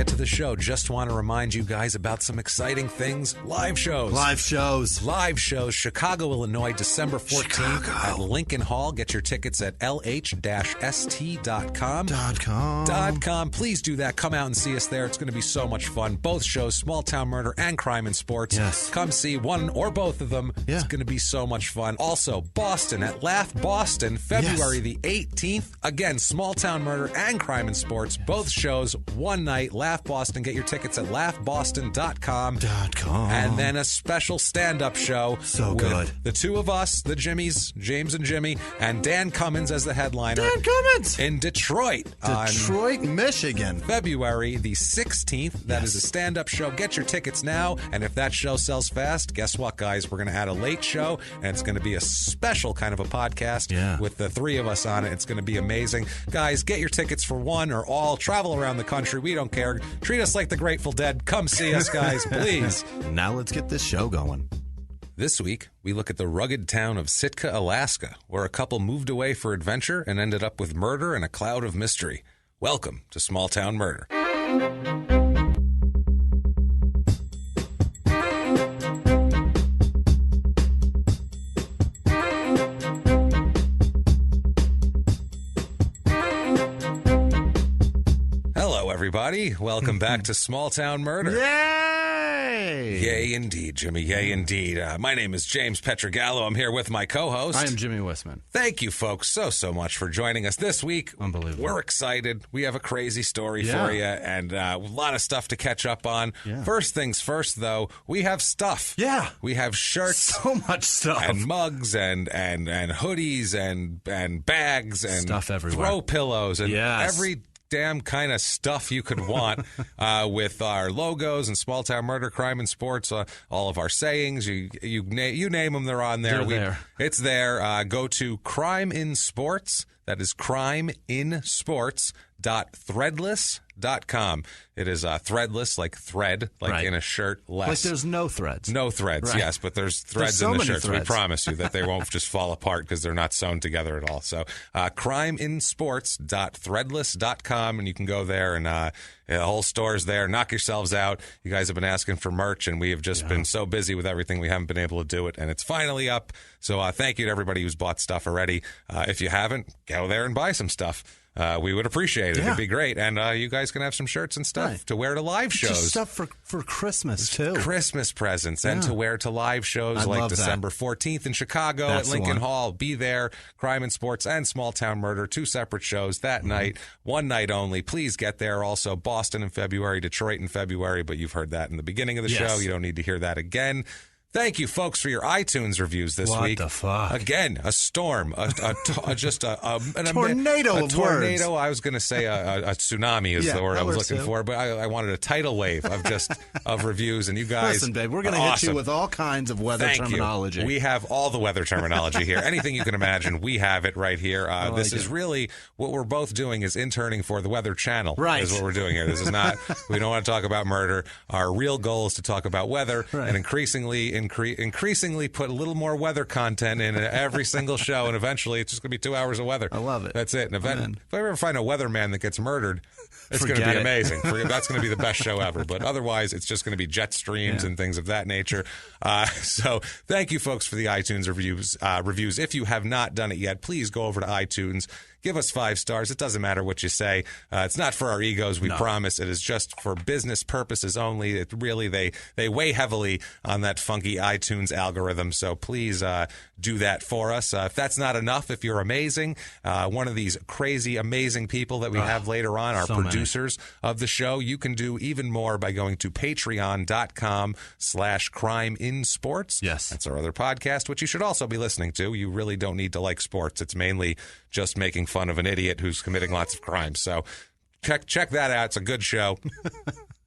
get to the show, just want to remind you guys about some exciting things. Live shows. Live shows. Chicago, Illinois, December 14th at Lincoln Hall. Get your tickets at lh-st.com. Please do that. Come out and see us there. It's going to be so much fun. Both shows, Small Town Murder and Crime and Sports. Yes. Come see one or both of them. Yeah. It's going to be so much fun. Also, Boston at Laugh Boston, February the 18th. Again, Small Town Murder and Crime and Sports. Both shows, one night. Laugh Boston. Get your tickets at laughboston.com. And then a special stand-up show. So with good. The two of us, the Jimmies, James and Jimmie, and Dan Cummins as the headliner. Dan Cummins! In Detroit. Michigan. February the 16th. That is a stand-up show. Get your tickets now. And if that show sells fast, guess what, guys? We're going to add a late show, and it's going to be a special kind of a podcast with the three of us on it. It's going to be amazing. Guys, get your tickets for one or all. Travel around the country. We don't care. Treat us like the Grateful Dead. Come see us, guys, please. Now let's get this show going. This week, we look at the rugged town of Sitka, Alaska, where a couple moved away for adventure and ended up with murder and a cloud of mystery. Welcome to Small Town Murder. Hello, everybody. Welcome back to Small Town Murder. Yay! Yay, indeed, Jimmy. Yay, indeed. My name is James Pietragallo. I'm here with my co-host. I am Jimmy Whisman. Thank you, folks, so much for joining us this week. Unbelievable. We're excited. We have a crazy story for you and a lot of stuff to catch up on. Yeah. First things first, though, we have stuff. Yeah. We have shirts. So much stuff. And mugs and hoodies and bags and stuff everywhere. Throw pillows and Yes. every damn kind of stuff you could want with our logos and Small Town Murder, Crime and Sports, all of our sayings. You name them, they're on there. They're there. It's there. Go to Crime in Sports. That is crimeinsports.threadless.com. It is threadless, like thread, like in a shirt, less. Like there's no threads. No threads, yes, but there's threads in the shirts. Threads. We promise you that they won't just fall apart because they're not sewn together at all. So crimeinsports.threadless.com, and you can go there and the whole store's there. Knock yourselves out. You guys have been asking for merch, and we have just been so busy with everything we haven't been able to do it, and it's finally up. So thank you to everybody who's bought stuff already. If you haven't, go there and buy some stuff. We would appreciate it. Yeah. It'd be great. And you guys can have some shirts and stuff to wear to live shows. Just stuff for Christmas, too. Christmas presents and to wear to live shows like December 14th in Chicago at Lincoln Hall. Be there. Crime and Sports and Small Town Murder. 2 separate shows that night. One night only. Please get there. Also, Boston in February, Detroit in February. But you've heard that in the beginning of the show. You don't need to hear that again. Thank you, folks, for your iTunes reviews this week. What the fuck? Again, a storm, just a tornado a of tornado. words. I was going to say a tsunami is the word I was looking for, but I wanted a tidal wave of of reviews. And you guys, listen, babe, we're going to hit you with all kinds of weather terminology. We have all the weather terminology here. Anything you can imagine, we have it right here. This is really what we're both doing is interning for the Weather Channel. Right, is what we're doing here. This is not. We don't want to talk about murder. Our real goal is to talk about weather, and increasingly put a little more weather content in every single show, and eventually it's just going to be 2 hours of weather. I love it. That's it. And if I ever find a weatherman that gets murdered, it's going to be amazing. That's going to be the best show ever. But otherwise, it's just going to be jet streams and things of that nature. So thank you, folks, for the iTunes reviews. If you have not done it yet, please go over to iTunes. Give us 5 stars. It doesn't matter what you say. It's not for our egos, we promise. It is just for business purposes only. It really, they weigh heavily on that funky iTunes algorithm. So please do that for us. If that's not enough, if you're amazing, one of these crazy, amazing people that we have later on, our producers of the show, you can do even more by going to patreon.com/crimeinsports. Yes. That's our other podcast, which you should also be listening to. You really don't need to like sports. It's mainly just making fun of an idiot who's committing lots of crimes. So check that out. It's a good show.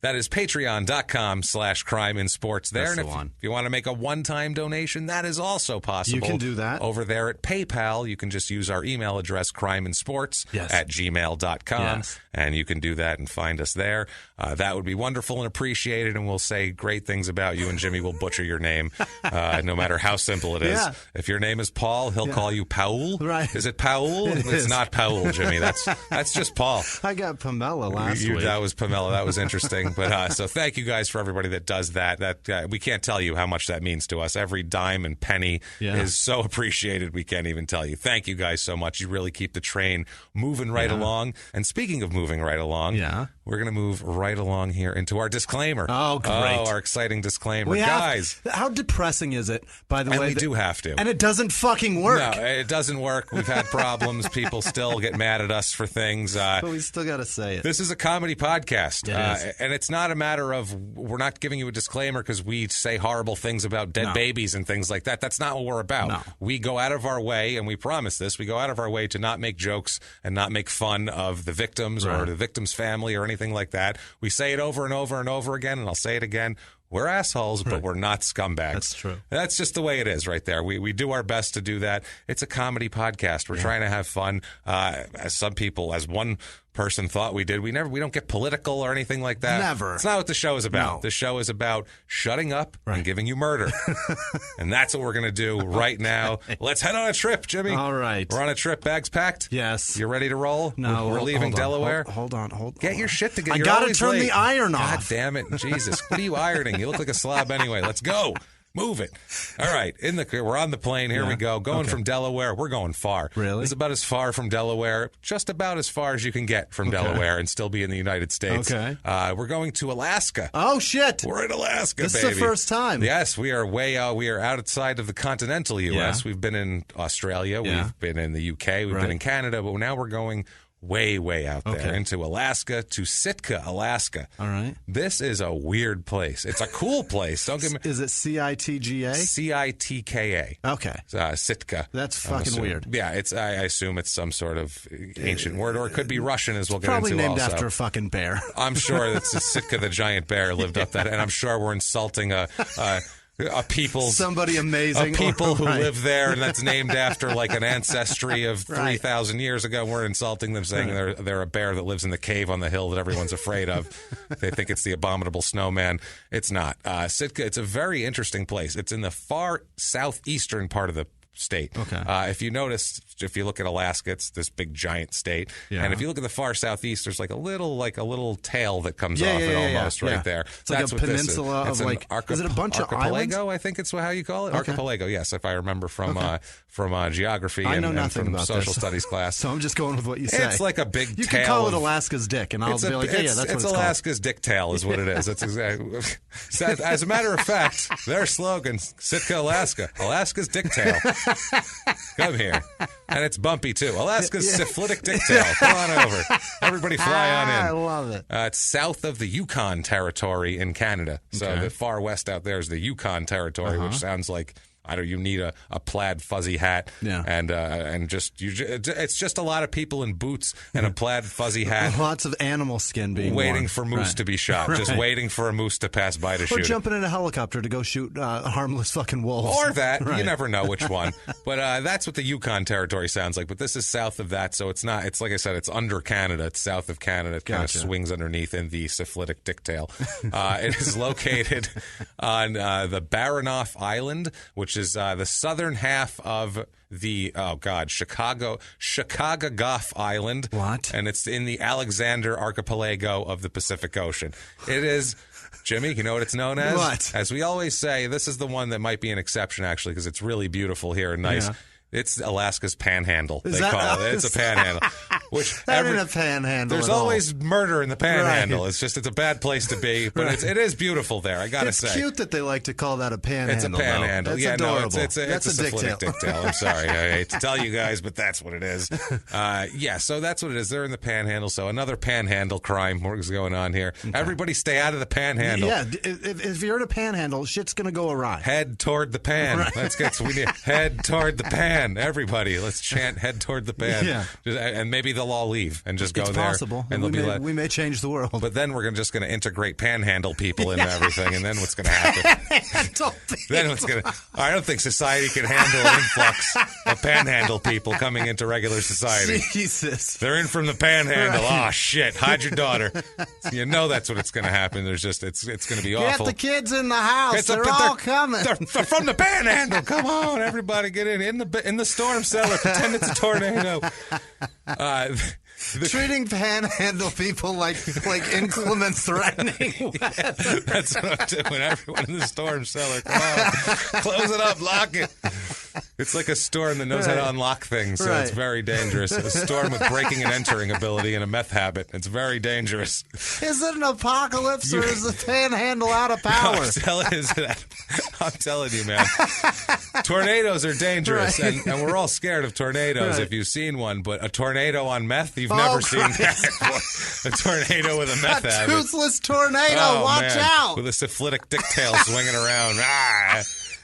That is patreon.com/crimeinsports there. That's and the one. if you want to make a one-time donation, that is also possible. You can do that. Over there at PayPal, you can just use our email address, crimeinsports@gmail.com. Yes. And you can do that and find us there. That would be wonderful and appreciated, and we'll say great things about you, and Jimmy will butcher your name, no matter how simple it is. Yeah. If your name is Paul, he'll call you Paul. Right. Is it Paul? It's not Paul, Jimmy. That's just Paul. I got Pamela last week. That was Pamela. That was interesting. But so thank you guys for everybody that does that. That we can't tell you how much that means to us. Every dime and penny is so appreciated. We can't even tell you. Thank you guys so much. You really keep the train moving right along. And speaking of moving right along, we're going to move right along here into our disclaimer. Oh, great. Oh, our exciting disclaimer. Guys. How depressing is it, by the way? And we do have to. And it doesn't fucking work. No, it doesn't work. We've had problems. People still get mad at us for things. But we still got to say it. This is a comedy podcast. It is. And it's not a matter of we're not giving you a disclaimer because we say horrible things about dead babies and things like that. That's not what we're about. No. We go out of our way, and we promise this, we go out of our way to not make jokes and not make fun of the victims or the victim's family or anything like that. We say it over and over and over again, and I'll say it again. We're assholes, but we're not scumbags. That's true. That's just the way it is right there. We do our best to do that. It's a comedy podcast. We're trying to have fun. As some people, as one person thought we did, we don't get political or anything like that. Never. It's not what the show is about. No. The show is about shutting up and giving you murder. And that's what we're going to do right now. Let's head on a trip, Jimmy. All right. We're on a trip. Bags packed? Yes. You ready to roll? No. We're leaving Delaware? Hold on. Get your shit together. I You're got to always turn late. the iron off. God damn it. Jesus. What are you ironing? You look like a slob anyway. Let's go. Move it. All right. We're on the plane. Here we go. Going from Delaware. We're going far. Really? This is about as far from Delaware, just about as far as you can get from Delaware and still be in the United States. Okay. We're going to Alaska. Oh, shit. We're in Alaska, This baby. is the first time. Yes, we are way out. We are outside of the continental U.S. Yeah. We've been in Australia. We've been in the U.K. We've been in Canada. But now we're going way out there into Alaska, to Sitka, Alaska. All right. This is a weird place. It's a cool place. Don't get me. Is it CITGA? Citka. Okay. Sitka. That's fucking weird. Yeah, I assume it's some sort of ancient word, or it could be Russian, as we'll get Probably into named also. after a fucking bear. I'm sure that's Sitka the giant bear lived up that, and I'm sure we're insulting a somebody amazing, a people who live there, and that's named after like an ancestry of 3,000 years ago. We're insulting them, saying they're a bear that lives in the cave on the hill that everyone's afraid of. They think it's the abominable snowman. It's not. Sitka. It's a very interesting place. It's in the far southeastern part of the state. Okay. If you notice, if you look at Alaska, it's this big giant state. Yeah. And if you look at the far southeast, there's like a little tail that comes off it almost right there. It's like a peninsula of like, is it a bunch of islands? Archipelago, I think it's how you call it. Okay. Archipelago, yes, if I remember from geography and from social studies class. So I'm just going with what you say. It's like a big tail. You can call it Alaska's dick, and I'll be like, that's what it's Alaska's dick tail is what it is. That's exactly. As a matter of fact, their slogan, Sitka, Alaska. Alaska's dick tail. Come here. And it's bumpy, too. Alaska's syphilitic dick tail. Come on over. Everybody fly on in. I love it. It's south of the Yukon Territory in Canada. So the far west out there is the Yukon Territory, which sounds like... you need a plaid fuzzy hat, and just it's just a lot of people in boots and a plaid fuzzy hat. Lots of animal skin being waiting worn. for moose to be shot, just waiting for a moose to pass by to shoot. Or jumping in a helicopter to go shoot harmless fucking wolves. Or that. You never know which one. But that's what the Yukon Territory sounds like. But this is south of that, so it's not. It's like I said, it's under Canada. It's south of Canada. It kind of swings underneath in the syphilitic dick tail. It is located on the Baranof Island, which is the southern half of the Chicago Goff Island. What? And it's in the Alexander Archipelago of the Pacific Ocean. It is. Jimmy, you know what it's known as? What? As we always say, this is the one that might be an exception, actually, because it's really beautiful here and nice. Yeah. It's Alaska's panhandle, they call it. It's a panhandle. That ain't a panhandle. There's always murder in the panhandle. Right. It's a bad place to be, but it is beautiful there, I got to say. It's cute that they like to call that a panhandle. It's a panhandle. That's adorable. No, it's a syphilitic dick tail. I'm sorry. I hate to tell you guys, but that's what it is. So that's what it is. They're in the panhandle, so another panhandle crime is going on here. Okay. Everybody stay out of the panhandle. Yeah, if you're in a panhandle, shit's going to go awry. Head toward the pan. Right. We need head toward the pan. pan. Everybody, let's chant, head toward the pan. Yeah. And maybe they'll all leave and just go there. It's possible. And we may change the world. But then we're just going to integrate panhandle people into everything, and then what's going to happen? Then what's going to... I don't think society can handle an influx of panhandle people coming into regular society. Jesus. They're in from the panhandle. Right. Oh, shit. Hide your daughter. You know that's what it's going to happen. There's just... It's going to be awful. Get the kids in the house. They're all coming. They're from the panhandle. Come on, everybody, get in the storm cellar. Pretend it's a tornado. Treating panhandle people like inclement, threatening weather. That's what I'm doing. Everyone in the storm cellar, come on, close it up, lock it. It's like a storm that knows how to unlock things, so it's very dangerous. A storm with breaking and entering ability and a meth habit. It's very dangerous. Is it an apocalypse or is the panhandle out of power? I'm telling you, man. Tornadoes are dangerous, and we're all scared of tornadoes if you've seen one, but a tornado on meth, you've never seen that. A tornado with a meth habit. A toothless tornado, watch out. With a syphilitic dick tail swinging around.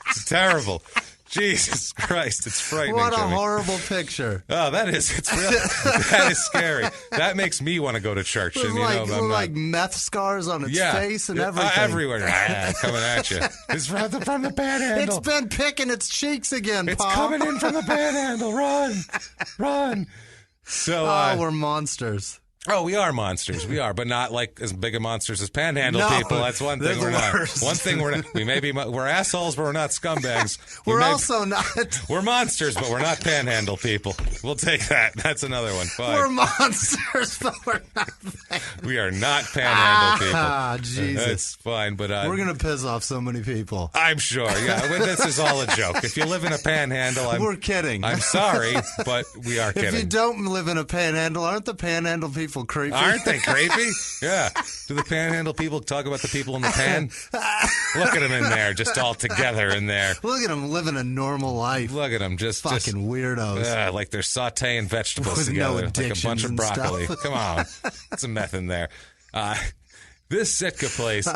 It's terrible. Jesus Christ, it's frightening. What a Jimmy. Horrible picture. Oh, that is scary. That makes me want to go to church. With like meth scars on its face and everything. Everywhere. Coming at you. It's from the panhandle. It's been picking its cheeks again, It's Paul. coming in from the panhandle. Run. So, we're monsters. Oh, we are monsters. We are, but not like as big of monsters as panhandle people. That's one thing we're not. One thing we're not. We're assholes, but we're not scumbags. Also not. We're monsters, but we're not panhandle people. We'll take that. That's another one. Fine. We're monsters, but we're not. We are not panhandle people. Ah, Jesus. That's fine, but we're gonna piss off so many people. I'm sure. Yeah, well, this is all a joke. If you live in a panhandle, we're kidding. I'm sorry, but we are kidding. If you don't live in a panhandle, aren't the panhandle people creepy? Aren't they creepy? Yeah. Do the panhandle people talk about the people in the pan? Look at them in there, just all together in there. Look at them living a normal life. Look at them, just fucking weirdos. Like they're sautéing vegetables with together, no like a bunch of broccoli. Stuff. Come on, put some meth in there. This Sitka place,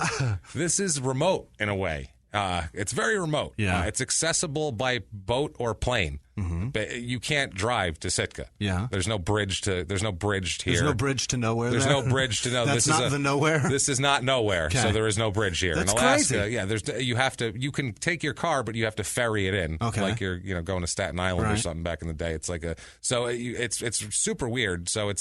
this is remote in a way. It's very remote. Yeah. It's accessible by boat or plane. Mm-hmm. But you can't drive to Sitka. Yeah. There's no bridge here. There's no bridge to nowhere. There's no bridge to nowhere. That's not the nowhere. This is not nowhere. Okay. So there is no bridge here. That's in Alaska, crazy. you can take your car, but you have to ferry it in. Okay. Like you're going to Staten Island or something back in the day. It's like it's super weird. So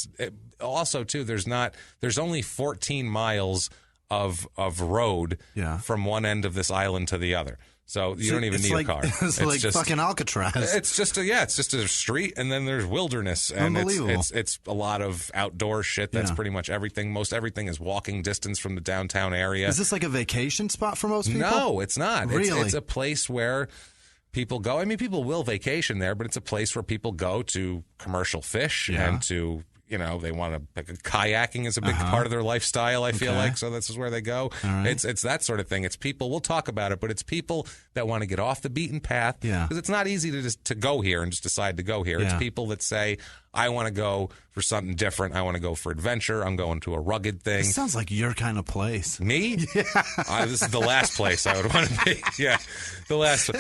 also too there's only 14 miles of road from one end of this island to the other. So you don't even need a car. It's like just fucking Alcatraz. It's just a street, and then there's wilderness, and it's a lot of outdoor shit. That's pretty much everything. Most everything is walking distance from the downtown area. Is this like a vacation spot for most people? No, it's not. Really? It's a place where people go. I mean, people will vacation there, but it's a place where people go to commercial fish and to. They want to. Kayaking is a big part of their lifestyle, I feel like. So this is where they go. Right. It's that sort of thing. It's people. We'll talk about it, but it's people that want to get off the beaten path. Because it's not easy to go here and just decide to go here. Yeah. It's people that say, I want to go for something different. I want to go for adventure. I'm going to a rugged thing. It sounds like your kind of place. Me? Yeah. This is the last place I would want to be. Yeah, the last.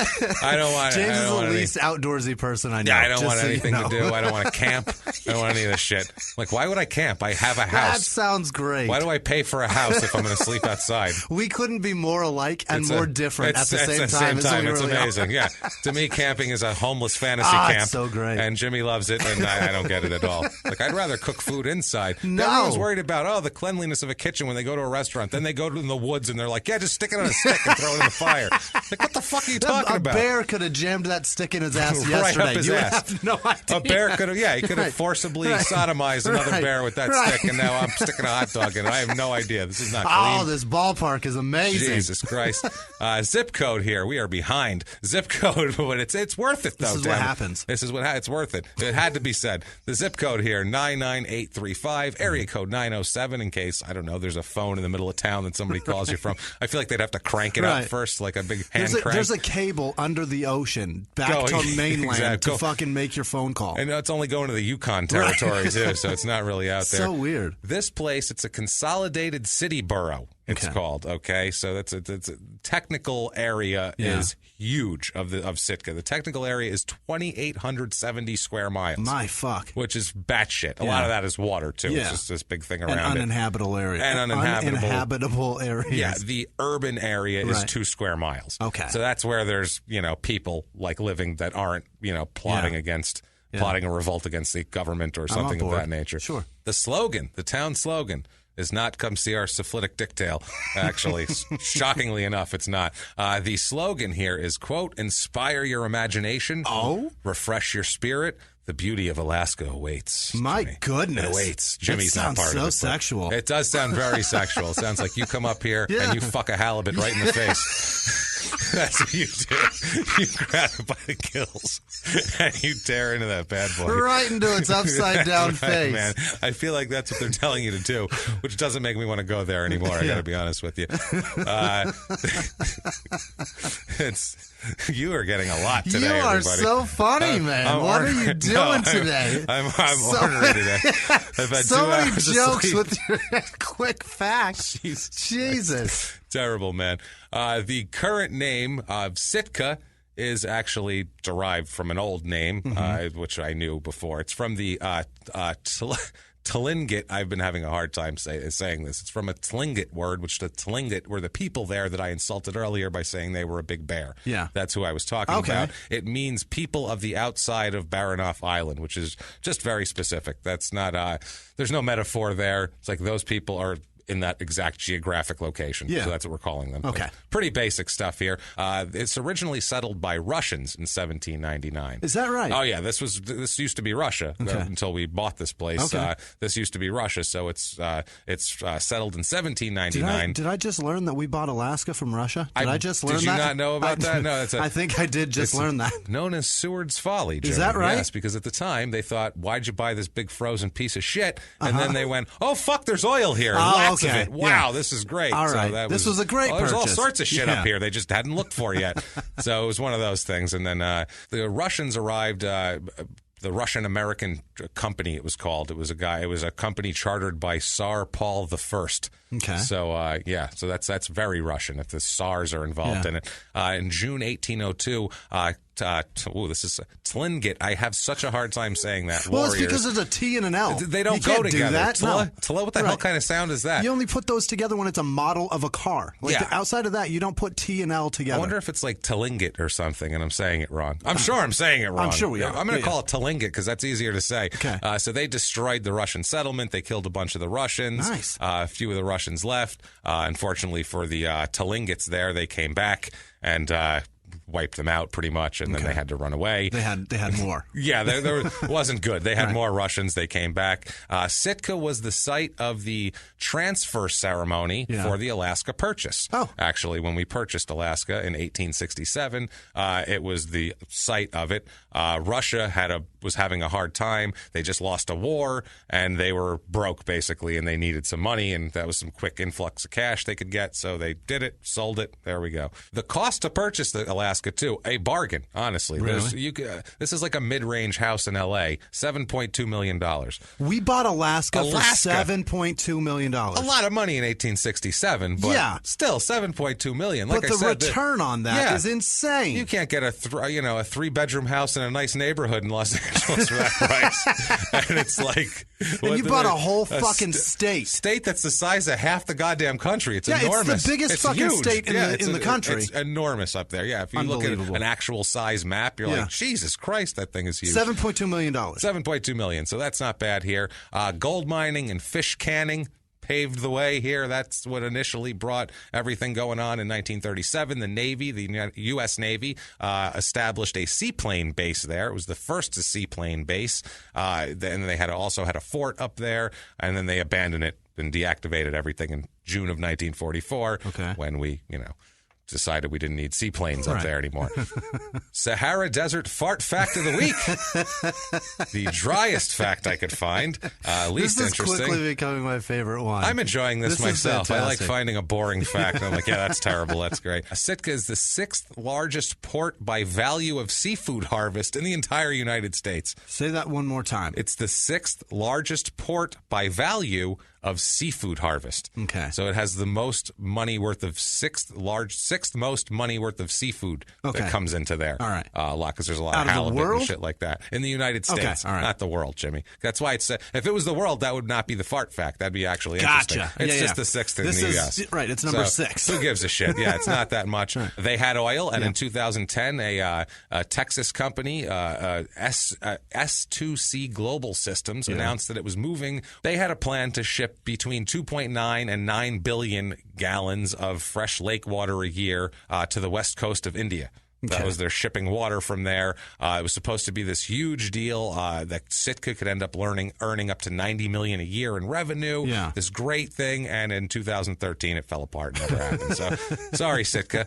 I don't want. James is the least outdoorsy person I know. Yeah, I don't want anything to do. I don't want to camp. I don't want any of this shit. Like, why would I camp? I have a house. That sounds great. Why do I pay for a house if I'm going to sleep outside? We couldn't be more alike and more different at the same time. It's amazing. Yeah. To me, camping is a homeless fantasy camp. It's so great. And Jimmy loves it, and I don't get it at all. Like, I'd rather cook food inside. No. Everyone's worried about, the cleanliness of a kitchen when they go to a restaurant. Then they go to the woods, and they're like, just stick it on a stick and throw it in the fire. Like, what the fuck are you talking about? A bear could have jammed that stick in his ass right yesterday. Up his you ass. have no idea. A bear could have, he could have forcibly sodomized another bear with that stick, and now I'm sticking a hot dog in it. I have no idea. This is not clean. Oh, this ballpark is amazing. Jesus Christ. Zip code here. We are behind. Zip code, but it's worth it, though. This is what happens. This is it's worth it. It had to be said. The zip code here, 99835, area code 907, in case, I don't know, there's a phone in the middle of town that somebody calls you from. I feel like they'd have to crank it up first, like a big hand crank. There's a cable under the ocean back to mainland to fucking make your phone call. And it's only going to the Yukon territory, too. there, so it's not really out there. So weird. This place, it's a consolidated city borough. It's called, okay? So it's a technical area is huge of Sitka. The technical area is 2,870 square miles. My fuck. Which is batshit. A lot of that is water, too. It's just this big thing around An uninhabitable area. And uninhabitable areas. Yeah, the urban area is 2 square miles. Okay. So that's where there's, people like living that aren't, plotting a revolt against the government or something of that nature. Sure. The town slogan is not "come see our syphilitic dicktail." Actually, shockingly enough, it's not. The slogan here is, quote, "Inspire your imagination. Refresh your spirit. The beauty of Alaska awaits." My Jimmy. It awaits. Jimmy's not part of it. Sounds so sexual. It does sound very sexual. It sounds like you come up here and you fuck a halibut right in the face. That's what you do. You grab it by the gills and you tear into that bad boy. Right into its upside down face. Man. I feel like that's what they're telling you to do, which doesn't make me want to go there anymore. I got to be honest with you. You are getting a lot today, You are everybody. so funny, man. What are you doing today? I'm ornery today. I've had so 2 many hours of jokes sleep. with your quick facts. Jesus. Terrible, man. The current name of Sitka is actually derived from an old name, which I knew before. It's from the Tlingit. I've been having a hard time saying this. It's from a Tlingit word, which the Tlingit were the people there that I insulted earlier by saying they were a big bear. Yeah. That's who I was talking about. It means people of the outside of Baranof Island, which is just very specific. That's not, there's no metaphor there. It's like those people are in that exact geographic location. So that's what we're calling them. Okay. Pretty basic stuff here. It's originally settled by Russians in 1799. Is that right? Oh, yeah. This used to be Russia until we bought this place. Okay. This used to be Russia, so it's settled in 1799. Did I just learn that we bought Alaska from Russia? Did I just learn that? Did you not know about that? No, I think I did just learn that. Known as Seward's Folly, Jimmy. Is that right? Yes, because at the time they thought, why'd you buy this big frozen piece of shit? And then they went, oh, fuck, there's oil here. Lots of it. Wow, this is great. All right. So this was a great purchase. There's all sorts of shit up here they just hadn't looked for yet. So it was one of those things. And then the Russians arrived. The Russian-American company, it was called. It was a company chartered by Tsar Paul I. Okay. So, so that's very Russian if the Tsars are involved in it. In June 1802, this is Tlingit. I have such a hard time saying that. Well, Warriors. it's because there's a T and an L. They don't you go can't together. Do that. Tla, what the hell kind of sound is that? You only put those together when it's a model of a car. Outside of that, you don't put T and L together. I wonder if it's like Tlingit or something, and I'm saying it wrong. I'm sure I'm saying it wrong. I'm sure we are. I'm going to call it Tlingit because that's easier to say. Okay. So they destroyed the Russian settlement. They killed a bunch of the Russians. Nice. A few of the Russians left. Unfortunately for the Tlingits there, they came back and wiped them out pretty much, and then they had to run away. They had more. Yeah, there wasn't good. They had more Russians. They came back. Sitka was the site of the transfer ceremony for the Alaska Purchase. Oh. Actually, when we purchased Alaska in 1867, it was the site of it. Russia was having a hard time. They just lost a war, and they were broke, basically, and they needed some money, and that was some quick influx of cash they could get, so they did it, sold it. There we go. The cost to purchase the Alaska, too, a bargain, honestly. Really? This is like a mid-range house in L.A., $7.2 million. We bought Alaska for $7.2 million. A lot of money in 1867, but still $7.2 million. Like but the return on that is insane. You can't get a 3-bedroom house in a nice neighborhood in Los Angeles for that price. And it's like... And you bought a whole fucking state. State that's the size of half the goddamn country. It's enormous. It's the biggest fucking huge. state in the country. It's enormous up there. Yeah, if you look at an actual size map, you're like, Jesus Christ, that thing is huge. $7.2 million. $7.2 million. So that's not bad here. Gold mining and fish canning paved the way here. That's what initially brought everything going on in 1937. The Navy, the U.S. Navy, established a seaplane base there. It was the first seaplane base. Then they also had a fort up there, and then they abandoned it and deactivated everything in June of 1944 when we, decided we didn't need seaplanes up there anymore. Sahara Desert fart fact of the week. The driest fact I could find. Least interesting. This is quickly becoming my favorite one. I'm enjoying this myself. I like finding a boring fact. I'm like, yeah, that's terrible. That's great. Sitka is the 6th largest port by value of seafood harvest in the entire United States. Say that one more time. It's the 6th largest port by value of seafood harvest. Okay. So it has the most money worth of sixth most money worth of seafood that comes into there. All right. A lot, because there's a lot of halibut and shit like that in the United States. All right. Not the world, Jimmy. That's why it's if it was the world, that would not be the fart fact. That'd be actually interesting. It's just the 6th in the U.S. Right. It's number 6. Who gives a shit? Yeah, it's not that much. They had oil, and in 2010, a Texas company, S2C Global Systems, announced that it was moving. They had a plan to ship between 2.9 and 9 billion gallons of fresh lake water a year to the west coast of India. That was their shipping water from there. It was supposed to be this huge deal that Sitka could end up earning up to $90 million a year in revenue. Yeah. This great thing, and in 2013 it fell apart. Never happened. So sorry, Sitka.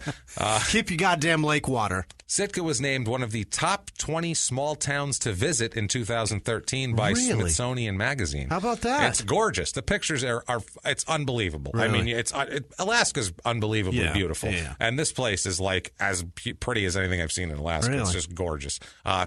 Keep your goddamn lake water. Sitka was named one of the top 20 small towns to visit in 2013 by Smithsonian Magazine. How about that? It's gorgeous. The pictures are it's unbelievable. Really? I mean, Alaska's unbelievably beautiful, and this place is like as pretty as anything I've seen in Alaska. Really? It's just gorgeous.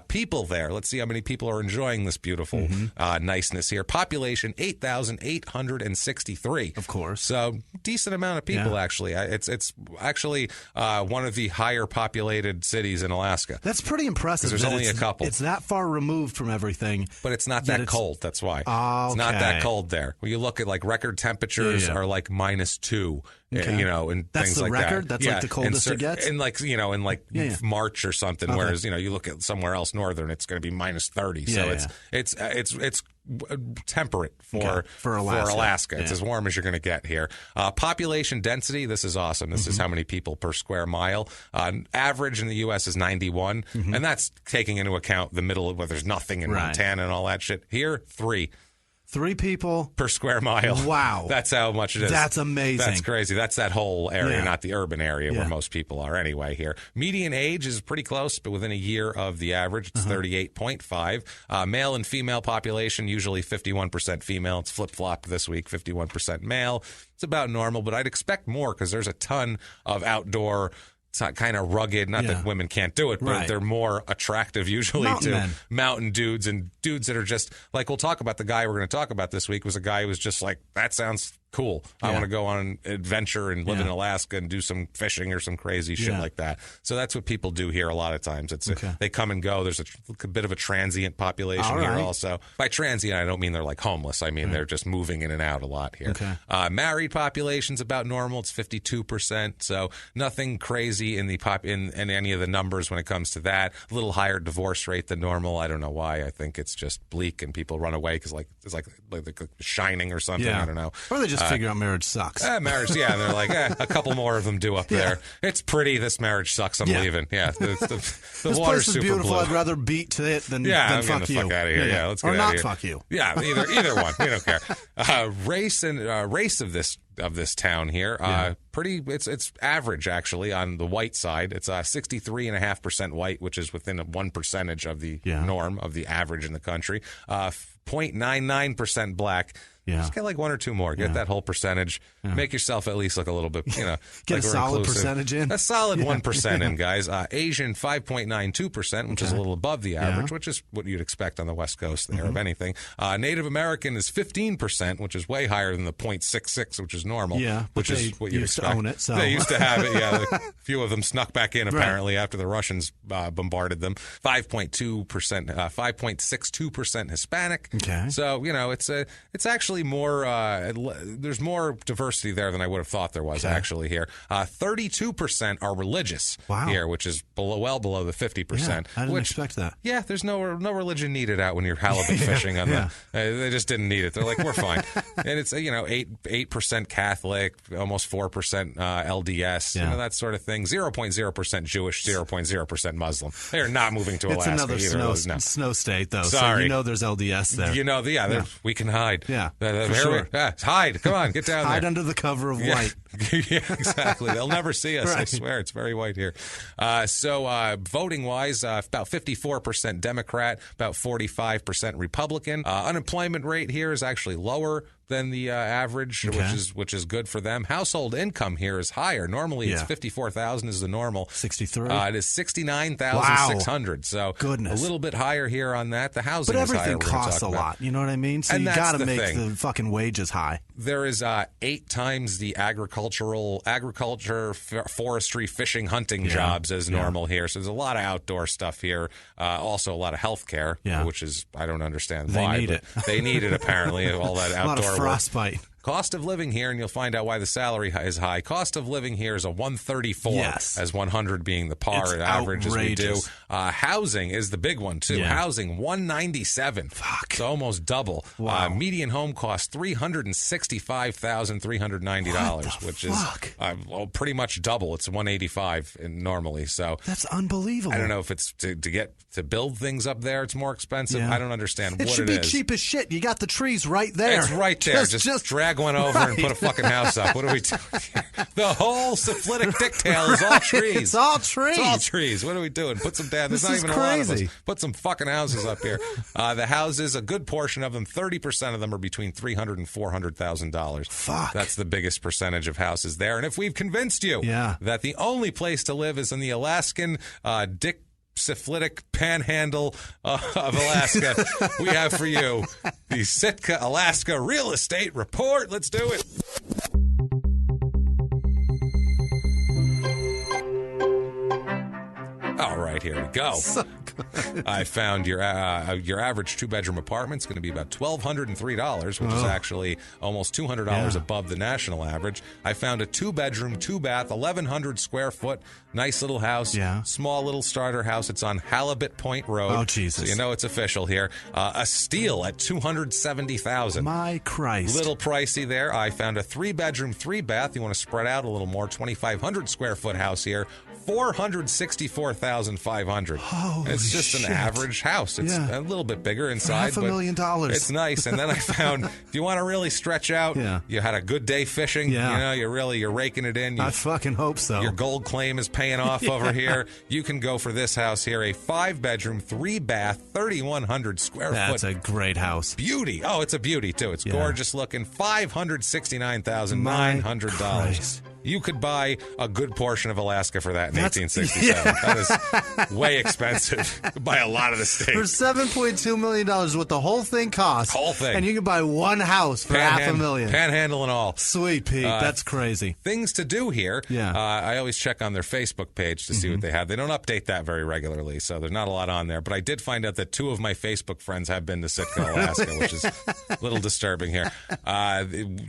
People there. Let's see how many people are enjoying this beautiful niceness here. Population 8,863. Of course. So decent amount of people actually. It's actually one of the higher populated cities in Alaska. That's pretty impressive. There's only a couple. It's that far removed from everything. But it's not that cold. That's why. Oh, it's not that cold there. When you look at like record temperatures are like -2. Okay. And that's things the like record? that. That's like the coldest it gets? In like, March or something, whereas, you look at somewhere else northern, it's going to be -30. So it's temperate for Alaska. It's as warm as you're going to get here. Population density, this is awesome. This is how many people per square mile. Average in the U.S. is 91, and that's taking into account the middle where there's nothing in Montana and all that shit. Here, 3. 3 people per square mile. Wow. That's how much it is. That's amazing. That's crazy. That's that whole area, not the urban area where most people are anyway here. Median age is pretty close, but within a year of the average. It's 38.5. Male and female population, usually 51% female. It's flip-flopped this week, 51% male. It's about normal, but I'd expect more because there's a ton of outdoor kind of rugged, not that women can't do it, but they're more attractive usually to mountain dudes and dudes that are just like, we'll talk about the guy we're going to talk about this week was a guy who was just like, that sounds cool. I want to go on an adventure and live in Alaska and do some fishing or some crazy shit like that. So that's what people do here a lot of times. It's they come and go. There's a bit of a transient population here also. By transient, I don't mean they're like homeless. I mean they're just moving in and out a lot here. Married population's about normal. It's 52%. So nothing crazy in the in any of the numbers when it comes to that. A little higher divorce rate than normal. I don't know why. I think it's just bleak and people run away because it's like Shining or something. I don't know. Or they just figure out marriage sucks. Marriage, and they're like, a couple more of them do up there. It's pretty. This marriage sucks. I'm leaving. Yeah, the this water's place is super beautiful. blue. I'd rather beat to it than I'm fuck getting you. the fuck out of here. Yeah, let's get or out not of here. fuck you. Yeah, either one. We don't care. Race of this town here. Pretty. It's average actually on the white side. It's 63.5% white, which is within 1% of the norm of the average in the country. 0.99% black. Just get like 1 or 2 more. Get that whole percentage. Make yourself at least look a little bit, get like a solid percentage in. A solid 1% in, guys. Asian 5.92%, which is a little above the average, which is what you'd expect on the West Coast there, of anything. Native American is 15%, which is way higher than the 0.66, which is normal. Yeah, which is what you'd expect. To own it, so. They used to have it. Yeah, a few of them snuck back in apparently after the Russians bombarded them. 5.2%, 5.62% Hispanic. Okay. So it's actually more. There's more diversity there than I would have thought there was actually here. 32% are religious here, which is well below the 50%. I didn't expect that. Yeah, there's no religion needed out when you're halibut fishing on the. They just didn't need it. They're like, we're fine. And it's 8% Catholic, almost 4% LDS, that sort of thing. 0.0% Jewish, 0.0% Muslim. They are not moving to Alaska. It's another snow state though. Sorry. So there's LDS there. We can hide. Yeah. Hide. Come on, get down there. Hide under the cover of white. Yeah, exactly. They'll never see us. Right. I swear, it's very white here. So voting-wise, about 54% Democrat, about 45% Republican. Unemployment rate here is actually lower than the average, which is good for them. Household income here is higher. Normally, it's 54,000 is the normal. 63. It is 69,600. So Goodness. a little bit higher here on that. The housing is higher. But everything costs a lot. You know what I mean? So and you got to make thing. the fucking wages high. There is 8 times the agriculture, forestry, fishing, hunting jobs as normal here. So there's a lot of outdoor stuff here. Also a lot of health care, which is, I don't understand why. They need it. They need it, apparently, all that outdoor a lot of frostbite. work. Cost of living here, and you'll find out why the salary is high. Cost of living here is a 134, as 100 being the par average as we do. Housing is the big one, too. Housing, 197. Fuck. It's almost double. Wow. Median home cost, $365,390, which is pretty much double. It's 185 normally. So that's unbelievable. I don't know if it's to build things up there, it's more expensive. I don't understand what it is. It should be cheap as shit. You got the trees right there. It's right there. Just drag one over and put a fucking house up. What are we doing here? The whole syphilitic dicktail is all trees. It's all trees. It's all trees. What are we doing? Put some down. There's not even a lot of us. Put some fucking houses up here. The houses, a good portion of them, 30% of them are between $300,000 and $400,000. Fuck. That's the biggest percentage of houses there. And if we've convinced you that the only place to live is in the Alaskan syphilitic panhandle of Alaska, we have for you the Sitka, Alaska Real Estate Report. Let's do it. All right, here we go. So good. I found your average 2-bedroom apartment is going to be about $1,203, which is actually almost $200 above the national average. I found a 2-bedroom, 2-bath, 1,100 square foot, nice little house, small little starter house. It's on Halibut Point Road. Oh, Jesus. So you know it's official here. A steal at $270,000. My Christ. Little pricey there. I found a 3-bedroom, 3-bath. You want to spread out a little more, 2,500 square foot house here. $464,500. It's just an average house. It's a little bit bigger inside. $500,000. It's nice. And then I found, if you want to really stretch out, you had a good day fishing. You know, you're raking it in. I fucking hope so. Your gold claim is paying off over here. You can go for this house here, a 5-bedroom, 3-bath, 3,100 square foot. That's a great house. Beauty. Oh, it's a beauty too. It's gorgeous looking. $569,900. You could buy a good portion of Alaska for that in 1867. That is way expensive. You could buy a lot of the state. For $7.2 million is what the whole thing costs. Whole thing. And you can buy one house for $500,000. Panhandle and all. Sweet, Pete. That's crazy. Things to do here. I always check on their Facebook page to see what they have. They don't update that very regularly, so there's not a lot on there. But I did find out that 2 of my Facebook friends have been to Sitka, Alaska, which is a little disturbing here.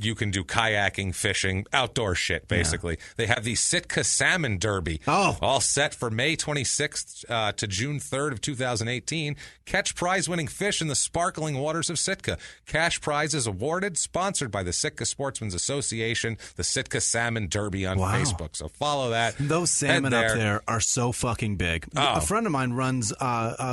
You can do kayaking, fishing, outdoor shit, basically. They have the Sitka Salmon Derby. All set for May 26th to June 3rd of 2018. Catch prize-winning fish in the sparkling waters of Sitka. Cash prizes awarded, sponsored by the Sitka Sportsmen's Association, the Sitka Salmon Derby on Facebook. So follow that. Those salmon up there are so fucking big. A friend of mine runs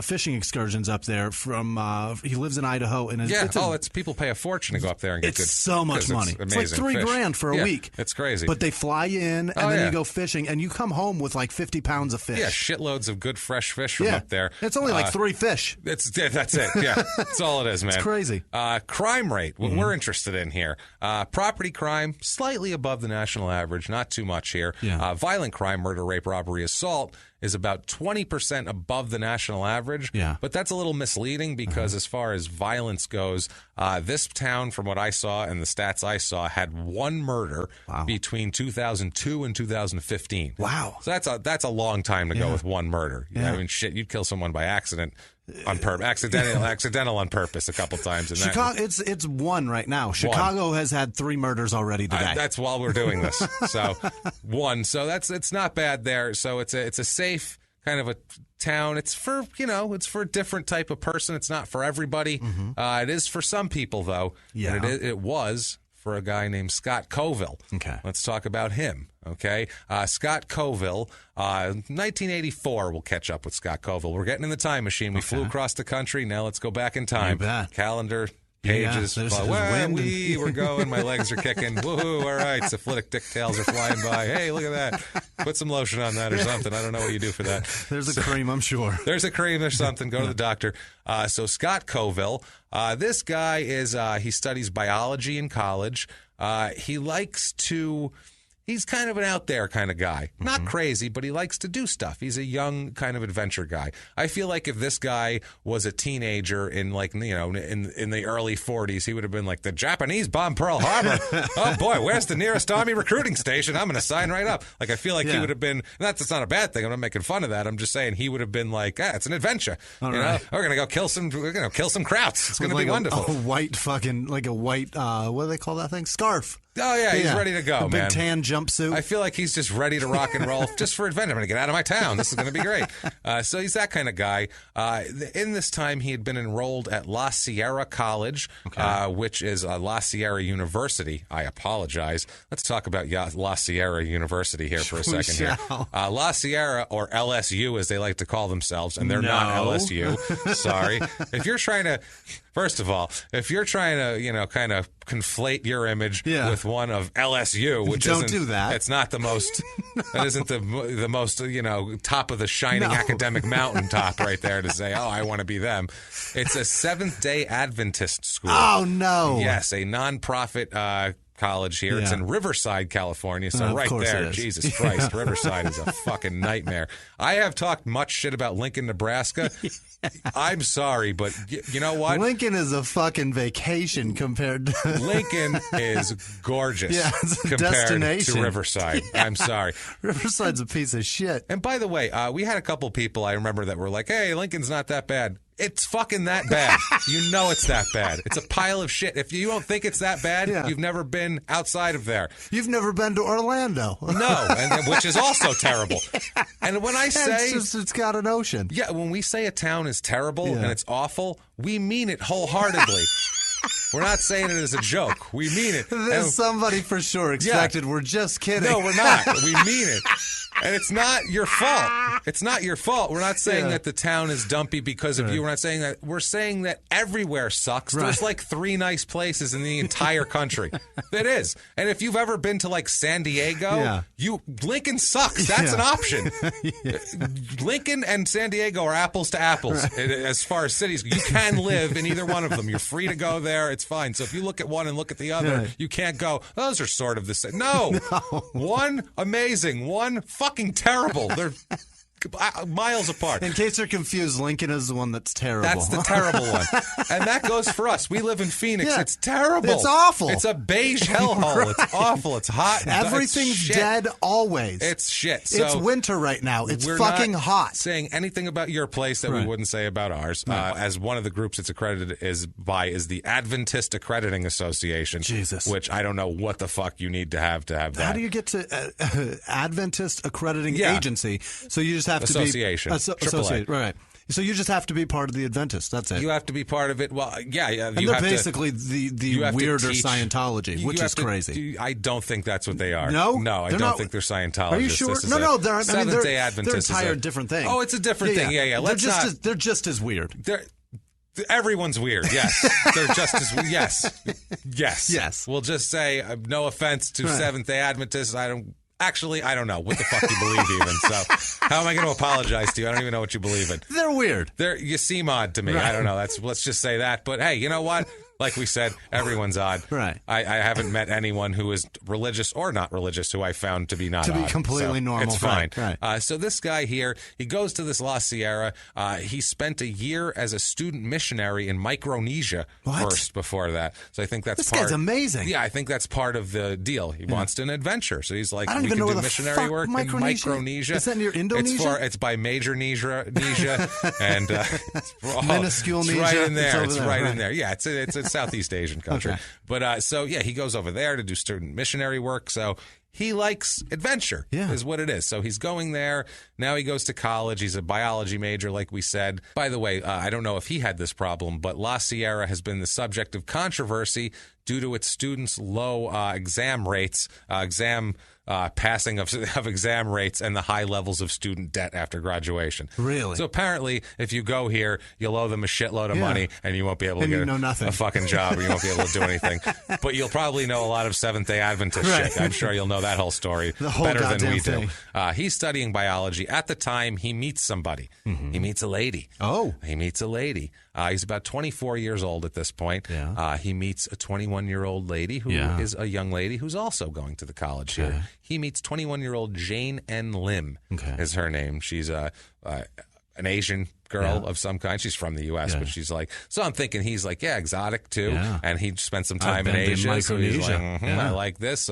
fishing excursions up there from, he lives in Idaho. And it's people pay a fortune to go up there and get good. It's so much money. It's like $3,000 for a week. It's crazy. But they fly in, and then you go fishing, and you come home with like 50 pounds of fish. Yeah, shitloads of good fresh fish from up there. It's only like 3 fish. That's it. Yeah, that's all it is, man. It's crazy. Crime rate, what we're interested in here. Property crime, slightly above the national average, not too much here. Violent crime, murder, rape, robbery, assault is about 20% above the national average. But that's a little misleading because as far as violence goes, this town, from what I saw and the stats I saw, had 1 murder between 2002 and 2015. Wow. So that's a long time to go with 1 murder. I mean, shit, you'd kill someone by accident. On purpose, accidental on purpose a couple times. And Chicago, it's 1 right now. Chicago has had 3 murders already today. That's while we're doing this. So 1. So it's not bad there. So it's a safe kind of a town. It's for a different type of person. It's not for everybody. It is for some people though. And it was for a guy named Scott Coville. Okay. Let's talk about him. Okay. Scott Coville, 1984, we'll catch up with Scott Coville. We're getting in the time machine. We flew across the country. Now let's go back in time. You bet. Calendar pages. There's Wind. We're going. My legs are kicking. Woohoo! All right, syphilitic dick tails are flying by. Hey, look at that. Put some lotion on that or something. I don't know what you do for that. There's a cream, I'm sure. There's a cream. There's something. Go to the doctor. So Scott Coville, this guy is he studies biology in college. He likes to. He's kind of an out there kind of guy. Not crazy, but he likes to do stuff. He's a young kind of adventure guy. I feel like if this guy was a teenager in in the early 40s, he would have been like, the Japanese bombed Pearl Harbor. Oh boy, where's the nearest army recruiting station? I'm going to sign right up. Like, I feel like he would have been, that's not a bad thing. I'm not making fun of that. I'm just saying he would have been like, it's an adventure. We're going to go kill some krauts. It's going to be wonderful. A white fucking, what do they call that thing? Scarf. Oh, yeah, he's ready to go, man. Big tan jumpsuit. I feel like he's just ready to rock and roll just for adventure. I'm going to get out of my town. This is going to be great. So he's that kind of guy. In this time, he had been enrolled at La Sierra College, which is La Sierra University. I apologize. Let's talk about La Sierra University here for a second here. La Sierra, or LSU, as they like to call themselves, and they're not LSU. Sorry. If you're trying to... First of all, if you're trying to, kind of conflate your image with one of LSU, which don't do that. It's not the most. That isn't the most top of the shining academic mountaintop right there to say, I want to be them. It's a Seventh-day Adventist school. Oh no! Yes, a nonprofit college here. It's in Riverside, California. So right there, Jesus Christ, Riverside is a fucking nightmare. I have talked much shit about Lincoln, Nebraska. I'm sorry, but you know what? Lincoln is a fucking vacation compared to... Lincoln is gorgeous it's a compared destination to Riverside. I'm sorry. Riverside's a piece of shit. And by the way, we had a couple people I remember that were like, hey, Lincoln's not that bad. It's fucking that bad. You know it's that bad. It's a pile of shit. If you don't think it's that bad, you've never been outside of there. You've never been to Orlando. No, which is also terrible. And when I say... It's got an ocean. Yeah, when we say a town is terrible and it's awful, we mean it wholeheartedly. We're not saying it as a joke. We mean it. There's somebody for sure expected. We're just kidding. No, we're not. We mean it. And it's not your fault. It's not your fault. We're not saying that the town is dumpy because of you. We're not saying that. We're saying that everywhere sucks. There's like 3 nice places in the entire country. It is. And if you've ever been to like San Diego, Lincoln sucks. That's an option. Lincoln and San Diego are apples to apples as far as cities. You can live in either one of them. You're free to go there. It's fine. So if you look at one and look at the other, you can't go, those are sort of the same. No. One amazing, one fucking terrible. They're miles apart. In case you're confused, Lincoln is the one that's terrible. That's the terrible one. And that goes for us. We live in Phoenix. Yeah. It's terrible. It's awful. It's a beige hellhole. It's awful. It's hot. Everything's dead always. It's shit. So it's winter right now. It's we're fucking not hot. Saying anything about your place that we wouldn't say about ours. As one of the groups it's accredited is the Adventist Accrediting Association. Jesus. Which I don't know what the fuck you need to have that. How do you get to Adventist Accrediting Agency? So you just have Association. to be associate, right? So you just have to be part of the Adventist. That's it. You have to be part of it. Well, yeah. And they're basically the weirder Scientology, which is crazy. I don't think that's what they are. No, I don't think they're Scientologists. Are you sure? No. They're Seventh-day Adventists. They're entirely different thing. Oh, it's a different thing. Yeah. They're just as weird. Everyone's weird. Yes, they're just as yes. We'll just say no offense to Seventh-day Adventists. I don't know what the fuck you believe even. So how am I going to apologize to you? I don't even know what you believe in. They're weird. You seem odd to me. Right. I don't know. Let's just say that. But hey, you know what? Like we said, everyone's odd. Right. I haven't met anyone who is religious or not religious who I found to be not to be odd. completely normal. It's fine. Right. So this guy here, he goes to this La Sierra. He spent a year as a student missionary in Micronesia first before that. So I think that's this guy's amazing. Yeah, I think that's part of the deal. He wants an adventure. So he's like, I don't we even can know do missionary work in Micronesia. Is that near Indonesia? It's by Major Nesia and minuscule Nesia. It's right in there. It's right in right. there. Yeah, it's a Southeast Asian country. Okay. But he goes over there to do student missionary work. So he likes adventure is what it is. So he's going there. Now he goes to college. He's a biology major, like we said. By the way, I don't know if he had this problem, but La Sierra has been the subject of controversy due to its students' low exam rates, passing of exam rates, and the high levels of student debt after graduation. Really? So apparently, if you go here, you'll owe them a shitload of money, and you won't be able to get a fucking job, or you won't be able to do anything. But you'll probably know a lot of Seventh-day Adventist shit. I'm sure you'll know that whole story better than we do. He's studying biology. At the time, he meets somebody. Mm-hmm. He meets a lady. Oh. He meets a lady. He's about 24 years old at this point. Yeah. He meets a 21-year-old lady who is a young lady who's also going to the college here. He meets 21-year-old Jane N. Lim is her name. She's an Asian girl of some kind. She's from the U.S., but she's like, so I'm thinking he's like, exotic too. Yeah. And he spent some time in Asia. So he's like, I like this.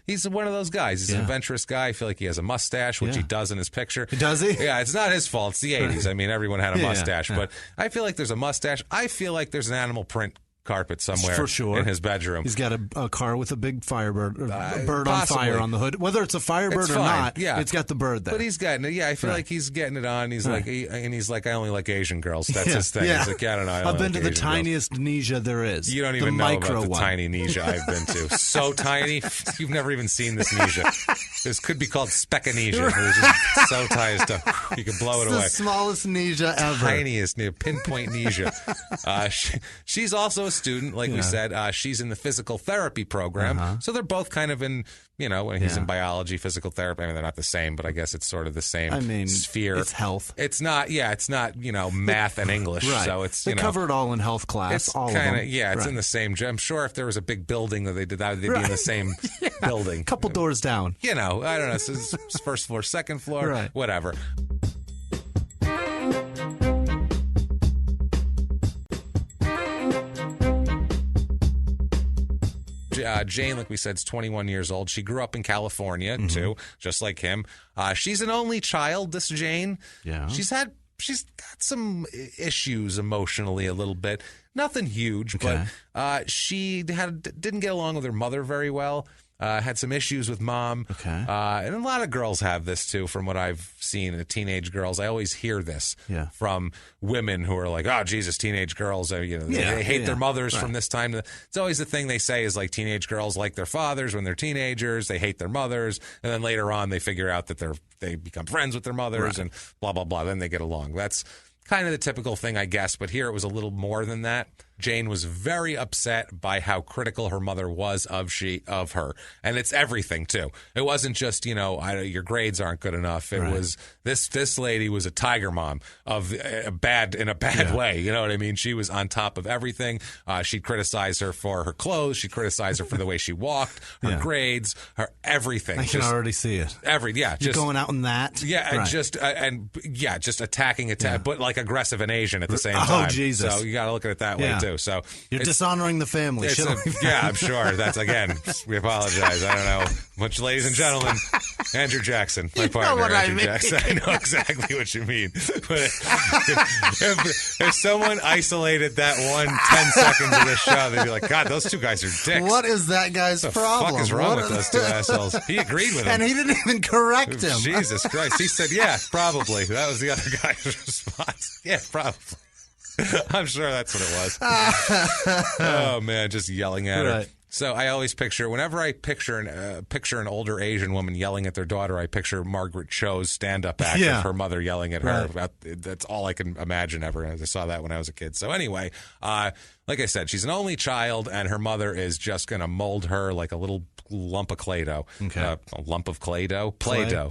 He's one of those guys. He's an adventurous guy. I feel like he has a mustache, which he does in his picture. Does he? Yeah, it's not his fault. It's the 80s. I mean, everyone had a mustache, but I feel like there's a mustache. I feel like there's an animal print carpet somewhere for sure in his bedroom. He's got a car with a big firebird, a bird on fire on the hood. Whether it's a firebird or not, it's got the bird there. But he's getting it. Yeah, I feel like he's getting it on. He's like, I only like Asian girls. That's his thing. He's like, I don't know. I've been to the tiniest Nisha there is. You don't even know about the tiny Nisha I've been to. So tiny, you've never even seen this Nisha. This could be called Speckanisha. It's just so tiny stuff. You can blow it away. The smallest Nisha ever. Tiniest, pinpoint Nisha. She's also a student, like we said. She's in the physical therapy program, so they're both kind of in, when he's in biology, physical therapy. I mean, they're not the same, but I guess it's sort of the same sphere. It's health. It's not, math and English. Right. So it's, they cover it all in health class. It's all kind of them. It's in the same. I'm sure if there was a big building that they did that, they'd be in the same building. A couple doors down. I don't know. So it's first floor, second floor, whatever. Jane, like we said, is 21 years old. She grew up in California, too, just like him. She's an only child, this Jane. Yeah. She's got some issues emotionally a little bit. Nothing huge, but she didn't get along with her mother very well. Had some issues with mom. Okay. And a lot of girls have this, too, from what I've seen. Teenage girls. I always hear this from women who are like, oh, Jesus, teenage girls, they hate their mothers from this time. It's always the thing they say is like teenage girls like their fathers when they're teenagers. They hate their mothers. And then later on, they figure out that they become friends with their mothers and blah, blah, blah. Then they get along. That's kind of the typical thing, I guess. But here it was a little more than that. Jane was very upset by how critical her mother was of her. And it's everything, too. It wasn't just, your grades aren't good enough. It was this lady was a tiger mom in a bad way. You know what I mean? She was on top of everything. She'd criticize her for her clothes. She'd criticize her for the way she walked, her grades, her everything. I can already see it. Just going out in that. Yeah. Just attacking, but like aggressive and Asian at the same time. Oh, Jesus. So you got to look at it that way, too. So you're dishonoring the family. I'm sure. That's, again, we apologize. I don't know. Much, ladies and gentlemen, Andrew Jackson, my partner, Andrew Jackson. I know exactly what you mean. But if someone isolated that 10 seconds of this show, they'd be like, God, those two guys are dicks. What is that guy's problem? What the fuck is wrong with those two assholes? He agreed with him. And he didn't even correct him. Jesus Christ. He said, yeah, probably. That was the other guy's response. Yeah, probably. I'm sure that's what it was. Oh, man, just yelling at her. So I always whenever I picture an older Asian woman yelling at their daughter, I picture Margaret Cho's stand-up act of her mother yelling at her. That's all I can imagine ever. I saw that when I was a kid. So anyway, like I said, she's an only child, and her mother is just going to mold her like a little lump of Play-Doh. Okay. A lump of Play-Doh? Play-Doh.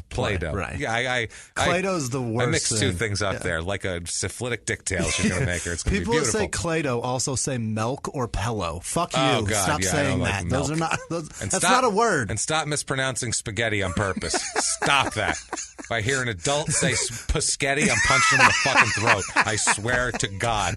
Right. Yeah, Play-Doh's the worst. I mixed two things up there, like a syphilitic dicktail she's going to make her. It's going to be beautiful. People that say Play-Doh also say milk or pillow. Fuck you. Oh, God, stop saying that. Milk. Those are not. That's not a word. And stop mispronouncing spaghetti on purpose. Stop that. If I hear an adult say spaghetti, I'm punching him in the fucking throat. I swear to God,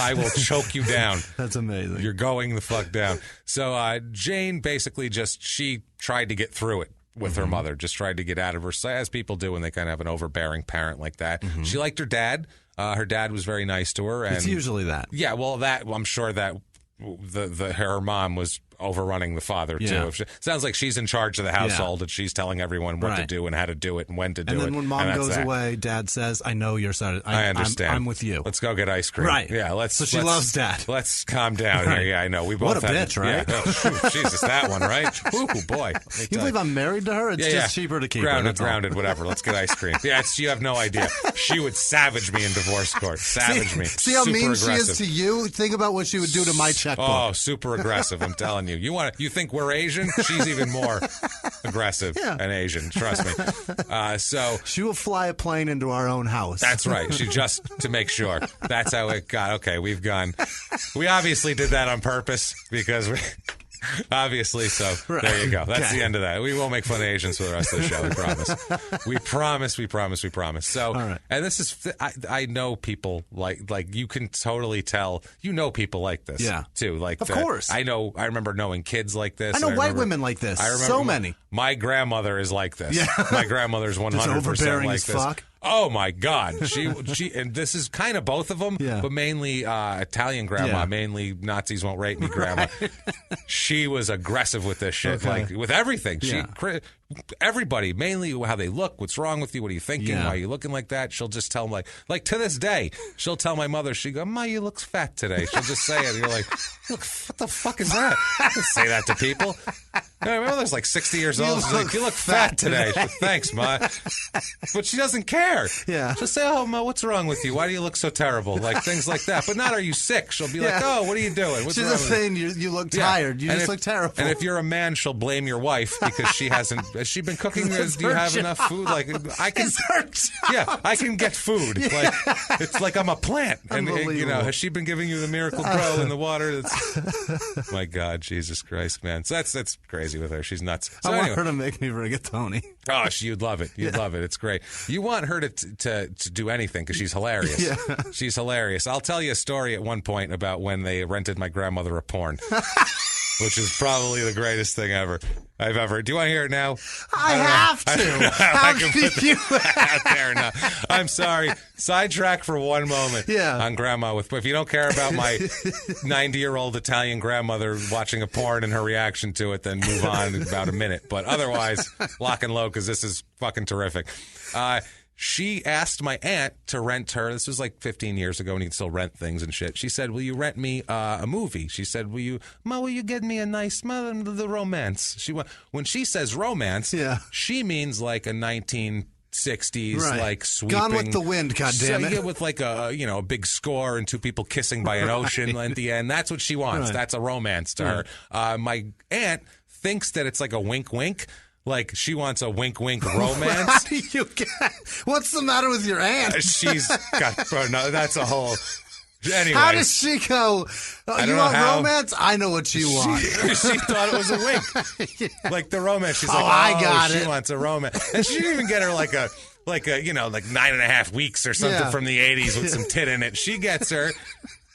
I will choke you down. That's amazing. You're going the fuck down. So Jane basically she tried to get through it with her mother, just tried to get out of her, as people do when they kind of have an overbearing parent like that. She liked her dad. Her dad was very nice to her. And it's usually that. Yeah, well, I'm sure that her mom was overrunning the father, too. Sounds like she's in charge of the household and she's telling everyone what to do and how to do it and when to do it. And then when mom goes away, dad says, I know your side. I understand. I'm with you. Let's go get ice cream. Right. Yeah, so she loves dad. Let's calm down here. Yeah, I know. We both what a bitch, right? Yeah. Oh, Jesus, that one, right? Ooh, boy. You believe I'm married to her? It's just cheaper to keep grounded, whatever. Let's get ice cream. Yeah, you have no idea. She would savage me in divorce court. Savage me. See how super mean aggressive. she is to you? Think about what she would do to my checkbook. Oh, super aggressive. I'm telling you. You think we're Asian? She's even more aggressive and Asian. Trust me. So she will fly a plane into our own house. That's right. She just to make sure. That's how it got. Okay, we've gone. We obviously did that on purpose because we. Obviously, so there you go. That's the end of that. We won't make fun of Asians for the rest of the show. We promise. We promise. So, and this is, I know people like you can totally tell, people like this, too. Like, of course. I remember knowing kids like this. I know white women like this. I remember so many. My grandmother is like this. Yeah. My grandmother's 100% like this. Fuck. Oh my God, she, and this is kind of both of them, but mainly Italian grandma, mainly Nazis won't rape me grandma. She was aggressive with this shit, like with everything. Everybody, mainly how they look, what's wrong with you, what are you thinking, why are you looking like that? She'll just tell them like to this day, she'll tell my mother, she go, Ma, you look fat today. She'll just say it, and you're like, look, what the fuck is that? I don't say that to people. My mother's like 60 years old. She's like, you look fat today. Like, thanks, Ma. But she doesn't care. Yeah. She'll say, oh, Ma, what's wrong with you? Why do you look so terrible? Like things like that. But not, are you sick? She'll be like, oh, what are you doing? What's She's wrong just saying you look tired. You just look terrible. And if you're a man, she'll blame your wife because she hasn't. Has she been cooking? Do you have enough food? Like I can. I can get food. Like it's like I'm a plant. And has she been giving you the miracle grow in the water? My God, Jesus Christ, man. So that's crazy with her. She's nuts. So I want her to make me rigatoni. Oh, you'd love it. You'd love it. It's great. You want her to do anything because she's hilarious. Yeah. She's hilarious. I'll tell you a story at one point about when they rented my grandmother a porn, which is probably the greatest thing I've ever. Do you want to hear it now? I have to. How can you out there now? I'm sorry. Sidetrack for one moment. On grandma. If you don't care about my 90-year-old Italian grandmother watching a porn and her reaction to it, then move on in about a minute. But otherwise, lock and load because this is fucking terrific. She asked my aunt to rent her. This was like 15 years ago, and you can still rent things and shit. She said, "Will you rent me a movie?" She said, "Will you get me a nice the romance?" When she says romance, she means like a 1960s like sweeping Gone with the Wind. Goddamn it! With like a big score and two people kissing by an ocean at the end. That's what she wants. That's a romance to her. My aunt thinks that it's like a wink wink. Like, she wants a wink-wink romance. How do you get... What's the matter with your aunt? She's got... no, that's a whole... Anyway. How does she go, you want romance? I know what you want. She thought it was a wink. Like, the romance. She's like, I got it. She wants a romance. And she didn't even get her like 9.5 weeks or something from the 80s with some tit in it. She gets her...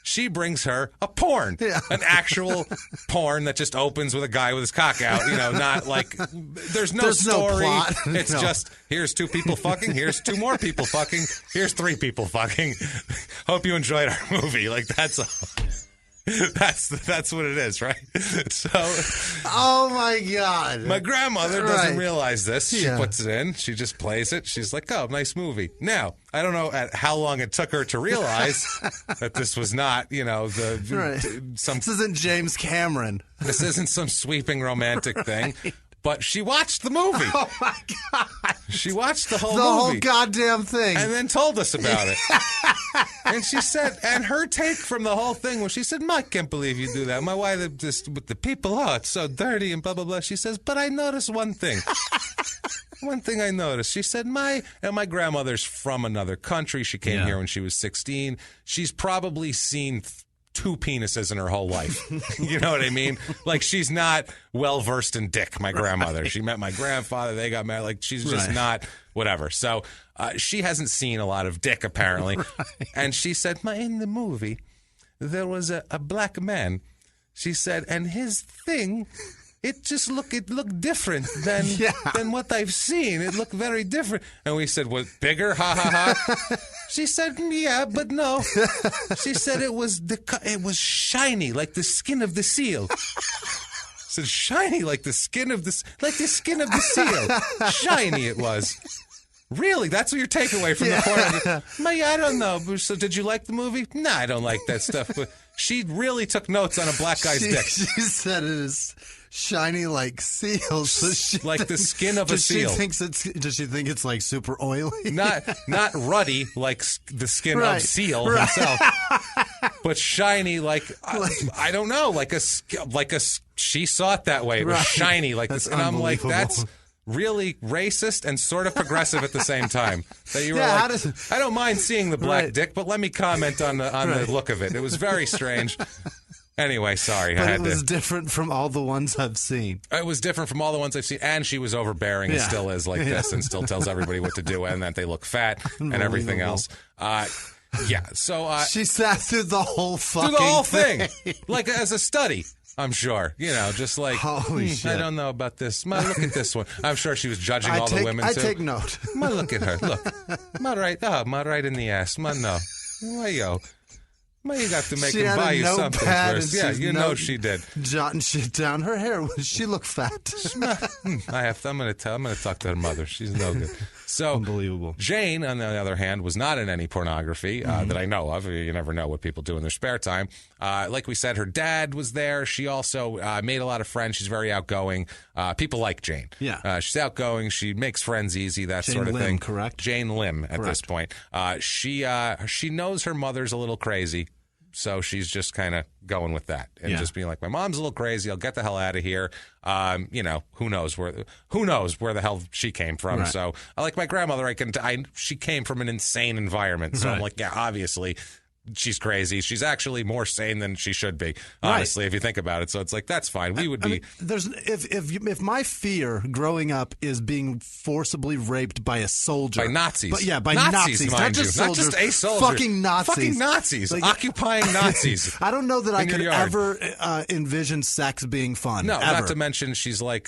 She brings her a porn, an actual porn that just opens with a guy with his cock out. Not like there's no story. No plot. It's just here's two people fucking, here's two more people fucking, here's three people fucking. Hope you enjoyed our movie. Like that's what it is, right? So, oh my God, my grandmother doesn't realize this. She puts it in. She just plays it. She's like, "Oh, nice movie." Now, I don't know how long it took her to realize that this was not, This isn't James Cameron. This isn't some sweeping romantic thing. But she watched the movie. Oh, my God. She watched the whole movie. The whole goddamn thing. And then told us about it. And she said, and her take from the whole thing was, she said, I can't believe you do that. My wife, just with the people, it's so dirty and blah, blah, blah. She says, but I noticed one thing. One thing I noticed. She said, my grandmother's from another country. She came here when she was 16. She's probably seen 2 penises in her whole life. You know what I mean? Like, she's not well-versed in dick, my grandmother. She met my grandfather. They got married. Like, she's just not whatever. So she hasn't seen a lot of dick, apparently. And she said, in the movie, there was a black man. She said, and his thing... It looked different than what I've seen. It looked very different. And we said, what, bigger? Ha, ha, ha. She said, yeah, but no. She said it was shiny, like the skin of the seal. said shiny like the skin of the seal. Shiny it was. Really? That's what your takeaway from the corner? I don't know. So did you like the movie? No, I don't like that stuff. But she really took notes on a black guy's dick. She said it is shiny like seals. So like the skin of a seal. Does she think it's like super oily? Not ruddy like the skin of seal himself, but shiny like I don't know, like a she saw it that way. It was shiny like this, and I'm like, that's really racist and sort of progressive at the same time. That you were I don't mind seeing the black dick, but let me comment on the look of it. It was very strange. Anyway, sorry. But it was different from all the ones I've seen. It was different from all the ones I've seen, and she was overbearing and still is like this, and still tells everybody what to do, and that they look fat and everything else. So she sat through the whole thing, like as a study. I'm sure, just like, holy shit. I don't know about this. Look at this one. I'm sure she was judging all the women, too. I take note. Look at her. Look. Right in the ass. No. Yo. You got to make him buy you something first. Yeah, she did. Jotting shit down. Her hair, she looked fat. I'm going to talk to her mother. She's no good. So unbelievable. Jane, on the other hand, was not in any pornography that I know of. You never know what people do in their spare time. Like we said, her dad was there. She also made a lot of friends. She's very outgoing. People like Jane. Yeah. She's outgoing. She makes friends easy, that Jane sort of Lim, thing. Correct? Jane Lim at this point. She knows her mother's a little crazy. So she's just kind of going with that and just being like, my mom's a little crazy. I'll get the hell out of here. Who knows where the hell she came from. Right. So I like my grandmother. She came from an insane environment. So I'm like, yeah, obviously she's crazy. She's actually more sane than she should be, honestly, if you think about it. So it's like, that's fine. We would be. If my fear growing up is being forcibly raped by a soldier. By Nazis. By Nazis. Not just soldiers. Not just a soldier. Fucking Nazis. Fucking Nazis. Like, occupying Nazis. I don't know that I could ever envision sex being fun. No, ever. Not to mention she's like,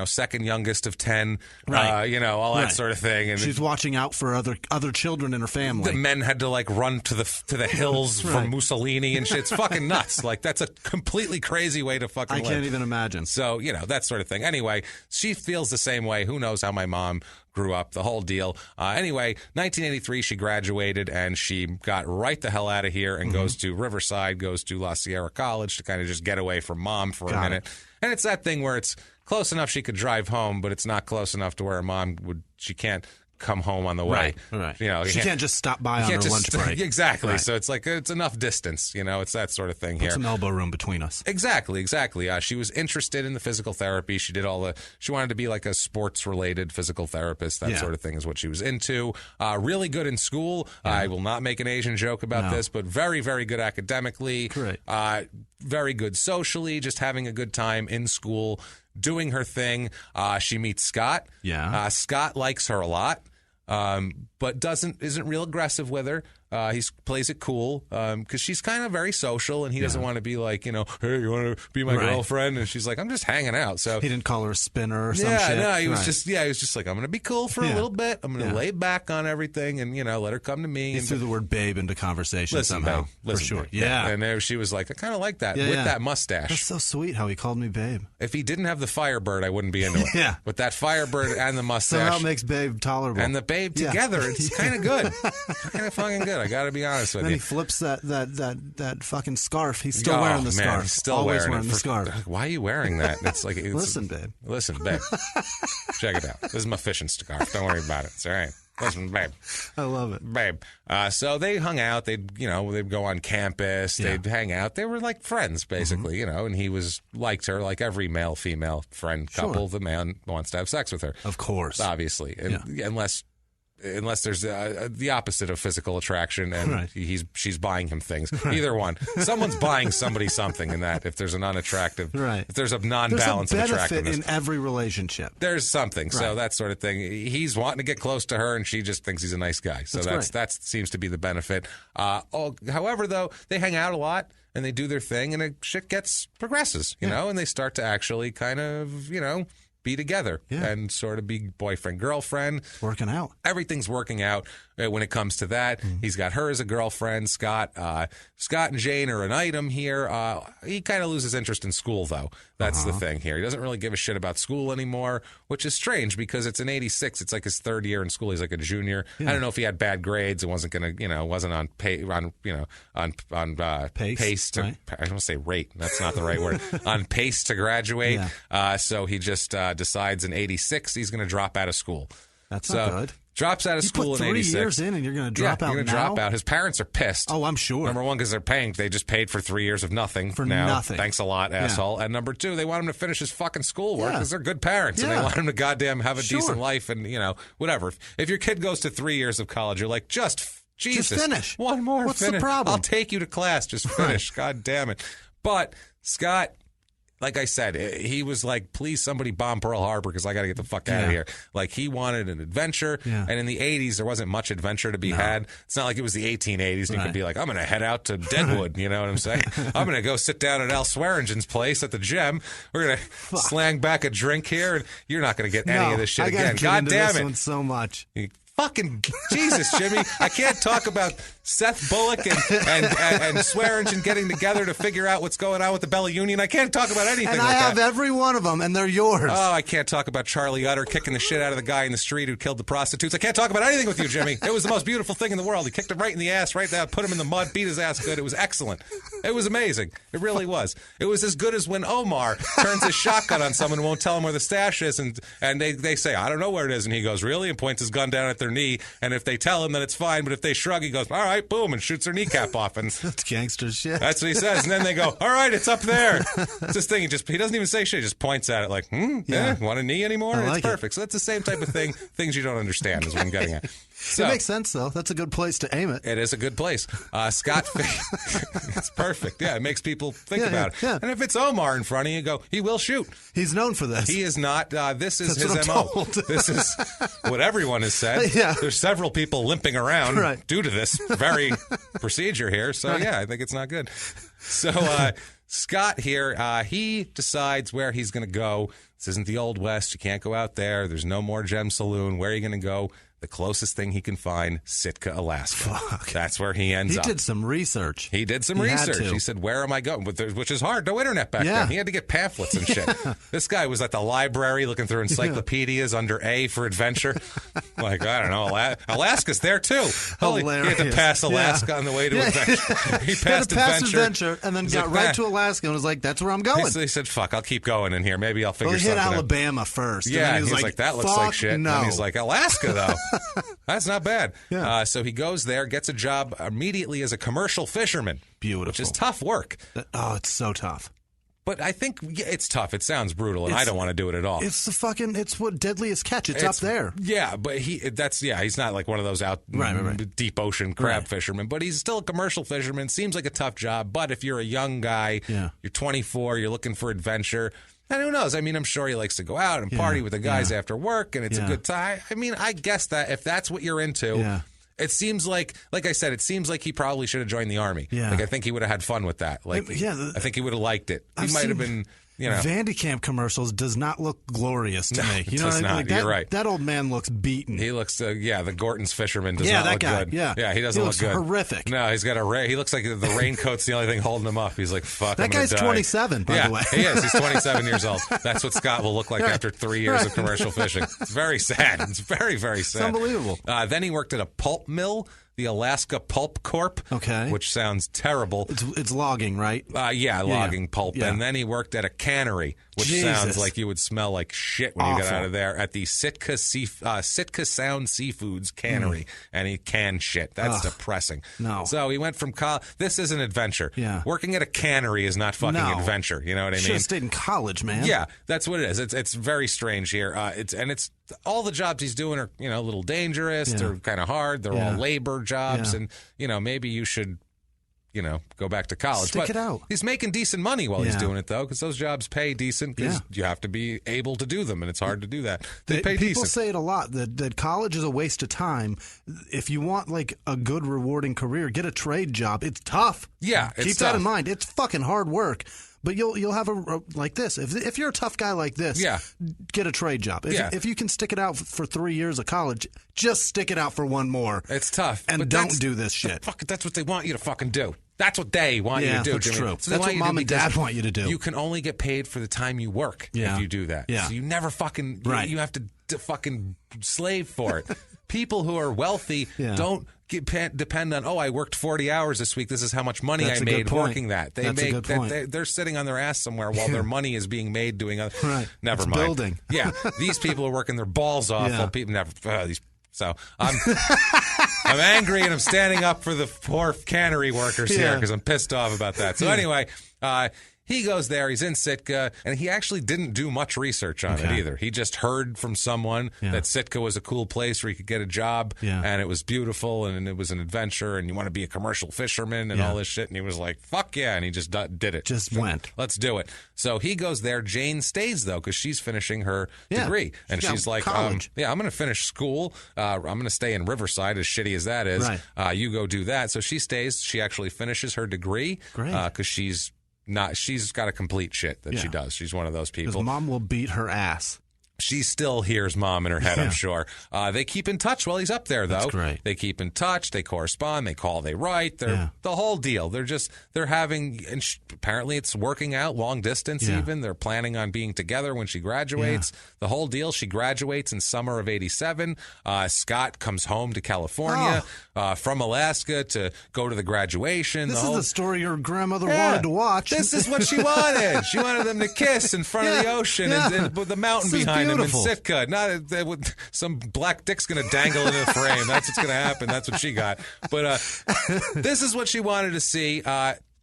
second youngest of 10, all that sort of thing. And she's watching out for other children in her family. The men had to run to the hills from Mussolini and shit. It's fucking nuts. Like, that's a completely crazy way to fucking live. I can't even imagine. So, that sort of thing. Anyway, she feels the same way. Who knows how my mom grew up, the whole deal. Anyway, 1983, she graduated and she got right the hell out of here and goes to Riverside, goes to La Sierra College to kind of just get away from mom for a minute. And it's that thing where it's close enough she could drive home, but it's not close enough to where she can't come home on the way. Right. She can't just stop by on her lunch break. Exactly. Right. So it's like, it's enough distance. It's that sort of thing here. Put some elbow room between us. Exactly. She was interested in the physical therapy. She did she wanted to be like a sports-related physical therapist. That sort of thing is what she was into. Really good in school. I will not make an Asian joke about this, but very, very good academically. Right. Very good socially, just having a good time in school, doing her thing. She meets Scott. Yeah. Scott likes her a lot, but isn't real aggressive with her. He plays it cool because she's kind of very social, and he doesn't want to be like, hey, you want to be my girlfriend? And she's like, I'm just hanging out. So he didn't call her a spinner or some shit. Yeah, no, he was just like, I'm going to be cool for a little bit. I'm going to lay back on everything and let her come to me. He threw the word babe into conversation somehow. For sure. Babe. Yeah. And there she was like, I kind of like that with that mustache. That's so sweet how he called me babe. If he didn't have the Firebird, I wouldn't be into it. Yeah. With that Firebird and the mustache. Somehow makes babe tolerable. And the babe together, it's kind of good. Kind of fucking good. I got to be honest with you. Then he flips that fucking scarf. He's still wearing the scarf. He's still always wearing the scarf. Why are you wearing that? It's like Listen, babe. Check it out. This is my fishing scarf. Don't worry about it. It's all right. Listen, babe. I love it, babe. So they hung out. They'd go on campus. They'd hang out. They were like friends, basically. And he liked her like every male female friend couple. The man wants to have sex with her, of course, obviously, unless there's the opposite of physical attraction and she's buying him things. Either one. Someone's buying somebody something in that if there's an unattractive, if there's a non-balance of attractiveness. There's a benefit in every relationship. There's something. So that sort of thing. He's wanting to get close to her and she just thinks he's a nice guy. So that seems to be the benefit. However, though, they hang out a lot and they do their thing and shit progresses, and they start to actually kind of, be together and sort of be boyfriend, girlfriend. Working out. Everything's working out when it comes to that. He's got her as a girlfriend. Scott and Jane are an item here. He kind of loses interest in school, though. That's the thing here. He doesn't really give a shit about school anymore, which is strange because it's in '86. It's like his third year in school. He's like a junior. I don't know if he had bad grades and wasn't going to, wasn't on pace to. Right? I don't want to say rate. That's not the right word. On pace to graduate. Yeah. So he just decides in '86 he's going to drop out of school. That's not good. Drops out of school in '86. 3 years in and you're going to drop out now? You're going to drop out. His parents are pissed. Oh, I'm sure. Number one, because they just paid for 3 years of nothing. For now. nothing. Thanks a lot, asshole. And number two, they want him to finish his fucking schoolwork because they're good parents. And they want him to goddamn have a decent life and, whatever. If your kid goes to 3 years of college, you're like, Jesus. Just finish. One more. What's finish. the problem? I'll take you to class. Just finish. God damn it. But Scott... Like I said, he was like, please, somebody bomb Pearl Harbor because I got to get the fuck out of here. Like, he wanted an adventure. Yeah. And in the 80s, there wasn't much adventure to be had. It's not like it was the 1880s. And you could be like, I'm going to head out to Deadwood. You know what I'm saying? I'm going to go sit down at Al Swearingen's place at the Gem. We're going to slang back a drink here. And you're not going to get any of this shit again. God damn this it. One so much. Fucking Jesus, Jimmy. I can't talk about Seth Bullock and Swearingen getting together to figure out what's going on with the Bella Union. I can't talk about anything and like I have that. every one of them, and they're yours. Oh, I can't talk about Charlie Utter kicking the shit out of the guy in the street who killed the prostitutes. I can't talk about anything with you, Jimmy. It was the most beautiful thing in the world. He kicked him right in the ass, right there, put him in the mud, beat his ass good. It was excellent. It was amazing. It really was. It was as good as when Omar turns his shotgun on someone and won't tell him where the stash is, and they say, I don't know where it is, and he goes, really? And points his gun down at their knee, and if they tell him, then it's fine, but if they shrug, he goes, all right, boom, and shoots their kneecap off. And that's gangster shit. That's what he says. And then they go, all right, it's up there. It's this thing. He doesn't even say shit. He just points at it like, want a knee anymore? It's perfect. So that's the same type of thing. Things you don't understand is what I'm getting at. So, it makes sense, though. That's a good place to aim it. It is a good place. Scott, it's perfect. Yeah, it makes people think about it. Yeah. And if it's Omar in front of you, go, he will shoot. He's known for this. He is not. This is his MO. This is what everyone has said. There's several people limping around due to this very procedure here. So, I think it's not good. So, Scott here, he decides where he's going to go. This isn't the Old West. You can't go out there. There's no more Gem Saloon. Where are you going to go? The closest thing he can find, Sitka, Alaska. Fuck. That's where he ends up. He did some research. He did some research. He said, where am I going? Which is hard. No internet back then. He had to get pamphlets and shit. This guy was at the library looking through encyclopedias under A for adventure. Like, I don't know. Alaska's there, too. He had to pass Alaska on the way to adventure. He passed adventure. And then got right to Alaska and was like, that's where I'm going. He said, fuck, I'll keep going in here. Maybe I'll figure something out. He hit Alabama first. Yeah, and he was like, that looks like shit. No. And then he's like, Alaska, though. That's not bad. Yeah. So he goes there, gets a job immediately as a commercial fisherman. Beautiful. Which is tough work. Oh, it's so tough. But I think it's tough. It sounds brutal, and I don't want to do it at all. It's what deadliest catch. It's up there. Yeah, but he's not like one of those deep ocean crab fishermen, but he's still a commercial fisherman. Seems like a tough job, but if you're a young guy, you're 24, you're looking for adventure. And who knows? I mean, I'm sure he likes to go out and party with the guys after work, and it's a good time. I mean, I guess that if that's what you're into, it seems like I said, it seems like he probably should have joined the Army. Yeah. Like, I think he would have had fun with that. Like, I think he would have liked it. He might have been... Vandicamp commercials does not look glorious to me. You know what I mean? Like that, you're right. That old man looks beaten. He looks, the Gorton's fisherman does not look good. Yeah, he doesn't look good. Horrific. No, he's got he looks like the raincoat's the only thing holding him up. He's like, fuck, that guy's 27, by the way. He is. He's 27 years old. That's what Scott will look like after 3 years of commercial fishing. It's very sad. It's very, very sad. It's unbelievable. Then he worked at a pulp mill, the Alaska Pulp Corp, which sounds terrible. It's logging, right? Logging pulp. Yeah. And then he worked at a cannery, which sounds like you would smell like shit when you got out of there, at the Sitka Sound Seafoods cannery, and he canned shit. That's depressing. No. So he went from this is an adventure. Yeah. Working at a cannery is not fucking adventure. You know what I mean? Should have stayed in college, man. Yeah, that's what it is. It's very strange here. It's all the jobs he's doing are a little dangerous. Yeah. They're kind of hard. They're all labor jobs, and maybe you should go back to college. Stick it out. He's making decent money while he's doing it, though, because those jobs pay decent because you have to be able to do them, and it's hard to do that. They pay decent. People say it a lot, that college is a waste of time. If you want, like, a good, rewarding career, get a trade job. It's tough. Yeah, Keep that in mind. It's fucking hard work. But you'll have a like this. If you're a tough guy like this, get a trade job. If you can stick it out for 3 years of college, just stick it out for one more. It's tough. And but don't do this shit. That's what they want you to fucking do. That's what they want you to do. That's Jimmy. true. So that's what mom and dad want you to do. You can only get paid for the time you work if you do that. Yeah. So you never fucking, you have to fucking slave for it. People who are wealthy don't depend on, I worked 40 hours this week. This is how much money I made working that. They're sitting on their ass somewhere while their money is being made doing other. Right. Never it's mind. Building. Yeah. These people are working their balls off while people never. So I'm angry and I'm standing up for the poor cannery workers here because I'm pissed off about that. So anyway, he goes there. He's in Sitka, and he actually didn't do much research on it either. He just heard from someone that Sitka was a cool place where he could get a job, and it was beautiful, and it was an adventure, and you want to be a commercial fisherman and all this shit. And he was like, fuck yeah, and he just did it. Just went. Let's do it. So he goes there. Jane stays, though, because she's finishing her degree. And she's like, I'm going to finish school. I'm going to stay in Riverside, as shitty as that is. Right. You go do that. So she stays. She actually finishes her degree because she's got a complete shit that she does. She's one of those people. Because mom will beat her ass. She still hears mom in her head, I'm sure. They keep in touch while he's up there, though. That's great. They keep in touch. They correspond. They call. They write. They're the whole deal. They're having, and apparently it's working out long distance even. They're planning on being together when she graduates. The whole deal. She graduates in summer of 87. Scott comes home to California from Alaska to go to the graduation. This is the story your grandmother wanted to watch. This is what she wanted. She wanted them to kiss in front of the ocean and with the mountain behind them in Sitka. Not some black dick's going to dangle in the frame. That's what's going to happen. That's what she got. But this is what she wanted to see.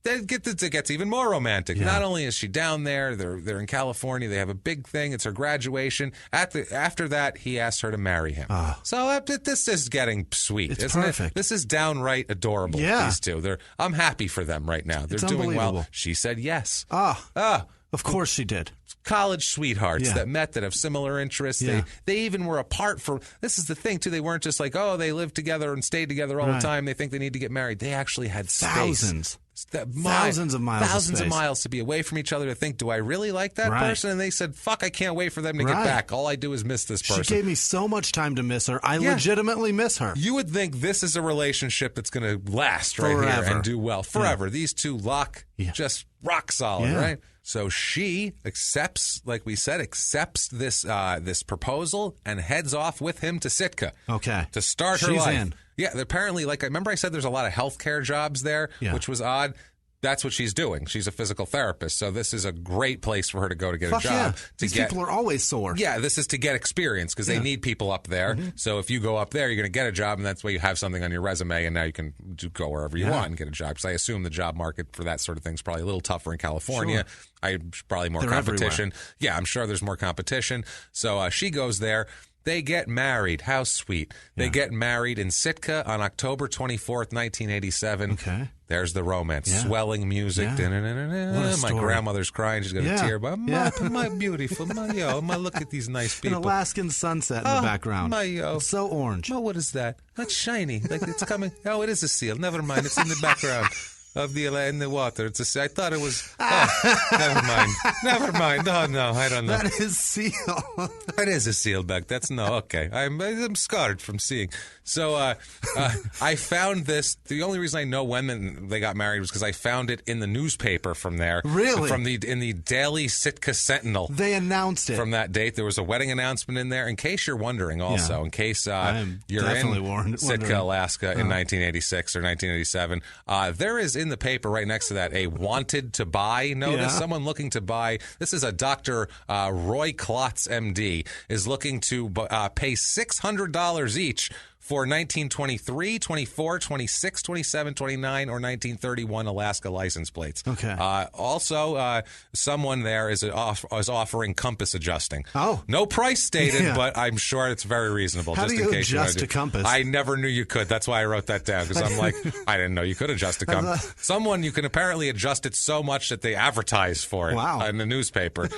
It gets even more romantic. Not only is she down there, they're in California. They have a big thing. It's her graduation. After that, he asked her to marry him. So this is getting sweet, isn't it? This is downright adorable. These two. I'm happy for them right now. They're doing well. She said yes. Of course she did. College sweethearts that met that have similar interests. They even were apart for. This is the thing too. They weren't just like, they lived together and stayed together all the time. They think they need to get married. They actually had space. Thousands of miles to be away from each other, to think, do I really like that person? And they said, fuck, I can't wait for them to get back. All I do is miss this person. She gave me so much time to miss her. I legitimately miss her. You would think this is a relationship that's going to last here and do well forever. These two just rock solid, right? So she accepts, like we said, this proposal and heads off with him to Sitka. Okay. To start her life. In. Yeah, apparently, I remember I said there's a lot of healthcare jobs there, which was odd. That's what she's doing. She's a physical therapist, so this is a great place for her to go to get a job. These people are always sore. Yeah, this is to get experience because they need people up there. Mm-hmm. So if you go up there, you're going to get a job, and that's why you have something on your resume, and now you can go wherever you want and get a job. Because I assume the job market for that sort of thing is probably a little tougher in California. Probably more competition. Everywhere. Yeah, I'm sure there's more competition. So she goes there. They get married. How sweet. They get married in Sitka on October 24th, 1987. Okay. There's the romance. Swelling music. My grandmother's crying. She's got a tear. But my beautiful. Look at these nice people. An Alaskan sunset in the background. It's so orange. What is that? That's shiny. Like it's coming. Oh, it is a seal. Never mind. It's in the background. Of in the water. I thought it was. Never mind. Oh no, I don't know. That is seal. It is a sealback. That's okay. I'm scarred from seeing. So I found this. The only reason I know when they got married was because I found it in the newspaper from there. Really? In the Daily Sitka Sentinel. They announced it from that date. There was a wedding announcement in there. In case you're wondering, also, in case you're in Sitka, Alaska in 1986 or 1987, there is in the paper right next to that a wanted to buy notice. Someone looking to buy. This is a Dr. Roy Klotz, MD, is looking to pay $600 each for 1923, 24, 26, 27, 29, or 1931 Alaska license plates. Okay. Also, someone there is offering compass adjusting. Oh. No price stated, but I'm sure it's very reasonable. How just do you in case adjust you a compass? I never knew you could. That's why I wrote that down, because I'm like, I didn't know you could adjust a compass. Someone, you can apparently adjust it so much that they advertise for it in the newspaper.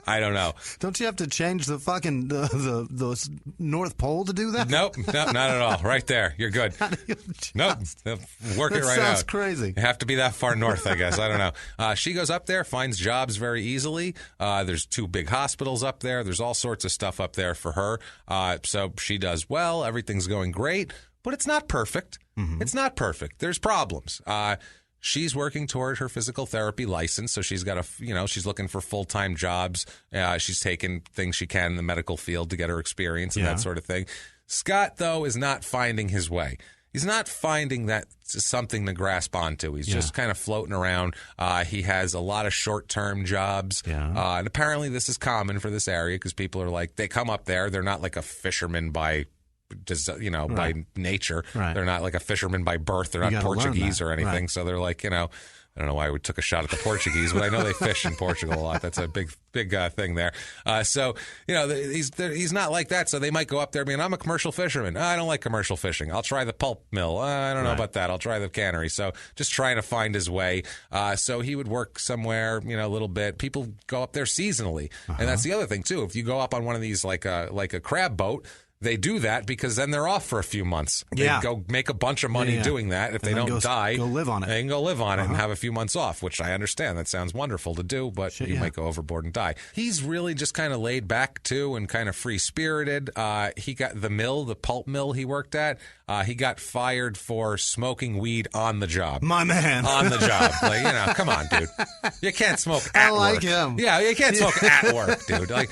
I don't know. Don't you have to change the fucking the North Pole to do that? Nope, not at all. Right there, you're good. Nope, work it right out. Sounds crazy. You have to be that far north, I guess. I don't know. She goes up there, finds jobs very easily. There's 2 big hospitals up there. There's all sorts of stuff up there for her. So she does well. Everything's going great, but it's not perfect. Mm-hmm. It's not perfect. There's problems. She's working toward her physical therapy license, so she's got she's looking for full-time jobs. She's taking things she can in the medical field to get her experience and that sort of thing. Scott, though, is not finding his way. He's not finding that something to grasp onto. He's just kind of floating around. He has a lot of short-term jobs. Yeah. And apparently this is common for this area because people are like, they come up there. They're not like a fisherman by by nature. Right. They're not like a fisherman by birth. They're not Portuguese or anything. Right. So they're like, I don't know why we took a shot at the Portuguese, but I know they fish in Portugal a lot. That's a big thing there. So, he's not like that. So they might go up there being, I'm a commercial fisherman. I don't like commercial fishing. I'll try the pulp mill. I don't know about that. I'll try the cannery. So just trying to find his way. So he would work somewhere, a little bit. People go up there seasonally. Uh-huh. And that's the other thing, too. If you go up on one of these like a crab boat, they do that because then they're off for a few months. They go make a bunch of money doing that. If they don't die, go live on it. They can go live on it and have a few months off, which I understand. That sounds wonderful to do, but you might go overboard and die. He's really just kind of laid back, too, and kind of free-spirited. He got the pulp mill he worked at. He got fired for smoking weed on the job. My man. On the job. Like, come on, dude. You can't smoke at work. I like him. Yeah, you can't smoke at work, dude. Like,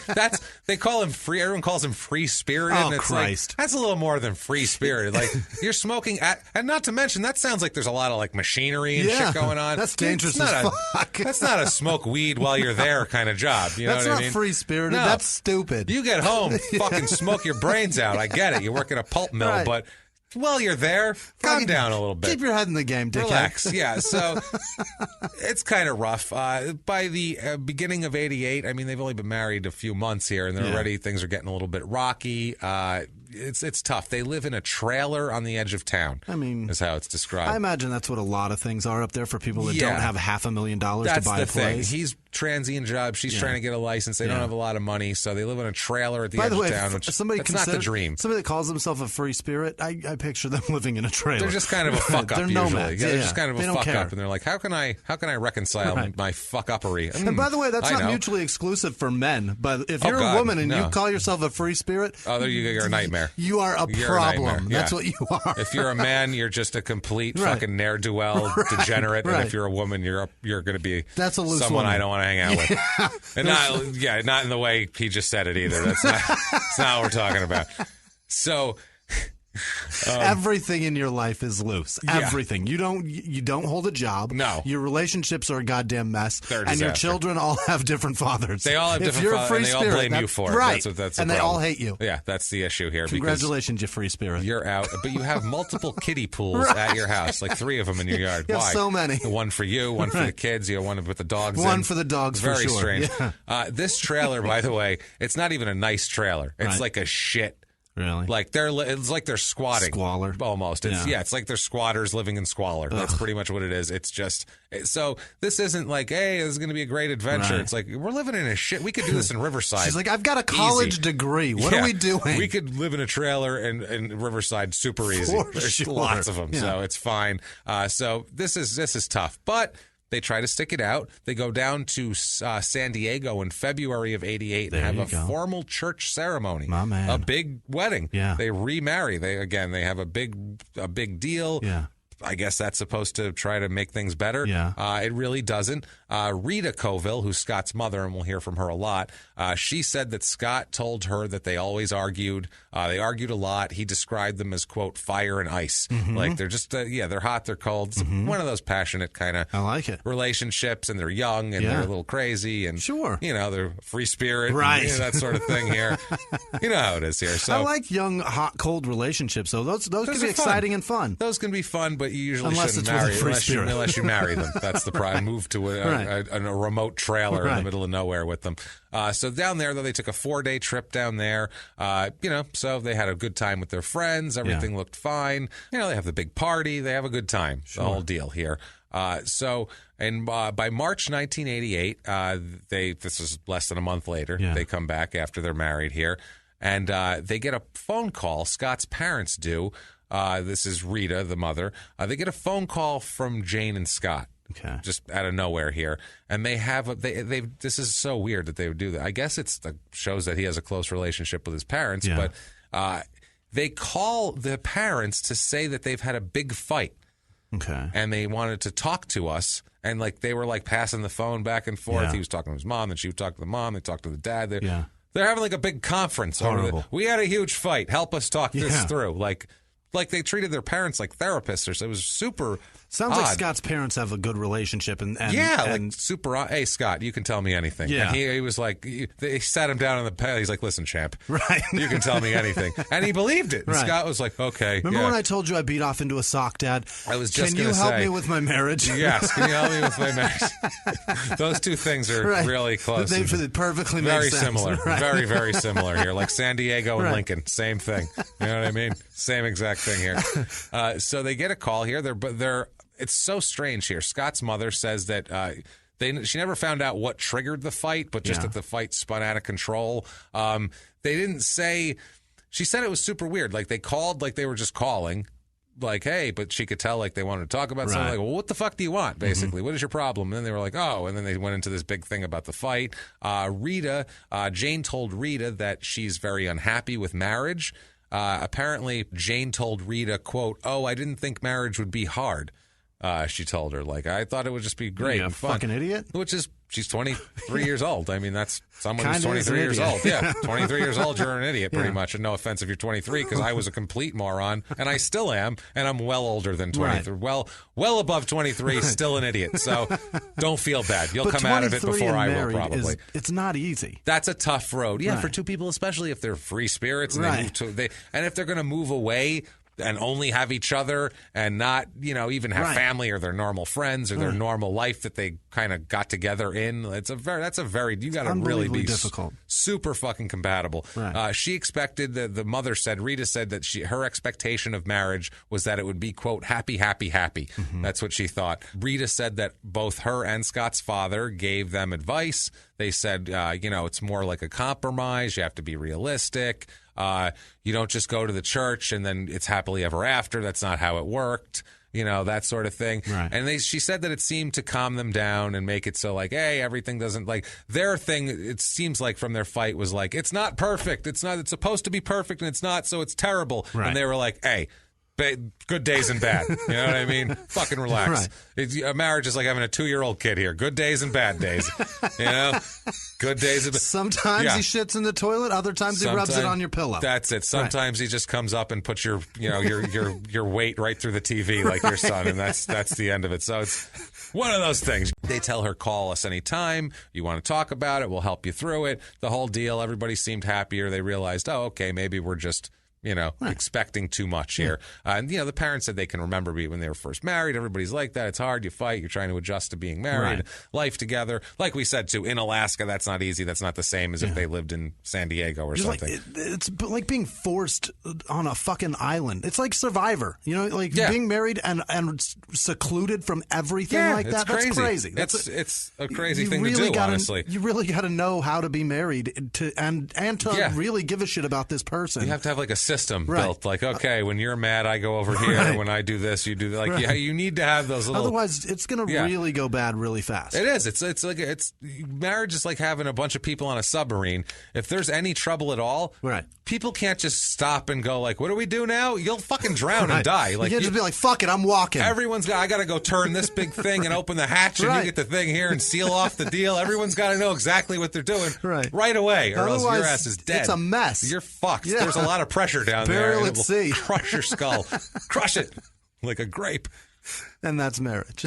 they call him free. Everyone calls him free-spirited. Oh, Christ. Like, that's a little more than free-spirited. Like, you're smoking at, and not to mention, that sounds like there's a lot of, like, machinery and shit going on. That's dangerous as fuck. That's not a smoke weed while you're there kind of job. You know what I mean? That's not free-spirited. No. That's stupid. You get home, fucking smoke your brains out. I get it. You work at a pulp mill, but while you're there, calm down a little bit. Keep your head in the game, dickhead. Relax. Yeah, so it's kind of rough. By the beginning of 88, I mean, they've only been married a few months here, and already things are getting a little bit rocky. It's tough. They live in a trailer on the edge of town. I mean, is how it's described. I imagine that's what a lot of things are up there for people that don't have $500,000 to buy a place. Thing. He's transient job. She's trying to get a license. They don't have a lot of money, so they live in a trailer at the edge of town. Which that's not the dream. Somebody that calls himself a free spirit, I picture them living in a trailer. They're just kind of a fuck up. They're usually. nomads. They're just kind of a fuck up, and they're like, how can I reconcile my fuck uppery? And by the way, that's not mutually exclusive for men. But if you're a woman and you call yourself a free spirit, you're a nightmare. You are a problem. That's what you are. If you're a man, you're just a complete fucking ne'er-do-well degenerate, and if you're a woman, you're going to be someone woman. I don't want to hang out with. And not in the way he just said it either. That's not what we're talking about. So everything in your life is loose. Everything. You don't hold a job. No. Your relationships are a goddamn mess. They're a and your disaster. children all have different fathers. They all have different fathers, and they all blame you for it. Right. That's and the they problem. all hate you. Yeah, that's the issue here. Congratulations, you free spirit. You're out. But you have multiple kiddie pools at your house, like 3 of them in your yard. You have Why? so many. One for you, one for the kids, one with the dogs. One for the dogs, Very for sure. strange. Yeah. This trailer, by the way, it's not even a nice trailer. It's like a shit. Really? Like it's like they're squatting. Squalor. Almost. It's like they're squatters living in squalor. Ugh. That's pretty much what it is. It's just so this isn't like, hey, this is going to be a great adventure. Right. It's like we're living in a shit. We could do this in Riverside. She's like, I've got a college degree. What are we doing? We could live in a trailer in Riverside super easy. There's lots of them, so it's fine. So this is tough, but they try to stick it out. They go down to San Diego in February of 88 and have a formal church ceremony. My man. A big wedding. Yeah. They remarry. They have a big deal. Yeah. I guess that's supposed to try to make things better. Yeah. It really doesn't. Rita Colville, who's Scott's mother, and we'll hear from her a lot, she said that Scott told her that they always argued. They argued a lot. He described them as, quote, fire and ice. Mm-hmm. Like they're just, they're hot, they're cold. It's one of those passionate kind of relationships, and they're young, and they're a little crazy, and they're free spirit, right? And, that sort of thing here. You know how it is here. So I like young, hot, cold relationships. So those can be exciting and fun. Those can be fun, but you usually shouldn't marry unless you marry them. That's the problem. Move to a remote trailer in the middle of nowhere with them. So down there, though, they took a 4-day trip down there. So they had a good time with their friends. Everything looked fine. They have the big party. They have a good time. The whole deal here. By March 1988, this is less than a month later, they come back after they're married here, and they get a phone call. Scott's parents do. This is Rita, the mother. They get a phone call from Jane and Scott. Okay. Just out of nowhere here, and they have this is so weird that they would do that. I guess it shows that he has a close relationship with his parents, but they call the parents to say that they've had a big fight. Okay. And they wanted to talk to us, and they were passing the phone back and forth. Yeah. He was talking to his mom, then she would talk to the mom. They talked to the dad. They're having a big conference. Horrible. We had a huge fight. Help us talk this through. Like they treated their parents like therapists. So it was super. Sounds odd. like Scott's parents have a good relationship, and super odd. Hey, Scott, you can tell me anything. Yeah. And he was they sat him down on the pad. He's like, listen, champ, right? You can tell me anything, and he believed it. And right. Scott was like, okay. Remember when I told you I beat off into a sock, Dad? I was just Can you help me with my marriage? Yes, can you help me with my marriage? Those two things are really close. They perfectly very make sense. Similar, right. very, very similar here. Like San Diego and Lincoln, same thing. You know what I mean? Same exact thing here. So they get a call here. It's so strange here. Scott's mother says that she never found out what triggered the fight, but just that the fight spun out of control. They didn't say. She said it was super weird. They called they were just calling. Hey, but she could tell they wanted to talk about something. Well, what the fuck do you want, basically? Mm-hmm. What is your problem? And then they were oh, and then they went into this big thing about the fight. Jane told Rita that she's very unhappy with marriage. Apparently, Jane told Rita, quote, "Oh, I didn't think marriage would be hard." She told her, I thought it would just be great and fun. Fucking idiot. Which is, she's 23 years old. I mean, that's someone who's Kinda 23 years idiot. old. Yeah, 23 years old, you're an idiot, pretty much. And no offense if you're 23, because I was a complete moron, and I still am, and I'm well older than 23. Right. Well above 23, still an idiot. So don't feel bad. You'll come out of it before I will, probably. It's not easy. That's a tough road. Yeah, for two people, especially if they're free spirits, and and if they're going to move away and only have each other and not, even have family or their normal friends or their normal life that they kind of got together in. You got to really be difficult. Super fucking compatible. Right. She expected, the mother said, Rita said that her expectation of marriage was that it would be, quote, happy, happy, happy. Mm-hmm. That's what she thought. Rita said that both her and Scott's father gave them advice. They said, it's more like a compromise. You have to be realistic. You don't just go to the church and then it's happily ever after. That's not how it worked. That sort of thing. Right. And she said that it seemed to calm them down and make it so hey, everything doesn't their thing. It seems like from their fight was it's not perfect. It's supposed to be perfect and it's not. So it's terrible. Right. And they were hey, good days and bad. You know what I mean? Fucking relax. Right. A marriage is like having a 2-year-old kid here. Good days and bad days. Good days and bad. Sometimes he shits in the toilet. Other times he rubs it on your pillow. That's it. Sometimes he just comes up and puts your weight right through the TV like your son, and that's the end of it. So it's one of those things. They tell her, call us anytime. You want to talk about it, we'll help you through it. The whole deal. Everybody seemed happier. They realized, oh, okay, maybe we're just expecting too much here. And, the parents said they can remember when they were first married. Everybody's like that. It's hard. You fight. You're trying to adjust to being married, life together. Like we said, too, in Alaska, that's not easy. That's not the same as if they lived in San Diego or something. It's like being forced on a fucking island. It's like Survivor. Being married and secluded from everything like that. Crazy. That's crazy. It's a crazy thing to do, honestly. You really got to know how to be married and to really give a shit about this person. You have to have a system built. Okay, when you're mad, I go over here. When I do this, you do that. You need to have those little. Otherwise, it's going to really go bad really fast. It is. It's marriage is like having a bunch of people on a submarine. If there's any trouble at all, people can't just stop and go what do we do now? You'll fucking drown and die. You can't just be fuck it, I'm walking. I got to go turn this big thing and open the hatch, and you get the thing here and seal off the deal. Everyone's got to know exactly what they're doing right away, or else your ass is dead. It's a mess. You're fucked. There's a lot of pressure down Burial there. At sea. Crush your skull. Crush it like a grape. And that's marriage.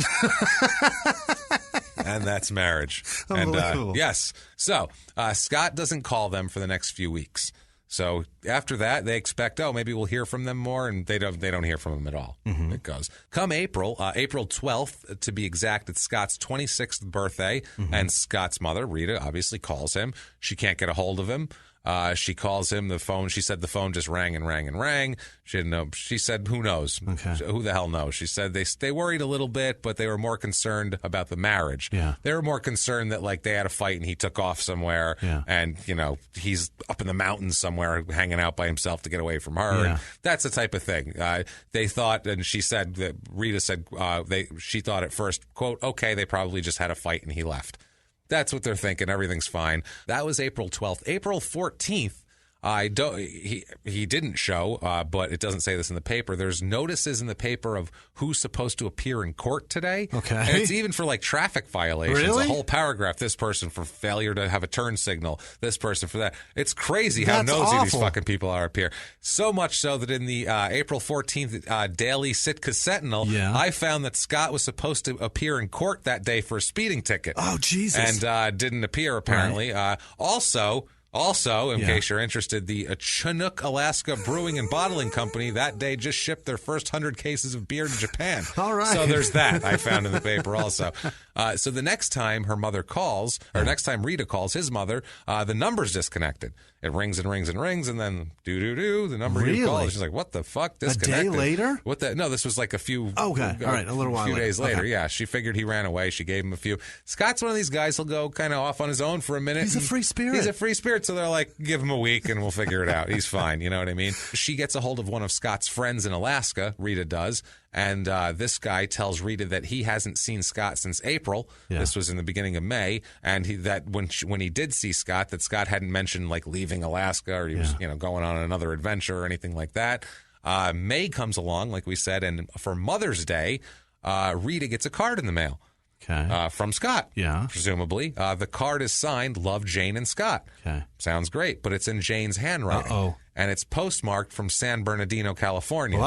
And that's marriage. And yes. So Scott doesn't call them for the next few weeks. So after that, they expect, maybe we'll hear from them more, and they don't hear from them at all. Mm-hmm. It goes. Come April 12th, to be exact, it's Scott's 26th birthday, and Scott's mother, Rita, obviously calls him. She can't get a hold of him. She calls him the phone. She said the phone just rang and rang and rang. She didn't know. She said, who knows? Okay. Who the hell knows? She said they worried a little bit, but they were more concerned about the marriage. Yeah. They were more concerned that like they had a fight and he took off somewhere and, he's up in the mountains somewhere hanging out by himself to get away from her. And that's the type of thing. They thought, and she said, that Rita said, she thought at first, quote, okay, they probably just had a fight and he left. That's what they're thinking. Everything's fine. That was April 12th. April 14th, he didn't show, but it doesn't say this in the paper. There's notices in the paper of who's supposed to appear in court today. Okay. And it's even for like traffic violations. Really? A whole paragraph. This person for failure to have a turn signal. This person for that. It's crazy how nosy these fucking people are up here. So much so that in the April 14th Daily Sitka Sentinel, I found that Scott was supposed to appear in court that day for a speeding ticket. Oh, Jesus. And didn't appear, apparently. Right. Also, in case you're interested, the Chinook, Alaska Brewing and Bottling Company that day just shipped their first 100 cases of beer to Japan. All right. So there's that I found in the paper also. So the next time her mother calls, or next time Rita calls his mother, the number's disconnected. It rings and rings and rings, and then do the number you call. She's like, "What the fuck? Disconnected." A day later? What the? No, this was like a few. Okay, all right, a little while. A few days later. Okay. Yeah, she figured he ran away. She gave him a few. Scott's one of these guys who'll go kind of off on his own for a minute. He's a free spirit. He's a free spirit. So they're like, give him a week and we'll figure it out. He's fine. You know what I mean? She gets a hold of one of Scott's friends in Alaska. Rita does. And this guy tells Rita that he hasn't seen Scott since April. Yeah. This was in the beginning of May, and that when he did see Scott, that Scott hadn't mentioned like leaving Alaska or he was going on another adventure or anything like that. May comes along, like we said, and for Mother's Day, Rita gets a card in the mail. Okay. From Scott, presumably. The card is signed, Love, Jane, and Scott. Okay. Sounds great, but it's in Jane's handwriting. Uh-oh. And it's postmarked from San Bernardino, California,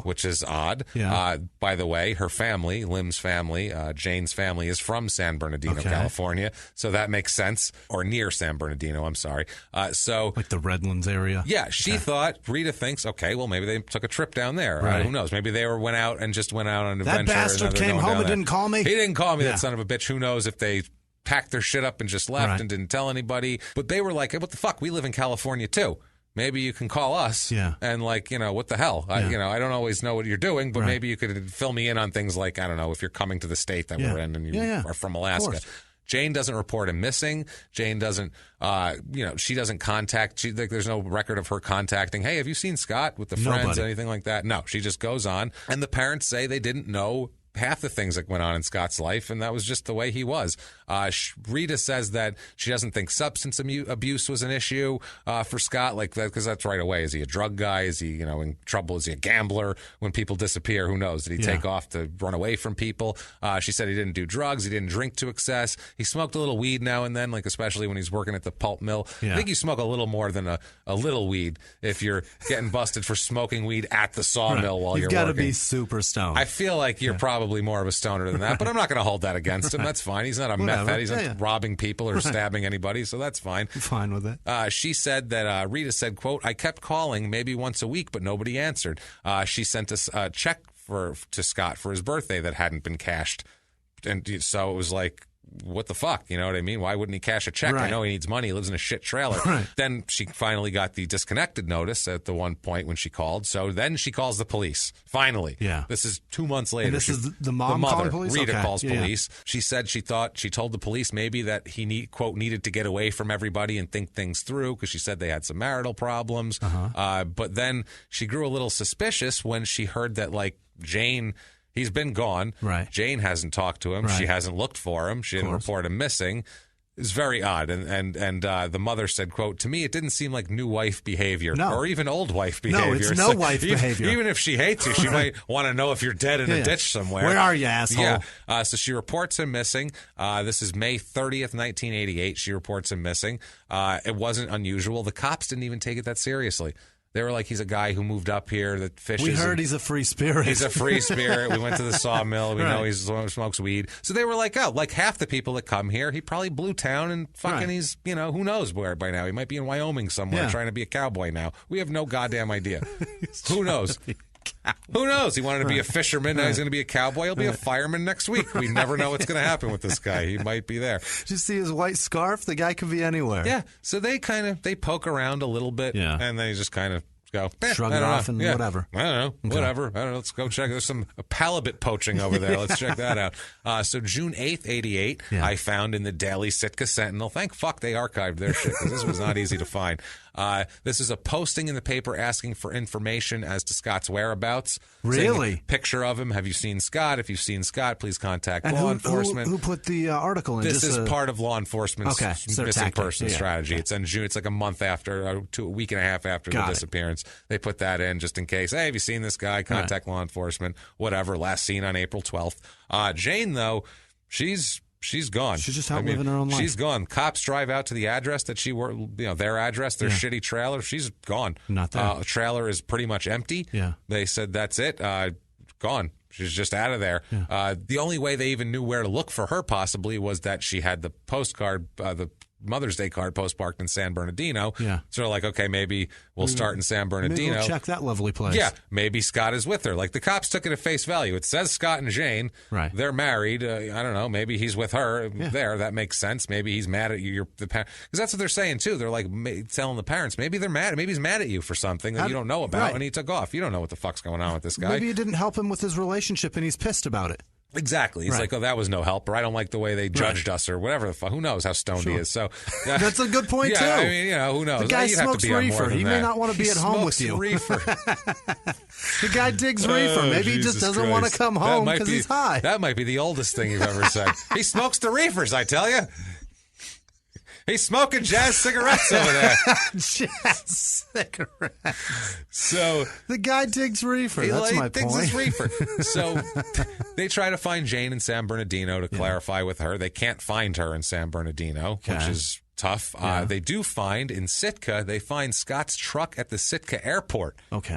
which is odd. Yeah. By the way, her family, Lim's family, Jane's family, is from San Bernardino, California, so that makes sense. Or near San Bernardino, I'm sorry. So like the Redlands area? Yeah, she thought, Rita thinks, okay, well, maybe they took a trip down there. Right. Who knows? Maybe they went out on an adventure. That bastard came home and didn't call me? He didn't call me, that son of a bitch. Who knows if they packed their shit up and just left and didn't tell anybody. But they were like, hey, what the fuck? We live in California, too. Maybe you can call us and what the hell? I don't always know what you're doing, but maybe you could fill me in on things like, I don't know, if you're coming to the state that we're in and you are from Alaska. Jane doesn't report him missing. Jane doesn't, she doesn't contact. There's no record of her contacting, hey, have you seen Scott with the friends, anything like that? No, she just goes on. And the parents say they didn't know half the things that went on in Scott's life, and that was just the way he was. Rita says that she doesn't think substance abuse was an issue for Scott, like that, because that's right away. Is he a drug guy? Is he, in trouble? Is he a gambler? When people disappear, who knows? Did he take off to run away from people? She said he didn't do drugs. He didn't drink to excess. He smoked a little weed now and then, like especially when he's working at the pulp mill. I think you smoke a little more than a little weed if you're getting busted for smoking weed at the sawmill while you're working. You've got to be super stoned. I feel like you're probably more of a stoner than that, but I'm not going to hold that against him. That's fine. He's not a meth head. He's not robbing people or stabbing anybody, so that's fine. I'm fine with it. She said that Rita said, quote, I kept calling maybe once a week, but nobody answered. She sent us a check to Scott for his birthday that hadn't been cashed. And so it was like, what the fuck? You know what I mean? Why wouldn't he cash a check? I know he needs money. He lives in a shit trailer. Then she finally got the disconnected notice at the one point when she called. So then she calls the police. Finally. Yeah. This is 2 months later. And this is the mom calling police? Rita calls police. She said she told the police maybe that he needed to get away from everybody and think things through because she said they had some marital problems. But then she grew a little suspicious when she heard that like Jane... He's been gone. Right. Jane hasn't talked to him. Right. She hasn't looked for him. She didn't report him missing. It's very odd. And the mother said, quote, to me, it didn't seem like new wife behavior or even old wife behavior. No, it's no wife behavior. Even if she hates you, she might want to know if you're dead in a ditch somewhere. Where are you, asshole? Yeah. So she reports him missing. This is May 30th, 1988. She reports him missing. It wasn't unusual. The cops didn't even take it that seriously. They were like, he's a guy who moved up here that fishes. We heard he's a free spirit. He's a free spirit. We went to the sawmill. We know he smokes weed. So they were like, oh, like half the people that come here, he probably blew town and fucking he's, who knows where by now. He might be in Wyoming somewhere trying to be a cowboy now. We have no goddamn idea. Who knows? Who knows? He wanted to be a fisherman. Now he's going to be a cowboy. He'll be a fireman next week. We never know what's going to happen with this guy. He might be there. Did you see his white scarf? The guy could be anywhere. Yeah. So they poke around a little bit, and then he just kind of go shrug it off and whatever. I don't know. Okay. Whatever. I don't know. Let's go check. There's some halibut poaching over there. Let's check that out. So June 8th, 88, I found in the Daily Sitka Sentinel. Thank fuck they archived their shit because this was not easy to find. This is a posting in the paper asking for information as to Scott's whereabouts. Really? Picture of him. Have you seen Scott? If you've seen Scott, please contact law enforcement. Who put the article in? This is part of law enforcement's missing person strategy. Yeah. It's in June. It's like a month after, a week and a half after the disappearance. They put that in just in case. Hey, have you seen this guy? Contact law enforcement. Whatever. Last seen on April 12th. Jane, though, she's gone. She's just out living her own life. She's gone. Cops drive out to the address that she worked, their address, their shitty trailer. She's gone. Not there. Trailer is pretty much empty. Yeah. They said that's it. Gone. She's just out of there. Yeah. The only way they even knew where to look for her possibly was that she had the postcard, the Mother's Day card postmarked in San Bernardino. Yeah. Sort of like, okay, maybe we'll start in San Bernardino. Maybe we'll check that lovely place. Yeah. Maybe Scott is with her. Like the cops took it at face value. It says Scott and Jane. Right. They're married. I don't know. Maybe he's with her there. That makes sense. Maybe he's mad at you. Because that's what they're saying too. They're like telling the parents, maybe they're mad. Maybe he's mad at you for something that you don't know about and he took off. You don't know what the fuck's going on with this guy. Maybe you didn't help him with his relationship and he's pissed about it. Exactly. He's like, oh, that was no help, or I don't like the way they judged us, or whatever the fuck. Who knows how stoned he is? So that's a good point too. I mean, who knows? The guy smokes reefer. He may not want to be at home with you. Reefer. The guy digs reefer. Maybe he just doesn't want to come home because he's high. That might be the oldest thing you've ever said. He smokes the reefers, I tell you. He's smoking jazz cigarettes over there. Jazz cigarettes. So the guy digs reefer. That's my digs point. His reefer. So they try to find Jane in San Bernardino to clarify with her. They can't find her in San Bernardino, which is tough. They do find in Sitka. They find Scott's truck at the Sitka airport.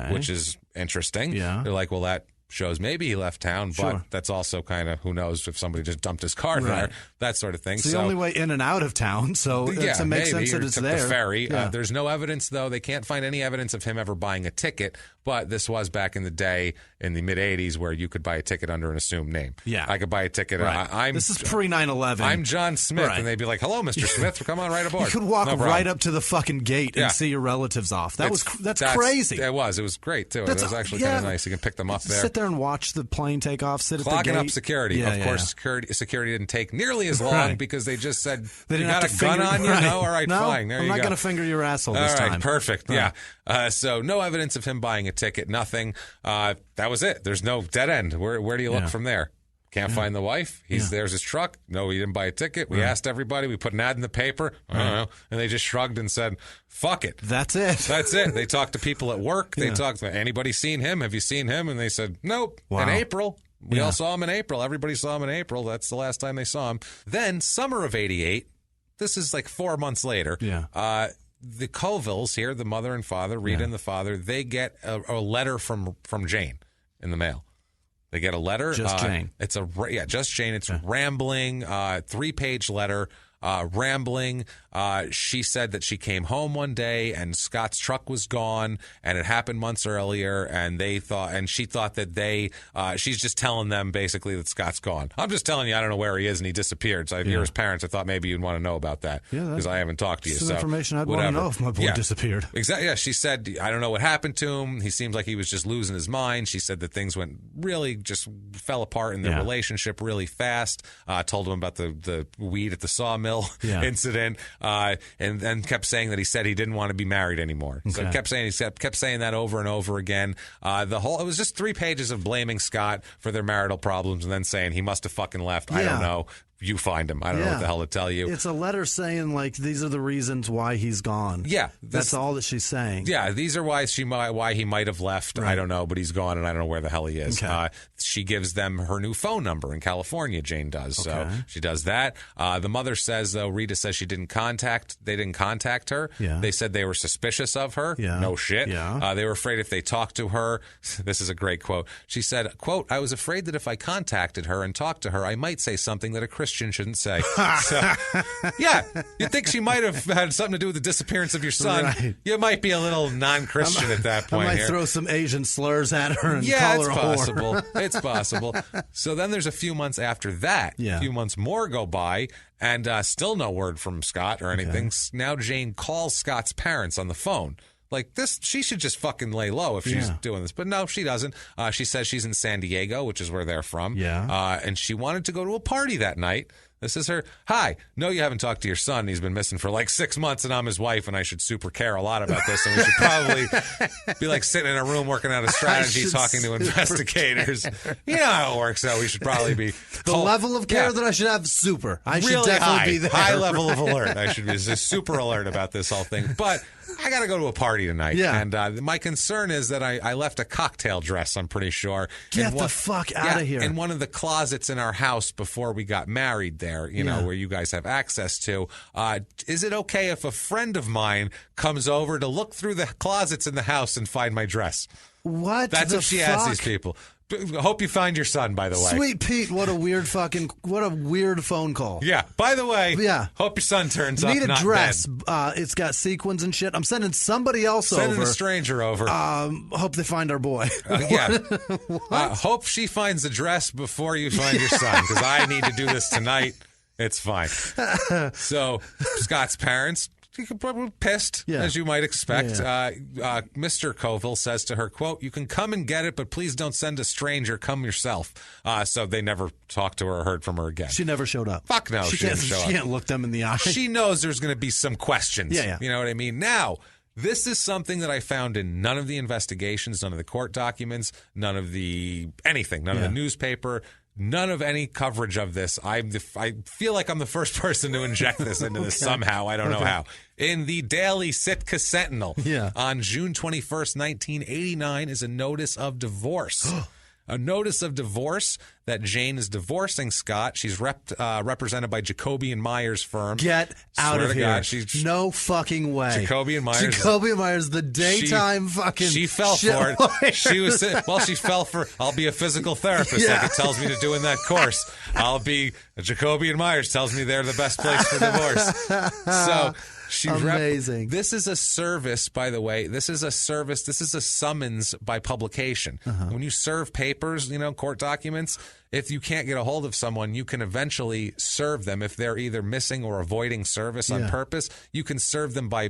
Which is interesting. Yeah. They're like, well, that shows maybe he left town, but that's also kind of, who knows if somebody just dumped his car there, that sort of thing. It's the only way in and out of town, so it makes sense that it's there. The ferry. There's no evidence, though. They can't find any evidence of him ever buying a ticket, but this was back in the day, in the mid-'80s, where you could buy a ticket under an assumed name. Yeah. I could buy a ticket. This is pre-9/11. I'm John Smith, and they'd be like, hello, Mr. Smith, come on right aboard. You could walk right up to the fucking gate and see your relatives off. That's crazy. It was great, too. It was actually kind of nice. You can pick them up there. Sit there and watch the plane take off, sit at the gate. Clocking up security. Of course, security didn't take nearly as long because they just said, you got a gun on you? No? All right, fine. There you go. I'm not going to finger your asshole this time. All right, perfect. Yeah. So no evidence of him buying a ticket, nothing. That was it. There's no dead end. Where do you look from there? Can't find the wife. There's his truck. No, he didn't buy a ticket. We asked everybody. We put an ad in the paper. I don't know. And they just shrugged and said, fuck it. That's it. That's it. They talked to people at work. They talked, anybody seen him? Have you seen him? And they said, nope. In April. We all saw him in April. Everybody saw him in April. That's the last time they saw him. Then, summer of 88, this is like 4 months later, the Colvilles here, the mother and father, Rita and the father, they get a letter from Jane in the mail. They get a letter. Just Jane. It's just Jane. It's rambling, 3-page letter. Rambling. She said that she came home one day and Scott's truck was gone and it happened months earlier and she thought that she's just telling them basically that Scott's gone. I'm just telling you, I don't know where he is and he disappeared. So you're his parents. I thought maybe you'd want to know about that because I haven't talked to you. Some information I'd want to know if my boy disappeared. Exactly. Yeah. She said, I don't know what happened to him. He seems like he was just losing his mind. She said that things just fell apart in their relationship really fast. Told him about the weed at the sawmill incident, and then kept saying that he said he didn't want to be married anymore. So kept saying that over and over again. It was just 3 pages of blaming Scott for their marital problems, and then saying he must have fucking left. I don't know. You find him. I don't know what the hell to tell you. It's a letter saying, like, these are the reasons why he's gone. Yeah. That's all that she's saying. Yeah, these are why he might have left. Right. I don't know, but he's gone, and I don't know where the hell he is. Okay. She gives them her new phone number in California, Jane does. Okay. So she does that. The mother says, though, Rita says they didn't contact her. Yeah. They said they were suspicious of her. Yeah. No shit. Yeah. They were afraid if they talked to her. This is a great quote. She said, quote, I was afraid that if I contacted her and talked to her, I might say something that a Christian non-Christian shouldn't say. So, yeah, you think she might have had something to do with the disappearance of your son. Right. You might be a little non-Christian at that point. I might throw some Asian slurs at her and call her a whore. It's possible. So then there's a few months after that. A few months more go by, and still no word from Scott or anything. Okay. Now Jane calls Scott's parents on the phone. Like this, she should just fucking lay low if she's doing this. But no, she doesn't. She says she's in San Diego, which is where they're from. And she wanted to go to a party that night. This is her. Hi. No, you haven't talked to your son. He's been missing for like 6 months, and I'm his wife, and I should super care a lot about this. And we should probably be like sitting in a room working out a strategy, talking to investigators. You know how it works, though. We should probably be. The level of care that I should have, super. I should really definitely be there. High level of alert. I should be just super alert about this whole thing. But I got to go to a party tonight. And my concern is that I left a cocktail dress, I'm pretty sure. Get the fuck out of here. In one of the closets in our house before we got married there, you know, where you guys have access to. Is it okay if a friend of mine comes over to look through the closets in the house and find my dress? That's what she asks these people. Hope you find your son, by the way. Sweet Pete, what a weird phone call. Yeah. By the way, hope your son turns up. Need a dress. It's got sequins and shit. I'm sending somebody else over. Sending a stranger over. Hope they find our boy. Hope she finds the dress before you find your son, because I need to do this tonight. It's fine. So Scott's parents, probably pissed, as you might expect. Mr. Colville says to her, quote, "You can come and get it, but please don't send a stranger. Come yourself." So they never talked to her or heard from her again. She never showed up. Fuck no, she didn't show up. She can't look them in the eye. She knows there's going to be some questions. You know what I mean? Now, this is something that I found in none of the investigations, none of the court documents, none of the anything, none of the newspaper. None of any coverage of this. I feel like I'm the first person to inject this into this somehow. I don't know how. In the Daily Sitka Sentinel on June 21st, 1989 is a notice of divorce. A notice of divorce that Jane is divorcing Scott. She's represented by Jacoby and Myers firm. Get out of here. God, no fucking way. Jacoby and Myers. The daytime She fell for it. She fell for, I'll be a physical therapist like it tells me to do in that course. I'll be, Jacoby and Myers tells me they're the best place for divorce. So amazing. This is a service, by the way. This is a summons by publication. When you serve papers, court documents, if you can't get a hold of someone, you can eventually serve them if they're either missing or avoiding service on purpose. You can serve them by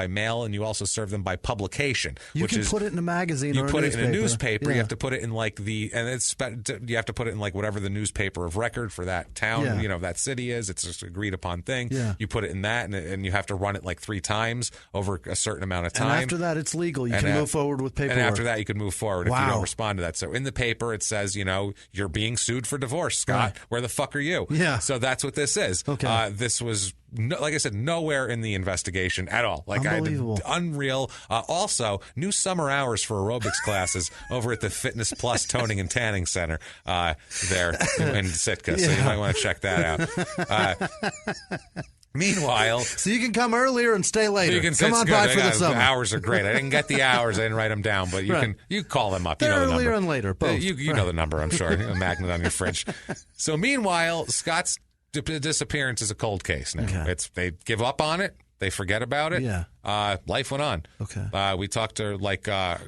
mail, and you also serve them by publication. You can put it in a magazine. You put it in a newspaper. You have to put it in you have to put it in like whatever the newspaper of record for that town, that city is. It's just agreed upon thing. You put it in that, and you have to run it like 3 times over a certain amount of time. And after that, it's legal. You can move forward with paperwork. And after that, you can move forward if you don't respond to that. So in the paper, it says, you're being sued for divorce, Scott. Right. Where the fuck are you? So that's what this is. Okay. This was, like I said, nowhere in the investigation at all. Unbelievable. Unreal. Also, new summer hours for aerobics classes over at the Fitness Plus Toning and Tanning Center there in Sitka. So you might want to check that out. Meanwhile, so you can come earlier and stay later. Come on by for the summer. The hours are great. I didn't get the hours. I didn't write them down, but you call them up. They're the earlier number. And later. Both. You know the number, I'm sure. A magnet on your fridge. So meanwhile, Scott's disappearance is a cold case now. Okay. They give up on it. They forget about it. Yeah. Life went on. Okay. We talked to her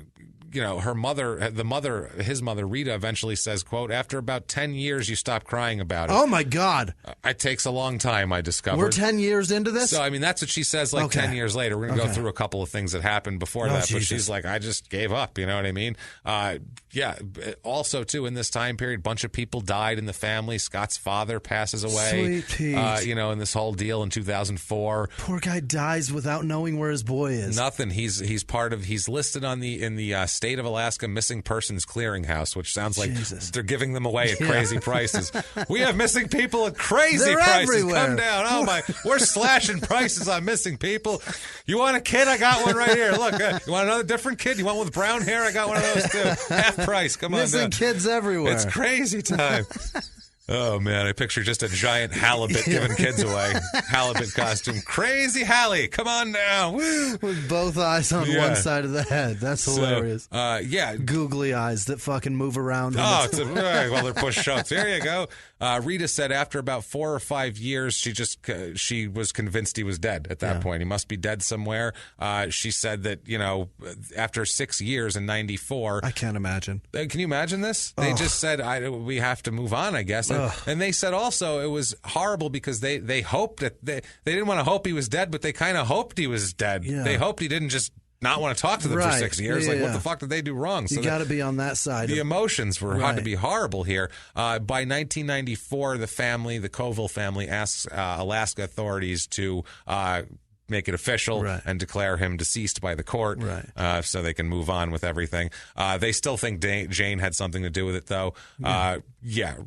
her mother, his mother, Rita, eventually says, quote, "After about 10 years, you stop crying about it." Oh, my God. It takes a long time, I discovered. We're 10 years into this? So, that's what she says, 10 years later. We're going to go through a couple of things that happened before that. Jesus. But she's like, I just gave up. You know what I mean? Also, too, in this time period, a bunch of people died in the family. Scott's father passes away. Sweet Pete. In this whole deal in 2004. Poor guy dies without knowing where his boy is. Nothing. He's listed in the state of Alaska Missing Persons Clearinghouse, which sounds like they're giving them away at crazy prices. We have missing people at crazy prices. Everywhere. Come down. Oh my, we're slashing prices on missing people. You want a kid? I got one right here. Look, you want another different kid? You want one with brown hair? I got one of those too. Half price. Come on down. Missing kids everywhere. It's crazy time. Oh, man, I picture just a giant halibut giving kids away. Halibut costume. Crazy Hallie, come on down. Woo. With both eyes on one side of the head. That's hilarious. Yeah. Googly eyes that fucking move around. While they're push ups. There you go. Rita said after about 4 or 5 years, she was convinced he was dead at that point. He must be dead somewhere. She said that, after 6 years in 94. I can't imagine. Can you imagine this? They just said, we have to move on, I guess. And they said also it was horrible because they hoped that they didn't want to hope he was dead, but they kind of hoped he was dead. Yeah. They hoped he didn't just not want to talk to them for 6 years. What the fuck did they do wrong? So you got to be on that side. The emotions had to be horrible here. By 1994, the Colville family asks Alaska authorities to make it official and declare him deceased by the court so they can move on with everything. They still think Jane had something to do with it, though.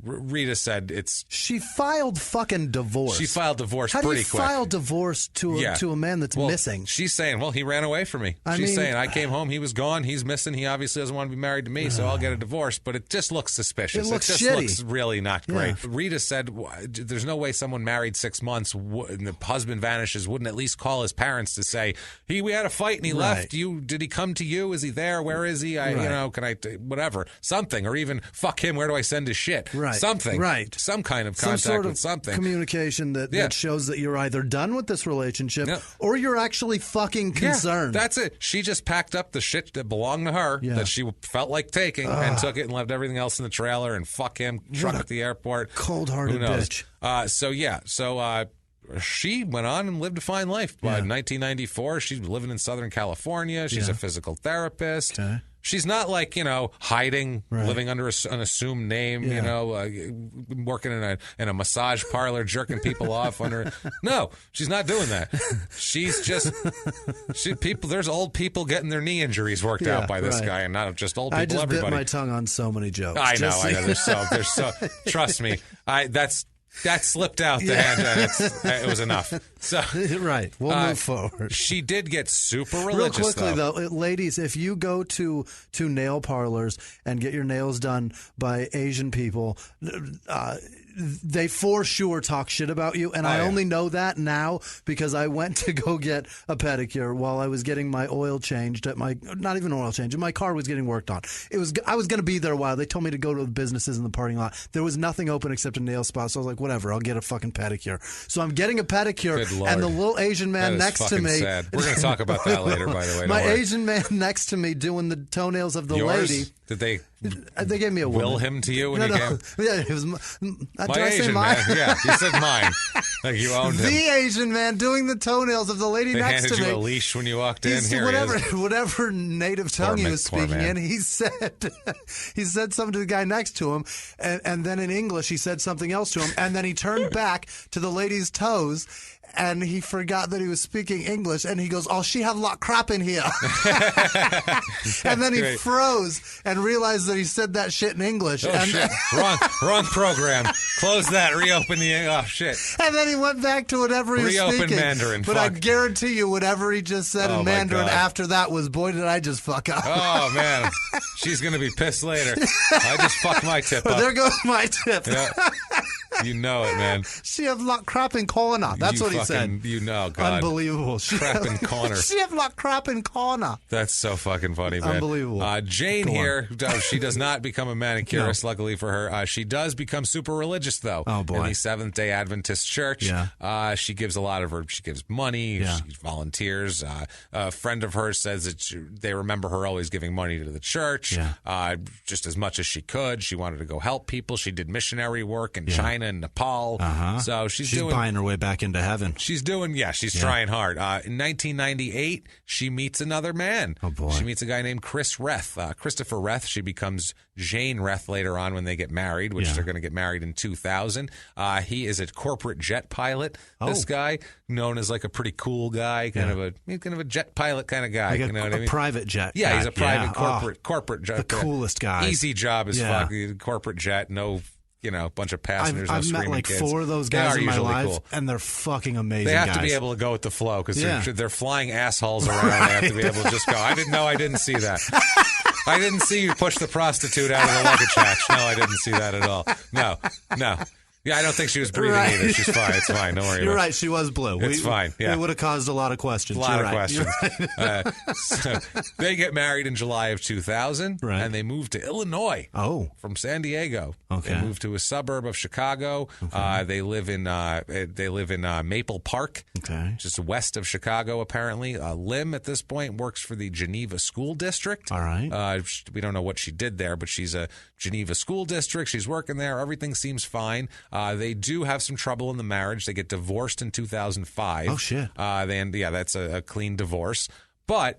Rita said She filed fucking divorce. She filed divorce pretty quick. How do you file divorce to a man that's missing? She's saying, he ran away from me. She's saying, I came home, he was gone, he's missing, he obviously doesn't want to be married to me, so I'll get a divorce. But it just looks suspicious. It just shitty. Looks really not great. Rita said, there's no way someone married 6 months and the husband vanishes wouldn't at least call his parents to say, we had a fight and he left. Did he come to you? Is he there? Where is he? Can I whatever, something, or even fuck him. Where do I send his shit? Something, some kind of contact sort of with something, communication that shows that you're either done with this relationship or you're actually fucking concerned. That's it. She just packed up the shit that belonged to her that she felt like taking and took it and left everything else in the trailer and fuck him, truck at the airport. Cold-hearted bitch. She went on and lived a fine life. By 1994, she's living in Southern California. She's a physical therapist. Okay. She's not like, hiding, living under an assumed name, working in a massage parlor, jerking people off under. No, she's not doing that. She's just there's old people getting their knee injuries worked out by this guy, and not just old people. I just everybody. bit my tongue on so many jokes. I know. There's so trust me. That slipped out the hand. It was enough. So we'll move forward. She did get super religious. Real quickly, though, ladies, if you go to nail parlors and get your nails done by Asian people, they for sure talk shit about you, and I only know that now because I went to go get a pedicure while I was getting my oil changed at not even oil change, my car was getting worked on. I was going to be there a while. They told me to go to the businesses in the parking lot. There was nothing open except a nail spa, so I was like, whatever, I'll get a fucking pedicure. So I'm getting a pedicure, and the little Asian man next to me. Sad. We're going to talk about that later, by the way. My Asian man next to me doing the toenails of the lady. Did they gave me a will him to you when he came? Yeah, it was my Asian man. Yeah, he said mine. Like you owned him. The Asian man doing the toenails of the lady next to me. They handed you a leash when you walked in. Here whatever native tongue he was speaking in, he said something to the guy next to him, and then in English he said something else to him, and then he turned back to the lady's toes. And he forgot that he was speaking English, and he goes, she have a lot of crap in here. And then he froze and realized that he said that shit in English. Shit. Wrong program. Close that. Reopen the... shit. And then he went back to whatever he was speaking. Reopen Mandarin. But I guarantee you whatever he just said in Mandarin after that was, boy, did I just fuck up. Oh, man. She's going to be pissed later. I just fucked my tip up. There goes my tip. Yeah. You know it, man. She have lot crap in corner. That's what he said. You know, God. Unbelievable. Crap in corner. She have lot crap in corner. That's so fucking funny, man. Unbelievable. Jane here, she does not become a manicurist, luckily for her. She does become super religious, though. Oh, boy. In the Seventh-day Adventist Church. Yeah. She gives she gives money. Yeah. She volunteers. A friend of hers says that they remember her always giving money to the church, just as much as she could. She wanted to go help people. She did missionary work in China and Nepal. So she's buying her way back into heaven. She's trying hard. In 1998, she meets another man. Oh, boy. She meets a guy named Chris Reth. Christopher Reth. She becomes Jane Reth later on when they get married, which they're going to get married in 2000. He is a corporate jet pilot. This guy, known as like a pretty cool guy, kind of a jet pilot kind of guy. Like you know what I mean? Private jet. Yeah, guy. He's a private corporate jet. The coolest guy. Easy job as fuck. Corporate jet, no... a bunch of passengers. I've met like kids. 4 of those guys in my life, and they're fucking amazing. They have to be able to go with the flow because they're flying assholes around. They have to be able to just go. I didn't see that. I didn't see you push the prostitute out of the luggage hatch. No, I didn't see that at all. No. Yeah, I don't think she was breathing either. She's fine. It's fine. Don't worry You're about it. right. She was blue. It's fine. Yeah. It would have caused a lot of questions. A lot You're of right. questions. So they get married in July of 2000, Right. and they move to Illinois. Oh. From San Diego. Okay. They moved to a suburb of Chicago. Okay. They live in Maple Park, Okay. just west of Chicago. Apparently, Lim at this point works for the Geneva School District. All right. We don't know what she did there, but she's a Geneva School District. She's working there. Everything seems fine. They do have some trouble in the marriage. They get divorced in 2005. Oh, shit. That's a clean divorce. But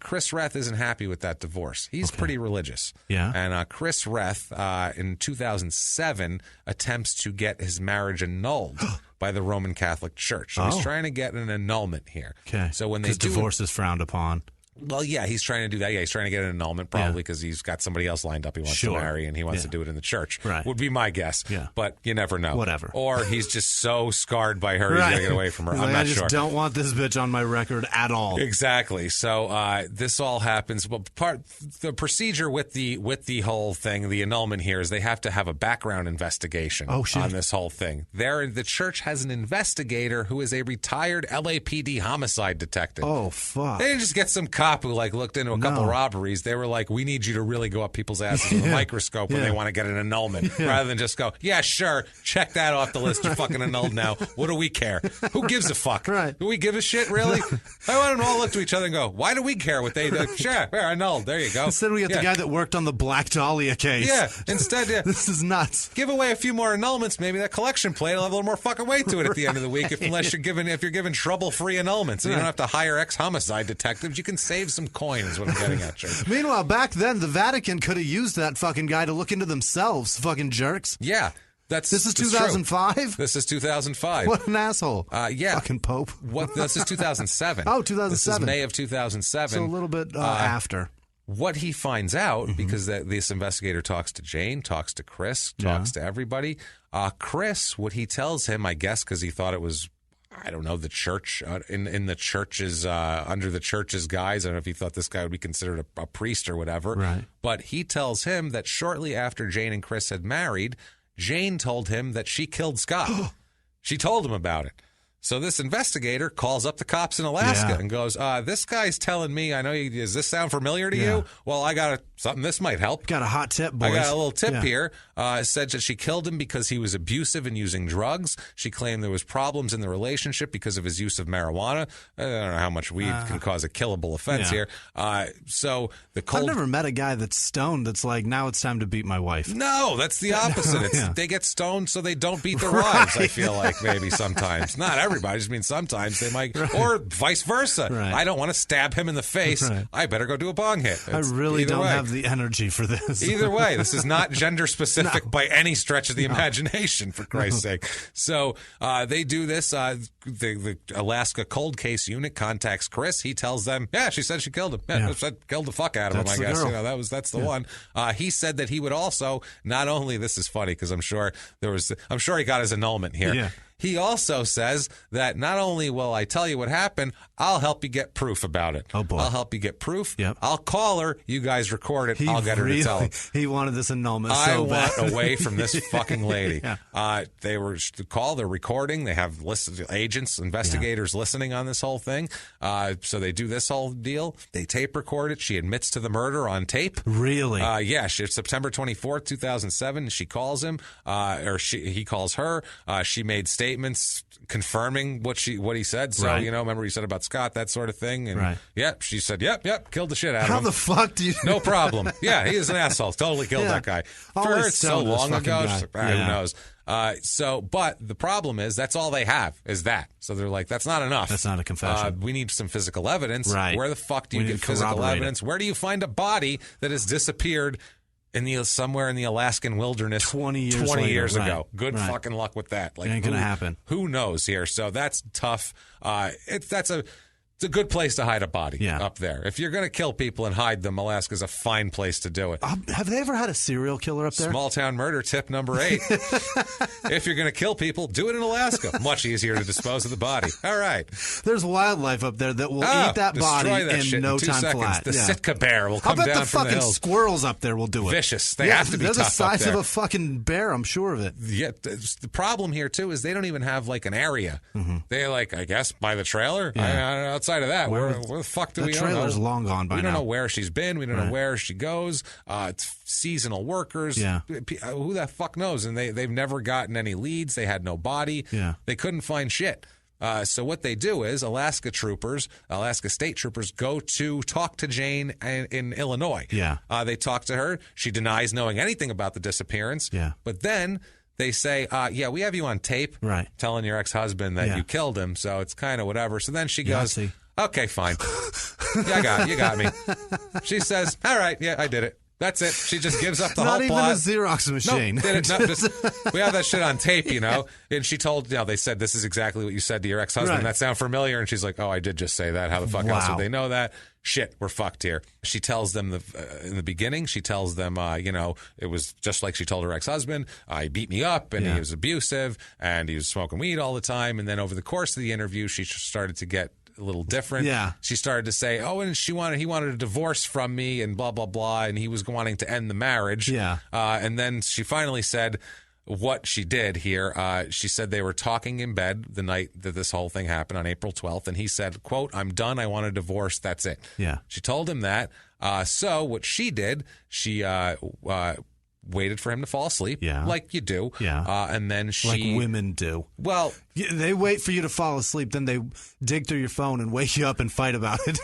Chris Reth isn't happy with that divorce. He's pretty religious. Yeah. And Chris Reth, in 2007, attempts to get his marriage annulled by the Roman Catholic Church. So he's trying to get an annulment here. Okay. So when they do divorce is frowned upon. Well, yeah, he's trying to do that. Yeah, he's trying to get an annulment probably because he's got somebody else lined up he wants to marry and he wants to do it in the church. Right. Would be my guess. Yeah. But you never know. Whatever. Or he's just so scarred by her he's going to get away from her. I'm not sure. I just don't want this bitch on my record at all. Exactly. So this all happens. Well, the procedure with the whole thing, the annulment here, is they have to have a background investigation on this whole thing. The church has an investigator who is a retired LAPD homicide detective. Oh, fuck. They didn't just get some cop who looked into a couple robberies. They were like, we need you to really go up people's asses with a microscope when they want to get an annulment, rather than just go, yeah, sure, check that off the list. You're fucking annulled now. What do we care? Who gives a fuck? Right. Do we give a shit, really? I want them all look to each other and go, why do we care what they do? Sure, we're annulled. There you go. Instead, we get the guy that worked on the Black Dahlia case. Yeah, instead, This is nuts. Give away a few more annulments. Maybe that collection plate will have a little more fucking weight to it at the end of the week, if you're giving trouble-free annulments. And you don't have to hire ex-homicide detectives. You can save some coin, is what I'm getting at, Church. Meanwhile, back then, the Vatican could have used that fucking guy to look into themselves, fucking jerks. Yeah. This is 2005? This is 2005. What an asshole. Yeah. Fucking Pope. This is 2007. Oh, 2007. This is May of 2007. So a little bit after. What he finds out, because this investigator talks to Jane, talks to Chris, talks to everybody. Chris, what he tells him, I guess because he thought it was, I don't know, the church, in the church's, under the church's guise. I don't know if he thought this guy would be considered a priest or whatever. Right. But he tells him that shortly after Jane and Chris had married, Jane told him that she killed Scott. She told him about it. So this investigator calls up the cops in Alaska and goes, this guy's telling me, does this sound familiar to you? Well, I got something, this might help. Got a hot tip, boys. I got a little tip here. Said that she killed him because he was abusive and using drugs. She claimed there was problems in the relationship because of his use of marijuana. I don't know how much weed can cause a killable offense here. So the I've never met a guy that's stoned that's like, now it's time to beat my wife. No, that's the opposite. They get stoned so they don't beat their wives, I feel like, maybe sometimes. Not everybody, I just mean sometimes they might, or vice versa. Right. I don't want to stab him in the face. Right. I better go do a bong hit. I really don't have the energy for this. Either way, this is not gender specific by any stretch of the imagination, for Christ's sake. So they do this. The Alaska Cold Case Unit contacts Chris. He tells them, she said she killed him. Said killed the fuck out of him, I guess. That's the one. He said that he would also, not only, this is funny because I'm sure he got his annulment here. Yeah. He also says that not only will I tell you what happened, I'll help you get proof about it. Oh, boy. I'll help you get proof. Yep. I'll call her. You guys record it. I'll get her to tell him. He wanted this annulment I so bad. want away from this fucking lady. Yeah. They were called. They're recording. They have agents, investigators listening on this whole thing. So they do this whole deal. They tape record it. She admits to the murder on tape. Really? It's September 24th, 2007. She calls him, he calls her. She made statements confirming what he said. So, remember he said about Scott, that sort of thing. And she said, yep, killed the shit out of him. How the fuck do you... No problem. Yeah, he is an asshole. Totally killed that guy. For her, it's so long ago. Who knows? But the problem is that's all they have is that. So they're like, that's not enough. That's not a confession. We need some physical evidence. Right. Where the fuck do you get physical evidence? Where do you find a body that has disappeared somewhere in the Alaskan wilderness 20 years ago? Good fucking luck with that. Like, it ain't gonna happen. Who knows here? So that's tough. It's a good place to hide a body up there. If you're going to kill people and hide them, Alaska's a fine place to do it. Have they ever had a serial killer up there? Small town murder tip number 8. If you're going to kill people, do it in Alaska. Much easier to dispose of the body. All right. There's wildlife up there that will eat that body in no time flat. The Sitka bear will come down from the hills. How about the fucking squirrels up there will do it? Vicious. They have to be tough up there. They're the size of a fucking bear, I'm sure of it. Yeah. The problem here, too, is they don't even have, like, an area. Mm-hmm. They're like, I guess, by the trailer? Yeah. Outside of that, where the fuck do we know? The trailer's long gone by now. We don't know where she's been. We don't know where she goes. It's seasonal workers. Yeah. Who the fuck knows? And they've never gotten any leads. They had no body. Yeah. They couldn't find shit. So what they do is Alaska State Troopers, go to talk to Jane in Illinois. Yeah. They talk to her. She denies knowing anything about the disappearance. Yeah. But then they say, we have you on tape telling your ex-husband that you killed him, so it's kind of whatever. So then she goes, okay, fine. You got me. She says, all right, yeah, I did it. That's it. She just gives up the whole plot. Not even a Xerox machine. We have that shit on tape, And she told, they said, this is exactly what you said to your ex-husband. Right. That sound familiar? And she's like, oh, I did just say that. How the fuck else would they know that? Shit, we're fucked here. She tells them in the beginning, she tells them, it was just like she told her ex-husband. He beat me up, and he was abusive, and he was smoking weed all the time. And then over the course of the interview, she started to get a little different. Yeah. She started to say, and he wanted a divorce from me and blah, blah, blah, and he was wanting to end the marriage. Yeah. And then she finally said what she did here. She said they were talking in bed the night that this whole thing happened on April 12th, and he said, quote, I'm done. I want a divorce. That's it. Yeah. She told him that. So what she did, she waited for him to fall asleep, like you do. Yeah. And then she... Like women do. Well... They wait for you to fall asleep, then they dig through your phone and wake you up and fight about it.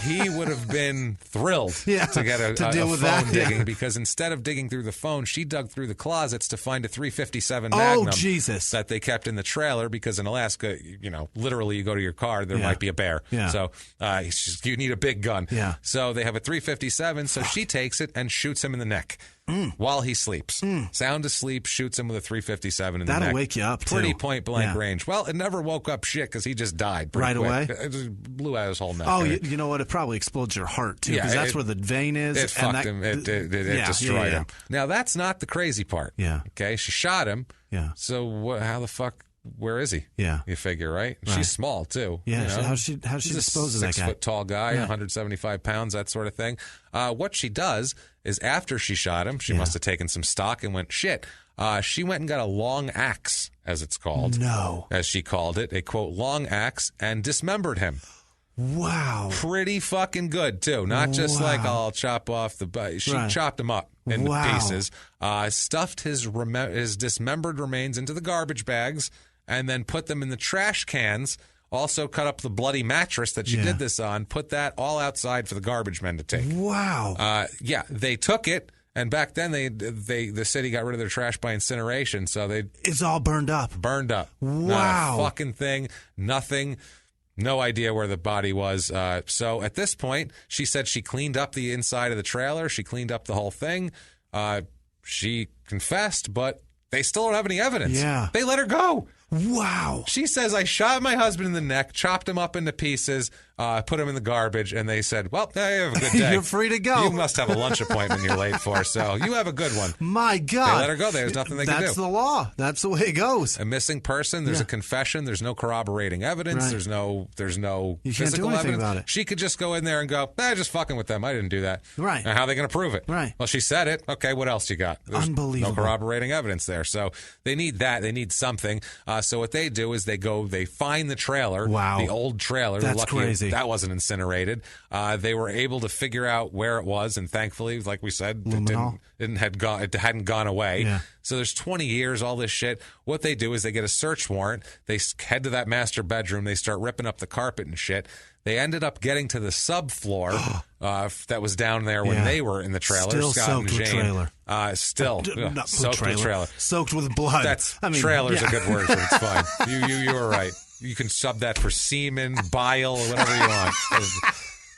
He would have been thrilled to get a phone digging, because instead of digging through the phone, she dug through the closets to find a .357 Magnum that they kept in the trailer, because in Alaska, literally you go to your car, there might be a bear. Yeah. So you need a big gun. Yeah. So they have a .357, so she takes it and shoots him in the neck while he sleeps. Sound asleep, shoots him with a .357 in the neck. That'll wake you up, too. Pretty point-blank range. Well, it never woke up shit, because he just died right quick. away. It just blew out his whole neck. Oh, you know what? It probably explodes your heart, too, because that's where the vein is. It fucked him. It destroyed him. Now, that's not the crazy part. Yeah. Okay? She shot him. Yeah. So how the fuck... Where is he? Yeah. You figure, right? She's small, too. Yeah. How's she dispose of that guy? 6-foot tall guy, 175 pounds, that sort of thing. What she does is, after she shot him, she must have taken some stock and went, shit. She went and got a long axe, as it's called. No. As she called it, a, quote, long axe, and dismembered him. Wow. Pretty fucking good, too. Not just like, I'll chop off the... She chopped him up into pieces, stuffed his dismembered remains into the garbage bags, and then put them in the trash cans. Also cut up the bloody mattress that she did this on, put that all outside for the garbage men to take. Wow. They took it. And back then, the city got rid of their trash by incineration, so it's all burned up. Burned up. Wow. Not a fucking thing. Nothing. No idea where the body was. So at this point, she said she cleaned up the inside of the trailer. She cleaned up the whole thing. She confessed, but they still don't have any evidence. Yeah. They let her go. Wow. She says, I shot my husband in the neck, chopped him up into pieces, put him in the garbage, and they said, well, hey, have a good day. You're free to go. You must have a lunch appointment you're late for, so you have a good one. My God. They let her go. There's nothing they can do. That's the law. That's the way it goes. A missing person, there's a confession, there's no corroborating evidence, there's no you physical can't do anything evidence. about it. She could just go in there and go, just fucking with them. I didn't do that. Right. Now, how are they going to prove it? Right. Well, she said it. Okay, what else you got? There's Unbelievable. no corroborating evidence there. So they need that. They need something. So what they do is they find the trailer. Wow. The old trailer. That's lucky crazy. That wasn't incinerated. They were able to figure out where it was, and thankfully, like we said, it hadn't gone away. Yeah. So there's 20 years, all this shit. What they do is they get a search warrant. They head to that master bedroom. They start ripping up the carpet and shit. They ended up getting to the subfloor that was down there when they were in the trailer. Still Scott soaked and Jane. with trailer. Soaked with trailer. Soaked with blood. Trailer's a good word, so it's fine. You were right. You can sub that for semen, bile, or whatever you want.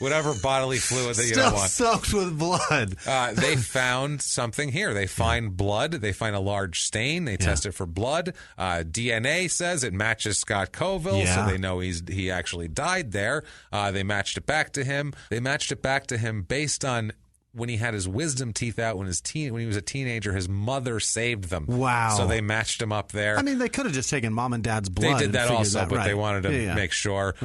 whatever bodily fluid that you Still don't want. soaked with blood. They found something here. They find blood. They find a large stain. They test it for blood. DNA says it matches Scott Colville, so they know he actually died there. They matched it back to him. They matched it back to him based on when he had his wisdom teeth out when he was a teenager. His mother saved them. Wow. So they matched him up there. I mean, they could have just taken mom and dad's blood. They did that also, that. but they wanted to make sure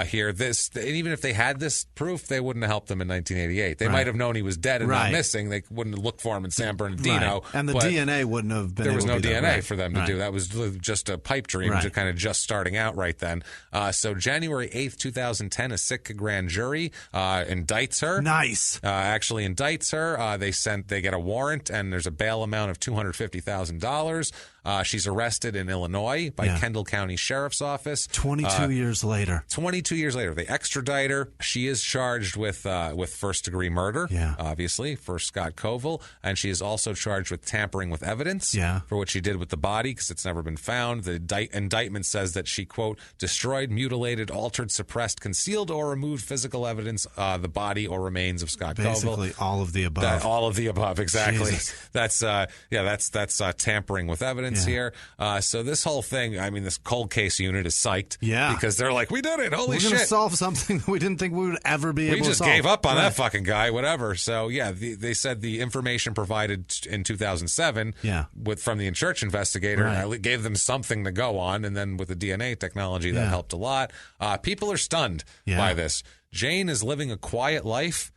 here. And even if they had this proof, they wouldn't have helped him in 1988. They might have known he was dead and not missing. They wouldn't have looked for him in San Bernardino. And the DNA wouldn't have been. There was no DNA there. for them to do. That was just a pipe dream, kind of just starting out right then. So January 8th, 2010, a Sitka grand jury indicts her. Nice. Actually indicts her. They get a warrant, and there's a bail amount of $250,000. She's arrested in Illinois by Kendall County Sheriff's Office. 22 years later. 22 years later, they extradite her. She is charged with first-degree murder, obviously, for Scott Colville, and she is also charged with tampering with evidence for what she did with the body because it's never been found. The indictment says that she, quote, destroyed, mutilated, altered, suppressed, concealed, or removed physical evidence, the body or remains of Scott Colville. Basically, all of the above. All of the above, exactly. Jesus. That's tampering with evidence here. So this whole thing, I mean, this cold case unit is psyched. Yeah. Because they're like, we did it. Holy We're shit. going to solve something that we didn't think we would ever be able to solve. We just gave up on that fucking guy, whatever. So, they said the information provided in 2007 from the church investigator gave them something to go on. And then with the DNA technology, that helped a lot. People are stunned by this. Jane is living a quiet life.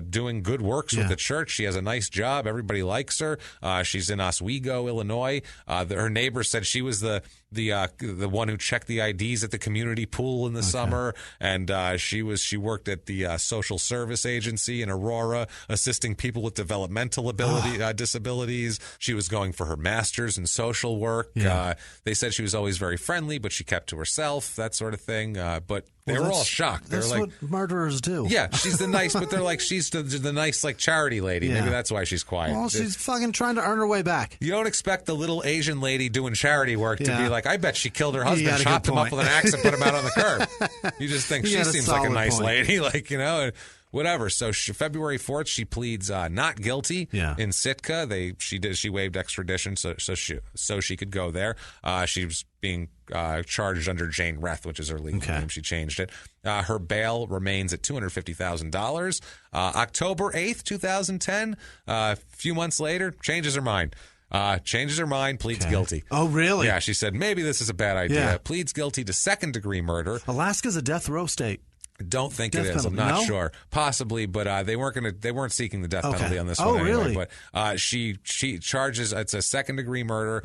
Doing good works with the church. She has a nice job. Everybody likes her. She's in Oswego, Illinois. Her neighbor said she was the one who checked the IDs at the community pool in the summer, and she worked at the social service agency in Aurora, assisting people with developmental disabilities. She was going for her master's in social work. They said she was always very friendly, but she kept to herself, that sort of thing. But they were all shocked. They're that's like, what murderers do. Yeah, she's the nice, but they're like, she's the nice, like, charity lady. Maybe that's why she's quiet. Well, she's fucking trying to earn her way back. You don't expect the little Asian lady doing charity work to be like, I bet she killed her husband, chopped him up with an axe, and put him out on the curb. You just think she seems like a nice lady, like, whatever. So February 4th, she pleads not guilty in Sitka. She waived extradition so she could go there. She was being charged under Jane Reth, which is her legal name. She changed it. Her bail remains at $250,000. October 8th, 2010, a few months later, changes her mind. Pleads guilty. Oh, really? Yeah, she said, maybe this is a bad idea. Pleads guilty to second-degree murder. Alaska's a death row state. Don't think it is. Penalty. I'm not sure. Possibly, but they weren't seeking the death penalty on this one anyway. Really? But she charges it's a second degree murder.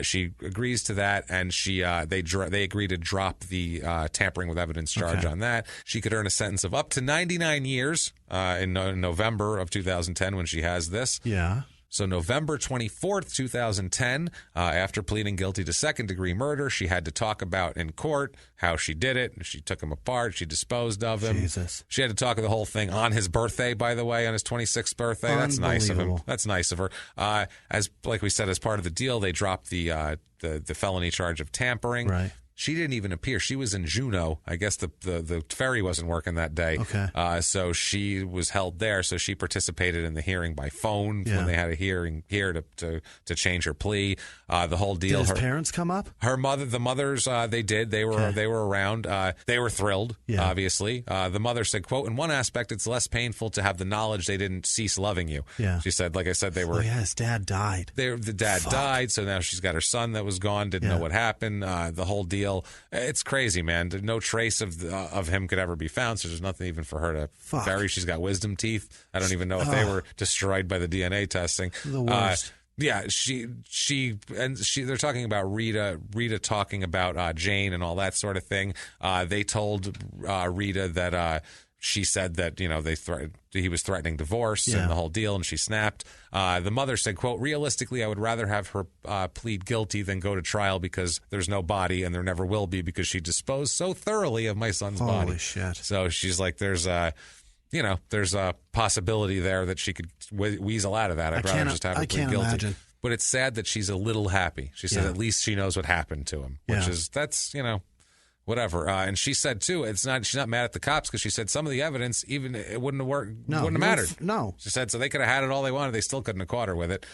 She agrees to that, and they agree to drop the tampering with evidence charge on that. She could earn a sentence of up to 99 years in November of 2010 when she has this. Yeah. So November 24th, 2010, after pleading guilty to second-degree murder, she had to talk about in court how she did it. She took him apart. She disposed of him. Jesus. She had to talk of the whole thing on his birthday, by the way, on his 26th birthday. That's nice of him. That's nice of her. Like we said, as part of the deal, they dropped the felony charge of tampering. Right. She didn't even appear. She was in Juneau. I guess the ferry wasn't working that day. Okay. So she was held there. So she participated in the hearing by phone when they had a hearing here to change her plea. The whole deal. Did his parents come up? The mothers, they did. They were around. They were thrilled, obviously. The mother said, quote, in one aspect, it's less painful to have the knowledge they didn't cease loving you. Yeah. She said, like I said, they were. Oh, yeah, his dad died. The dad died. So now she's got her son that was gone, didn't know what happened. The whole deal. It's crazy, man. No trace of him could ever be found, so there's nothing even for her to bury. She's got wisdom teeth. I don't even know if they were destroyed by the DNA testing. The worst. Yeah, they're talking about Rita talking about Jane and all that sort of thing. They told Rita that she said that he was threatening divorce and the whole deal, and she snapped. The mother said, quote, realistically, I would rather have her plead guilty than go to trial because there's no body and there never will be because she disposed so thoroughly of my son's body. Holy shit. So she's like, there's a possibility there that she could weasel out of that. I'd rather just have her plead guilty. Imagine. But it's sad that she's a little happy. She said at least she knows what happened to him, which is, whatever. And she said too, she's not mad at the cops because she said some of the evidence even it wouldn't have worked, wouldn't have mattered. No, she said so they could have had it all they wanted, they still couldn't have caught her with it.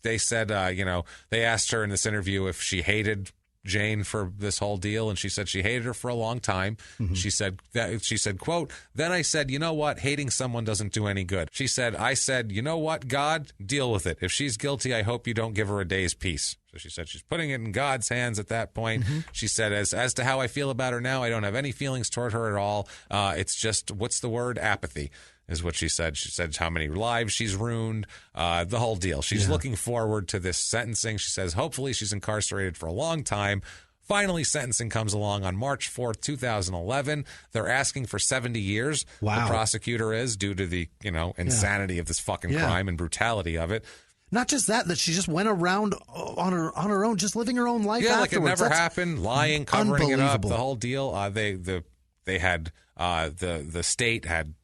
They said, they asked her in this interview if she hated Jane for this whole deal, and she said she hated her for a long time. Mm-hmm. She said, quote, then I said, you know what, hating someone doesn't do any good. She said, I said, you know what, God, deal with it. If she's guilty, I hope you don't give her a day's peace. So she said she's putting it in God's hands at that point. Mm-hmm. She said, as to how I feel about her now, I don't have any feelings toward her at all. It's just, what's the word? Apathy is what she said. She said how many lives she's ruined, the whole deal. She's looking forward to this sentencing. She says hopefully she's incarcerated for a long time. Finally, sentencing comes along on March 4th, 2011. They're asking for 70 years. Wow. The prosecutor is, due to the insanity of this fucking crime and brutality of it. Not just that she just went around on her own, just living her own life afterwards. Like it never happened, lying, covering it up, the whole deal. They had the state had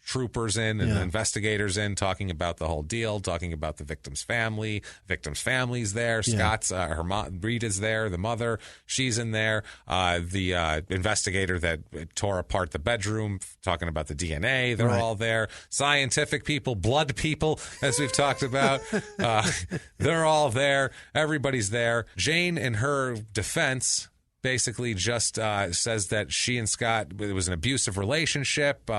troopers in and investigators in talking about the whole deal, talking about the victim's family. Victim's family's there. Scott's her mom, Rita's there. The mother, she's in there. The investigator that tore apart the bedroom, talking about the DNA. They're all there. Scientific people, blood people, as we've talked about. They're all there. Everybody's there. Jane, in her defense, basically just says that she and Scott, it was an abusive relationship.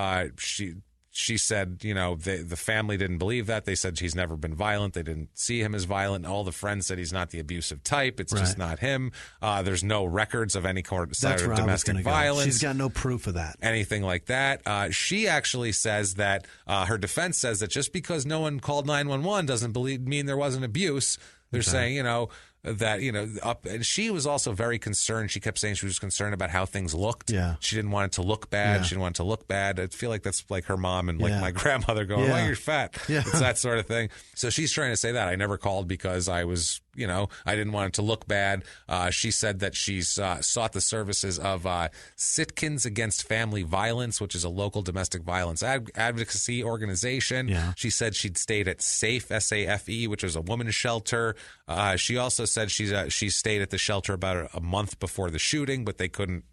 She said, the family didn't believe that. They said he's never been violent. They didn't see him as violent. All the friends said he's not the abusive type. It's just not him. There's no records of any sort of domestic violence. She's got no proof of that. Anything like that. She actually says that her defense says that just because no one called 911 doesn't mean there wasn't abuse. They're saying, and she was also very concerned. She kept saying she was concerned about how things looked. Yeah. She didn't want it to look bad. Yeah. She didn't want it to look bad. I feel like that's like her mom and like my grandmother going, well, you're fat. Yeah. It's that sort of thing. So she's trying to say that I never called because I was, I didn't want it to look bad. She said that she's sought the services of Sitkans Against Family Violence, which is a local domestic violence advocacy organization. Yeah. She said she'd stayed at SAFE, S-A-F-E, which was a women's shelter. She also said she stayed at the shelter about a month before the shooting, but they couldn't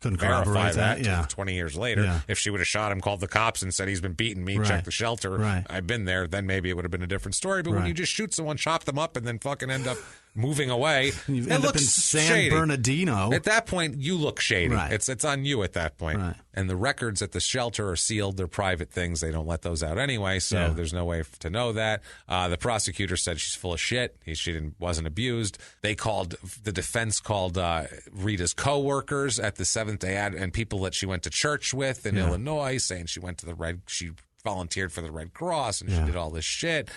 verify that 20 years later. Yeah. If she would have shot him, called the cops and said he's been beating me, check the shelter, I've been there, then maybe it would have been a different story. But when you just shoot someone, chop them up, and then fucking end up moving away, you end up in San shady. Bernardino. At that point, you look shady. Right. It's on you at that point. Right. And the records at the shelter are sealed. They're private things. They don't let those out anyway, so there's no way to know that. The prosecutor said she's full of shit. She wasn't abused. The defense called Rita's co-workers at the Seventh-day and people that she went to church with in Illinois, saying she went to she volunteered for the Red Cross and she did all this shit.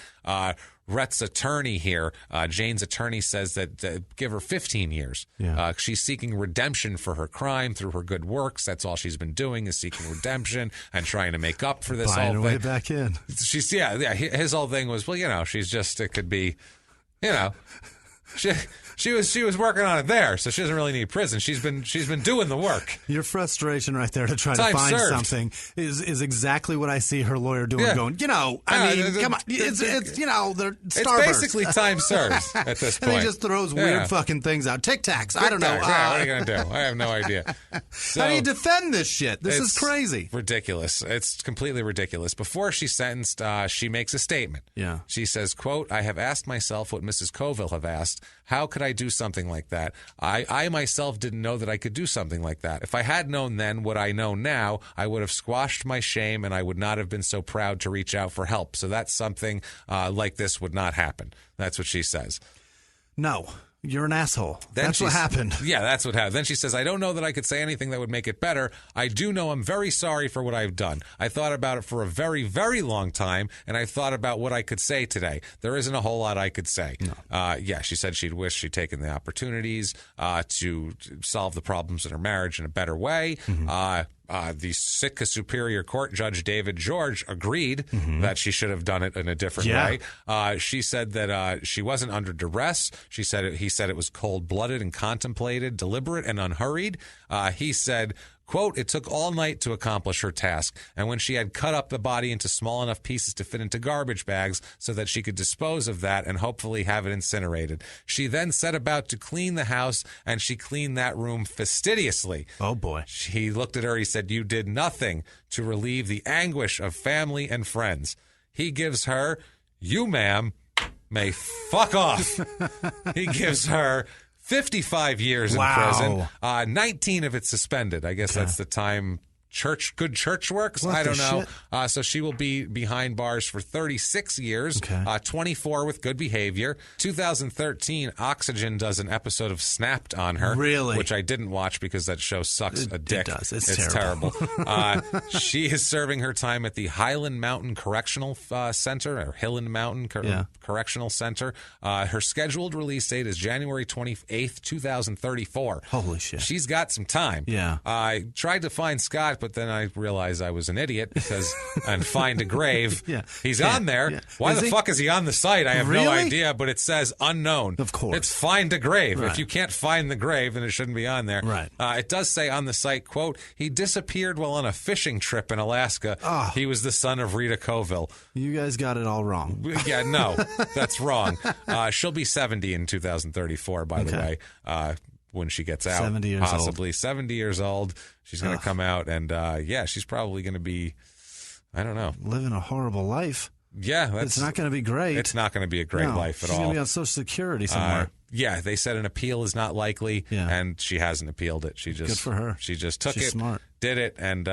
Rhett's attorney here, Jane's attorney, says that give her 15 years. Yeah. She's seeking redemption for her crime through her good works. That's all she's been doing is seeking redemption and trying to make up for this whole thing. Way back in. His whole thing was, she's just, it could be, She was working on it there, so she doesn't really need prison. She's been doing the work. Your frustration right there to try to find something is exactly what I see her lawyer doing. Yeah. Going, come on, it's they're starbursts. It's basically time served at this point. And he just throws weird fucking things out. Tic Tacs. I don't know. What are you gonna do? I have no idea. So, how do you defend this shit? This is crazy. Ridiculous. It's completely ridiculous. Before she's sentenced, she makes a statement. Yeah. She says, quote, I have asked myself what Mrs. Colville have asked. How could I do something like that? I myself didn't know that I could do something like that. If I had known then what I know now, I would have squashed my shame and I would not have been so proud to reach out for help. So that's something like this would not happen. That's what she says. No. You're an asshole. That's what happened. Yeah, that's what happened. Then she says, I don't know that I could say anything that would make it better. I do know I'm very sorry for what I've done. I thought about it for a very, very long time, and I thought about what I could say today. There isn't a whole lot I could say. No. She said she'd wish she'd taken the opportunities to solve the problems in her marriage in a better way. Mm-hmm. The Sitka Superior Court Judge David George agreed that she should have done it in a different way. She said that she wasn't under duress. He said it was cold-blooded and contemplated, deliberate and unhurried. He said, Quote, it took all night to accomplish her task, and when she had cut up the body into small enough pieces to fit into garbage bags so that she could dispose of that and hopefully have it incinerated, she then set about to clean the house, and she cleaned that room fastidiously. Oh, boy. He looked at her, he said, you did nothing to relieve the anguish of family and friends. He gives her, you, ma'am, may fuck off. He gives her 55 years in prison, 19 of it suspended. I guess that's the time good church works. I don't know. So she will be behind bars for 36 years, 24 with good behavior. 2013, Oxygen does an episode of Snapped on her. Really? Which I didn't watch because that show sucks a dick. It does. It's terrible. She is serving her time at the Highland Mountain Correctional Center, or Highland Mountain Correctional Center. Her scheduled release date is January 28th, 2034. Holy shit. She's got some time. Yeah. I tried to find Scott, but then I realized I was an idiot because and find a grave. He's on there. Why the fuck is he on the site? I have no idea, but it says unknown. Of course. It's find a grave. If you can't find the grave, then it shouldn't be on there. Right. It does say on the site, quote, he disappeared while on a fishing trip in Alaska. Oh. He was the son of Rita Colville. You guys got it all wrong. Yeah, no, that's wrong. She'll be 70 in 2034, by the way. When she gets out, 70 years possibly old. 70 years old. She's going to come out, and she's probably going to be, I don't know, living a horrible life. Yeah, it's not going to be great. It's not going to be a great life at all. She's going to be on Social Security somewhere. They said an appeal is not likely, and she hasn't appealed it. She just good for her. She just took She's smart. Did it, and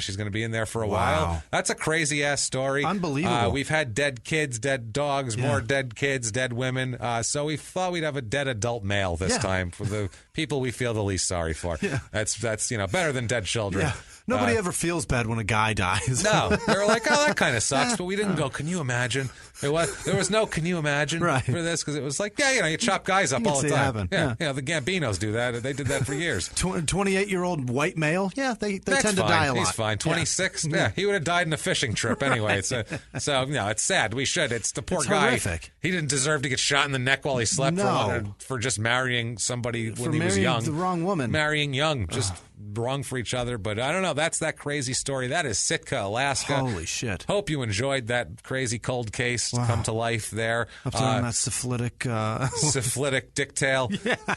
she's going to be in there for a while. That's a crazy ass story. Unbelievable. We've had dead kids, dead dogs, more dead kids, dead women. So we thought we'd have a dead adult male this time for the people we feel the least sorry for. That's better than dead children. Nobody ever feels bad when a guy dies. No, they were like, oh, that kind of sucks, but we didn't go, can you imagine? There was no can you imagine for this, because it was like, you chop guys up all the time. The Gambinos do that. They did that for years. 28-year-old white male, they tend to die a lot. He's fine. 26, he would have died in a fishing trip anyway. So it's sad. We should. It's the poor guy. Horrific. He didn't deserve to get shot in the neck while he slept for just marrying somebody when he was young. The wrong woman. Marrying young, just wrong for each other. But I don't know. That's that crazy story. That is Sitka, Alaska. Holy shit. Hope you enjoyed that crazy cold case come to life there. Up there on that syphilitic... syphilitic dicktail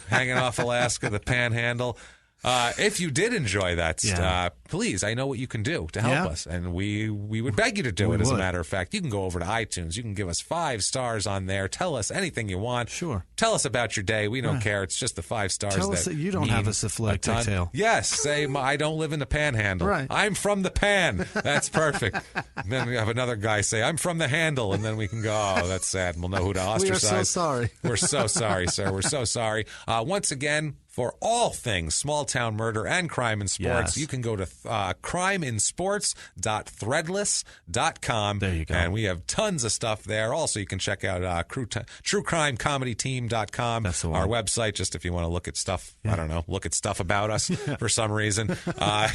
hanging off Alaska, the panhandle. If you did enjoy that, please, I know what you can do to help us, and we would beg you to do it. As a matter of fact, you can go over to iTunes. You can give us 5 stars on there. Tell us anything you want. Sure. Tell us about your day. We don't care. It's just the 5 stars. Tell us that you don't have a syphilitic dicktail. Yes. Say, I don't live in the panhandle. Right. I'm from the pan. That's perfect. And then we have another guy say, I'm from the handle, and then we can go, oh, that's sad. And we'll know who to ostracize. We are so sorry. We're so sorry, sir. We're so sorry. Once again, for all things small town murder and crime in sports, you can go to crimeinsports.threadless.com. There you go. And we have tons of stuff there. Also, you can check out truecrimecomedyteam.com. That's the one. Our website, just if you want to look at stuff, I don't know, look at stuff about us for some reason. I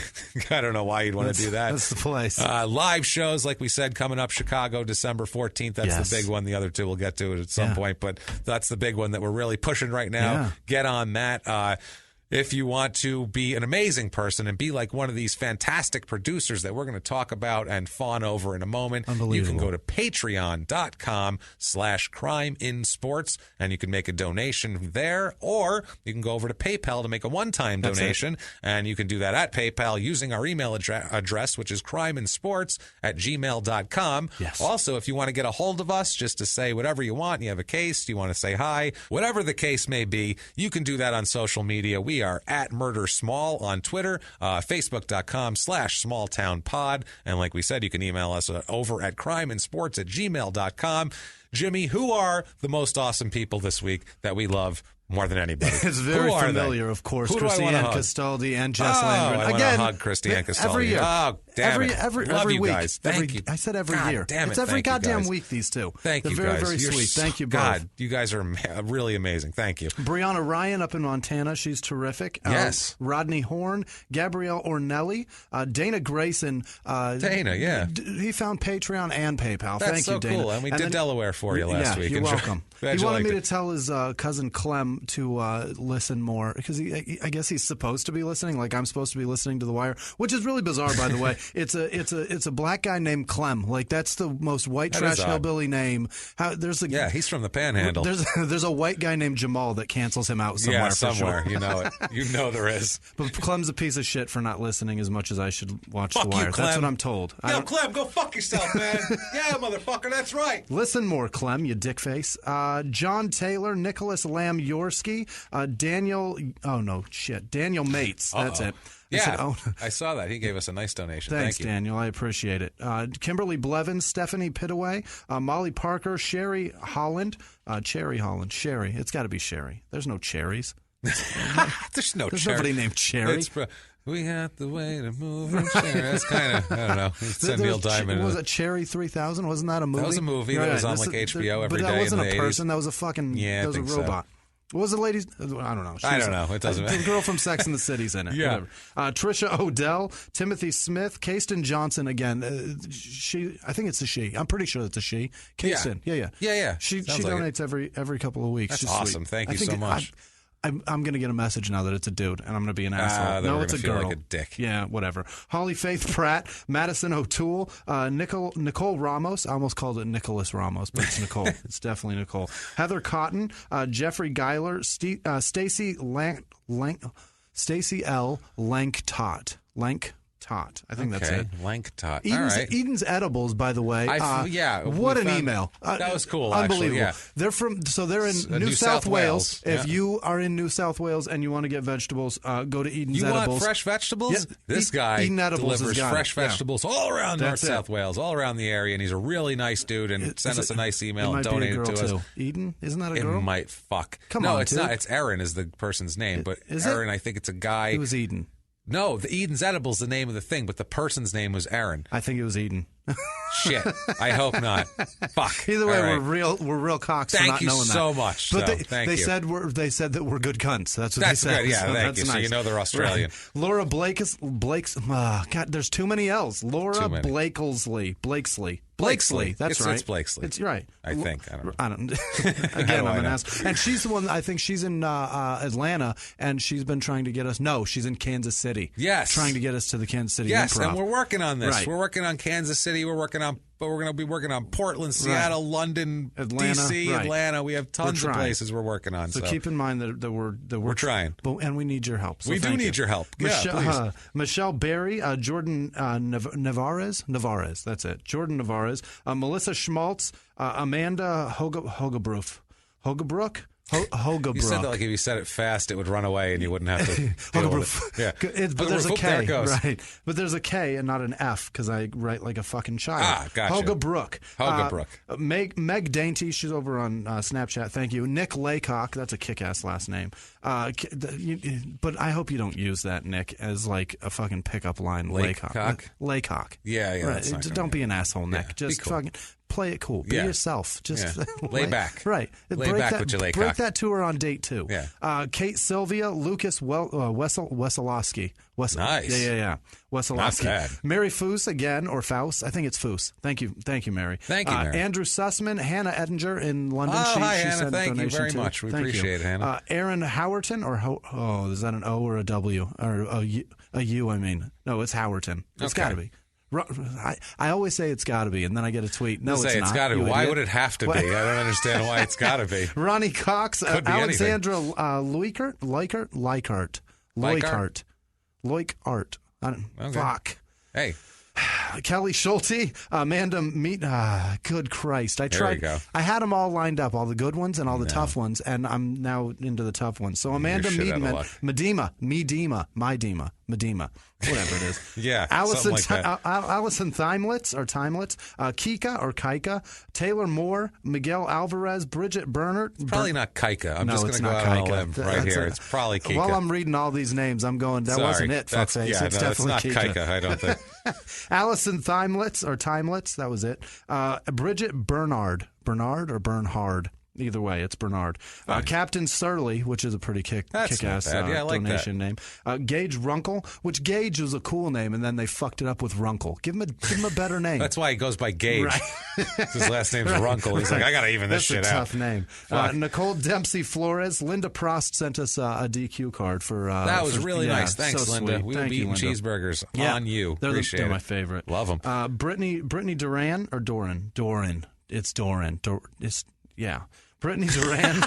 don't know why you'd want to do that. That's the place. Live shows, like we said, coming up Chicago, December 14th. That's the big one. The other two we'll get to it at some point, but that's the big one that we're really pushing right now. Yeah. Get on that. If you want to be an amazing person and be like one of these fantastic producers that we're going to talk about and fawn over in a moment, you can go to patreon.com/crimeinsports and you can make a donation there, or you can go over to PayPal to make a one-time donation, and you can do that at PayPal using our email address, which is crimeinsports@gmail.com. Yes. Also, if you want to get a hold of us just to say whatever you want, you have a case, you want to say hi, whatever the case may be, you can do that on social media. We are at Murder Small on Twitter, Facebook.com/smalltownpod. And like we said, you can email us over at crimeinsports@gmail.com. Jimmy, who are the most awesome people this week that we love more than anybody? It's very familiar, of course. Christiane Castaldi and Jess Landgren. I want to hug Christiane Castaldi. Every year. Oh, damn it. Every you week. guys. Thank you. I said every year. Damn it. It's every Thank you, goddamn guys. week, these two. Thank you, They're guys. very, very sweet. Thank you both. God, you guys are really amazing. Thank you. Brianna Ryan up in Montana. She's terrific. Yes. Rodney Horn, Gabrielle Ornelli, Dana Grayson. Dana, he found Patreon and PayPal. That's Thank so you, Dana. cool. And we did Delaware for for you last week. You're welcome. Glad he you wanted me liked to tell his cousin Clem to listen more because I guess he's supposed to be listening, like I'm supposed to be listening to The Wire, which is really bizarre, by the way. It's a black guy named Clem. Like that's the most white trash hillbilly name. Yeah, he's from the Panhandle. There's a white guy named Jamal that cancels him out somewhere. Yeah, for somewhere. Sure. You know it. You know there is. But Clem's a piece of shit for not listening as much as I should watch Fuck The Wire. you, Clem. That's what I'm told. Yo, Clem, go fuck yourself, man. Yeah, motherfucker, that's right. Listen more, Clem, you dickface. John Taylor, Nicholas Lamb Yorsky, Daniel Mates. That's it. Yeah, I saw that. He gave us a nice donation. Thanks, Thank you. Daniel. I appreciate it. Kimberly Blevins, Stephanie Pittaway, Molly Parker, Sherry Holland, Cherry Holland. Sherry. It's got to be Sherry. There's no cherries. There's nobody named Cherry. We have the way to move and share. That's kind of, I don't know. It's Neil Diamond. Was it Cherry 3000? Wasn't that a movie? That was a movie that was on like HBO every day in the 80s. But that wasn't a person. That was a fucking, that was a robot. What was the lady's? I don't know. I don't know. It doesn't matter. The girl from Sex and the City's in it. Yeah. Whatever. Trisha Odell, Timothy Smith, Kasten Johnson again. I think it's a she. I'm pretty sure it's a she. Kasten. Yeah. She donates every couple of weeks. That's She's awesome. Sweet. Thank you so much. I'm going to get a message now that it's a dude, and I'm going to be an asshole. No, it's a girl. Like a dick. Yeah, whatever. Holly Faith Pratt, Madison O'Toole, Nicole Ramos. I almost called it Nicholas Ramos, but it's Nicole. It's definitely Nicole. Heather Cotton, Jeffrey Geiler, Stacy L. Lanktot. I think that's it. Lanktot. All right. Eden's Edibles, by the way. What an email. That was cool, unbelievable. Actually, yeah. They're in New South Wales. If you are in New South Wales and you want to get vegetables, go to Eden's Edibles. You want fresh vegetables? Yeah, this guy Eden Edibles delivers fresh vegetables all around South Wales, all around the area, and he's a really nice dude, and sent us a nice email and donated to us. Eden? Isn't that a girl? It might fuck. Come on, No, it's not. It's Erin is the person's name, but Erin, I think it's a guy. It was Eden. No, the Eden's Edibles the name of the thing, but the person's name was Erin. I think it was Eden. Shit. I hope not. Fuck. Either way, we're real cocks for not knowing that. Thank you so much. But thank you. They said that we're good cunts. That's what they said. Good. Yeah, so thank you. Nice. So you know they're Australian. Right. Laura Blake's. God, there's too many L's. Laura Blakesley. That's right. It's Blakesley. It's right. I think. I don't know. I don't. Again, I'm an ass. And she's the one. I think she's in Atlanta, and she's been trying to get us. No, she's in Kansas City. Yes, trying to get us to the Kansas City. Yes, Improv. and we're working on this. Right. We're working on Kansas City. We're going to be working on Portland, Seattle, London, Atlanta, DC, Atlanta. We have tons of places we're working on. So keep in mind that we're trying, and we need your help. So we do need your help. Michelle Berry, Jordan Navarez. That's it. Jordan Navarez, Melissa Schmaltz, Amanda Hogebrook. You said that like if you said it fast, it would run away and you wouldn't have to deal with it. Yeah. But there's a K, there it goes. right? But there's a K and not an F because I write like a fucking child. Gotcha. Hogebrook. Meg Dainty, she's over on Snapchat. Thank you. Nick Laycock, that's a kick-ass last name. But I hope you don't use that, Nick, as like a fucking pickup line. Laycock. Yeah. Right. Don't be an asshole, Nick. Yeah, just cool. fucking play it cool. Be yourself. Just lay back. Right. Lay back with your Laycock. Break that to her on date 2. Yeah. Kate Sylvia, Lucas Wesolowski. Nice. Yeah. Wesolowski. Not bad. Mary Foose again, or Faust. I think it's Foose. Thank you, Mary. Thank you, Mary. Andrew Sussman, Hannah Edinger in London. Hi, she Hannah. sent Thank you very too. much. We appreciate it, Hannah. Aaron Howerton, or is that an O or a W? Or a U, I mean. No, it's Howerton. It's got to be. I always say it's got to be, and then I get a tweet. No, it's not. It's got to be. Why would it have to be? I don't understand why it's got to be. Ronnie Cox, Alexandra Leikart. Fuck. Hey. Kelly Schulte, Amanda good Christ. I tried. There you go. I had them all lined up, all the good ones and all the tough ones, and I'm now into the tough ones. So Amanda Medema, whatever it is. Yeah, Allison like Thimelitz, Kika or Kaika, Taylor Moore, Miguel Alvarez, Bridget Bernert. Probably not Kaika. I'm just going to go out on a limb right here. It's probably Kika. While I'm reading all these names, I'm going, wasn't it, fuckface. Yeah, it's definitely it's not Kaika, I don't think. Allison Thimelitz, that was it. Bridget Bernard or Bernhard. Either way, it's Bernard. Captain Surly, which is a pretty kick-ass donation name. Gage Runkle, which Gage was a cool name, and then they fucked it up with Runkle. Give him a better name. That's why he goes by Gage. Right. His last name's Runkle. He's like, I got to even this shit out. That's a tough name. Nicole Dempsey Flores. Linda Prost sent us a DQ card for... that was really nice. Thanks, so Linda. Sweet. We will be eating cheeseburgers on you. Appreciate they're it. my favorite. Love them. Brittany Duran or Doran? Doran. It's Doran. Yeah. Brittany Duran,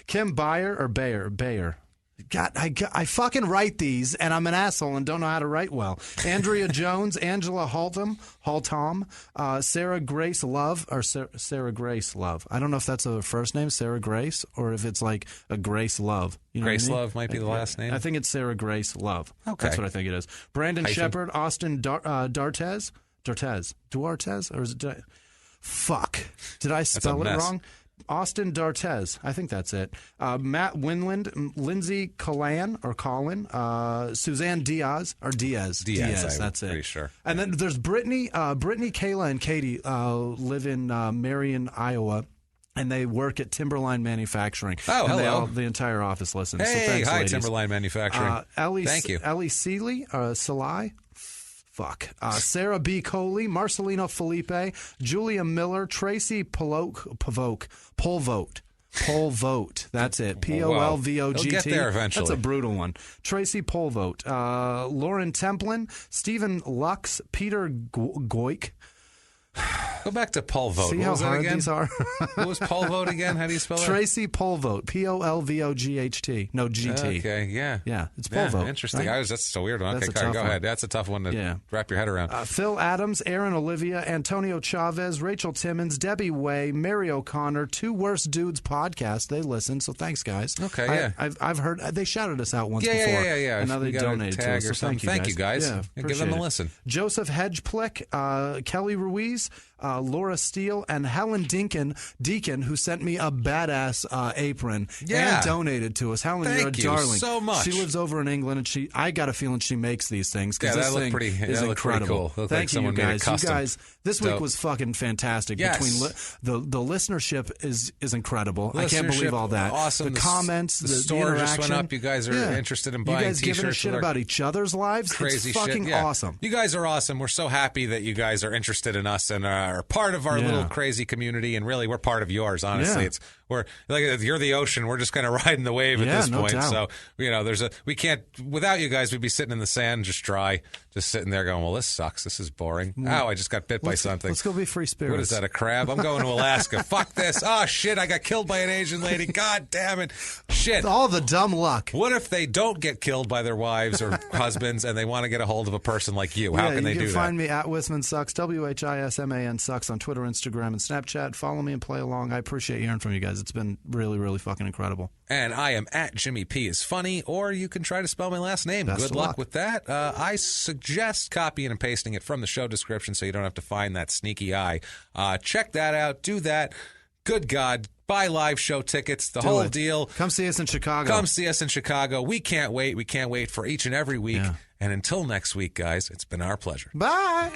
Kim Bayer or Bayer. God, I fucking write these, and I'm an asshole and don't know how to write well. Andrea Jones, Angela Haltom, Sarah Grace Love, or Sarah Grace Love. I don't know if that's a first name, Sarah Grace, or if it's like a Grace Love. You know Grace what I mean? Love might be the last name. I think it's Sarah Grace Love. Okay. That's what I think it is. Brandon Shepard, Austin Duartez, or is it... Fuck. Did I spell it wrong? Austin D'Artez. I think that's it. Matt Winland, Lindsay Collan, Suzanne Diaz, or Diaz. Diaz, that's it. Pretty sure. And then there's Brittany, Kayla, and Katie live in Marion, Iowa. And they work at Timberline Manufacturing. Oh, hello. The entire office listens. Hey, so thanks, hi, ladies. Timberline Manufacturing. Thank you. Ellie Seeley, Salai. Fuck. Sarah B. Coley, Marcelino Felipe, Julia Miller, Tracy Polvote. That's it. Polvogt. He'll get there eventually. That's a brutal one. Tracy Polvote. Lauren Templin, Stephen Lux, Peter Goik. Go back to Polvote. See how hard these are? What was Polvote again? How do you spell it? Tracy Polvote. Polvogt. No, GT. Okay, yeah. Yeah, it's Polvote. Interesting. Right? That's a weird one. Okay, Go ahead. That's a tough one to wrap your head around. Phil Adams, Aaron Olivia, Antonio Chavez, Rachel Timmons, Debbie Way, Mary O'Connor, Two Worst Dudes podcast. They listen, so thanks, guys. Okay, yeah. I've heard they shouted us out once before. Yeah. And now they donated to us. So thank you guys. Yeah, give them a listen. Joseph Hedgeplick, Kelly Ruiz, Laura Steele, and Helen Deacon, who sent me a badass apron and donated to us. Helen, you're a darling. Thank you so much. She lives over in England, and I got a feeling she makes these things because this thing is incredible. Cool. Thank you, like guys. You guys, this week was fucking fantastic. Yes. Between the listenership is incredible. I can't believe all that. Awesome. The comments, the store just went up. You guys are interested in buying You guys T-shirts giving a shit about each other's lives. Crazy it's fucking shit. awesome. You guys are awesome. We're so happy that you guys are interested in us and are part of our little crazy community. And really, we're part of yours. Honestly, we're like you're the ocean. We're just kind of riding the wave at this point. Doubt. So we can't without you guys. We'd be sitting in the sand, just dry, just sitting there going, well, this sucks. This is boring. Oh, I just got bit by something. Let's go be free spirits. What is that? A crab? I'm going to Alaska. Fuck this. Oh shit! I got killed by an Asian lady. God damn it! Shit! All the dumb luck. What if they don't get killed by their wives or husbands and they want to get a hold of a person like you? How can they do that? You can find me at Whisman Sucks, WHISMAN Sucks on Twitter, Instagram, and Snapchat. Follow me and play along. I appreciate hearing from you guys. It's been really, really fucking incredible. And I am at Jimmy P is funny, or you can try to spell my last name. Best Good luck with that. I suggest copying and pasting it from the show description so you don't have to find that sneaky eye. Check that out. Do that. Good God. Buy live show tickets, the whole deal. Come see us in Chicago. Come see us in Chicago. We can't wait. We can't wait for each and every week. Yeah. And until next week, guys, it's been our pleasure. Bye.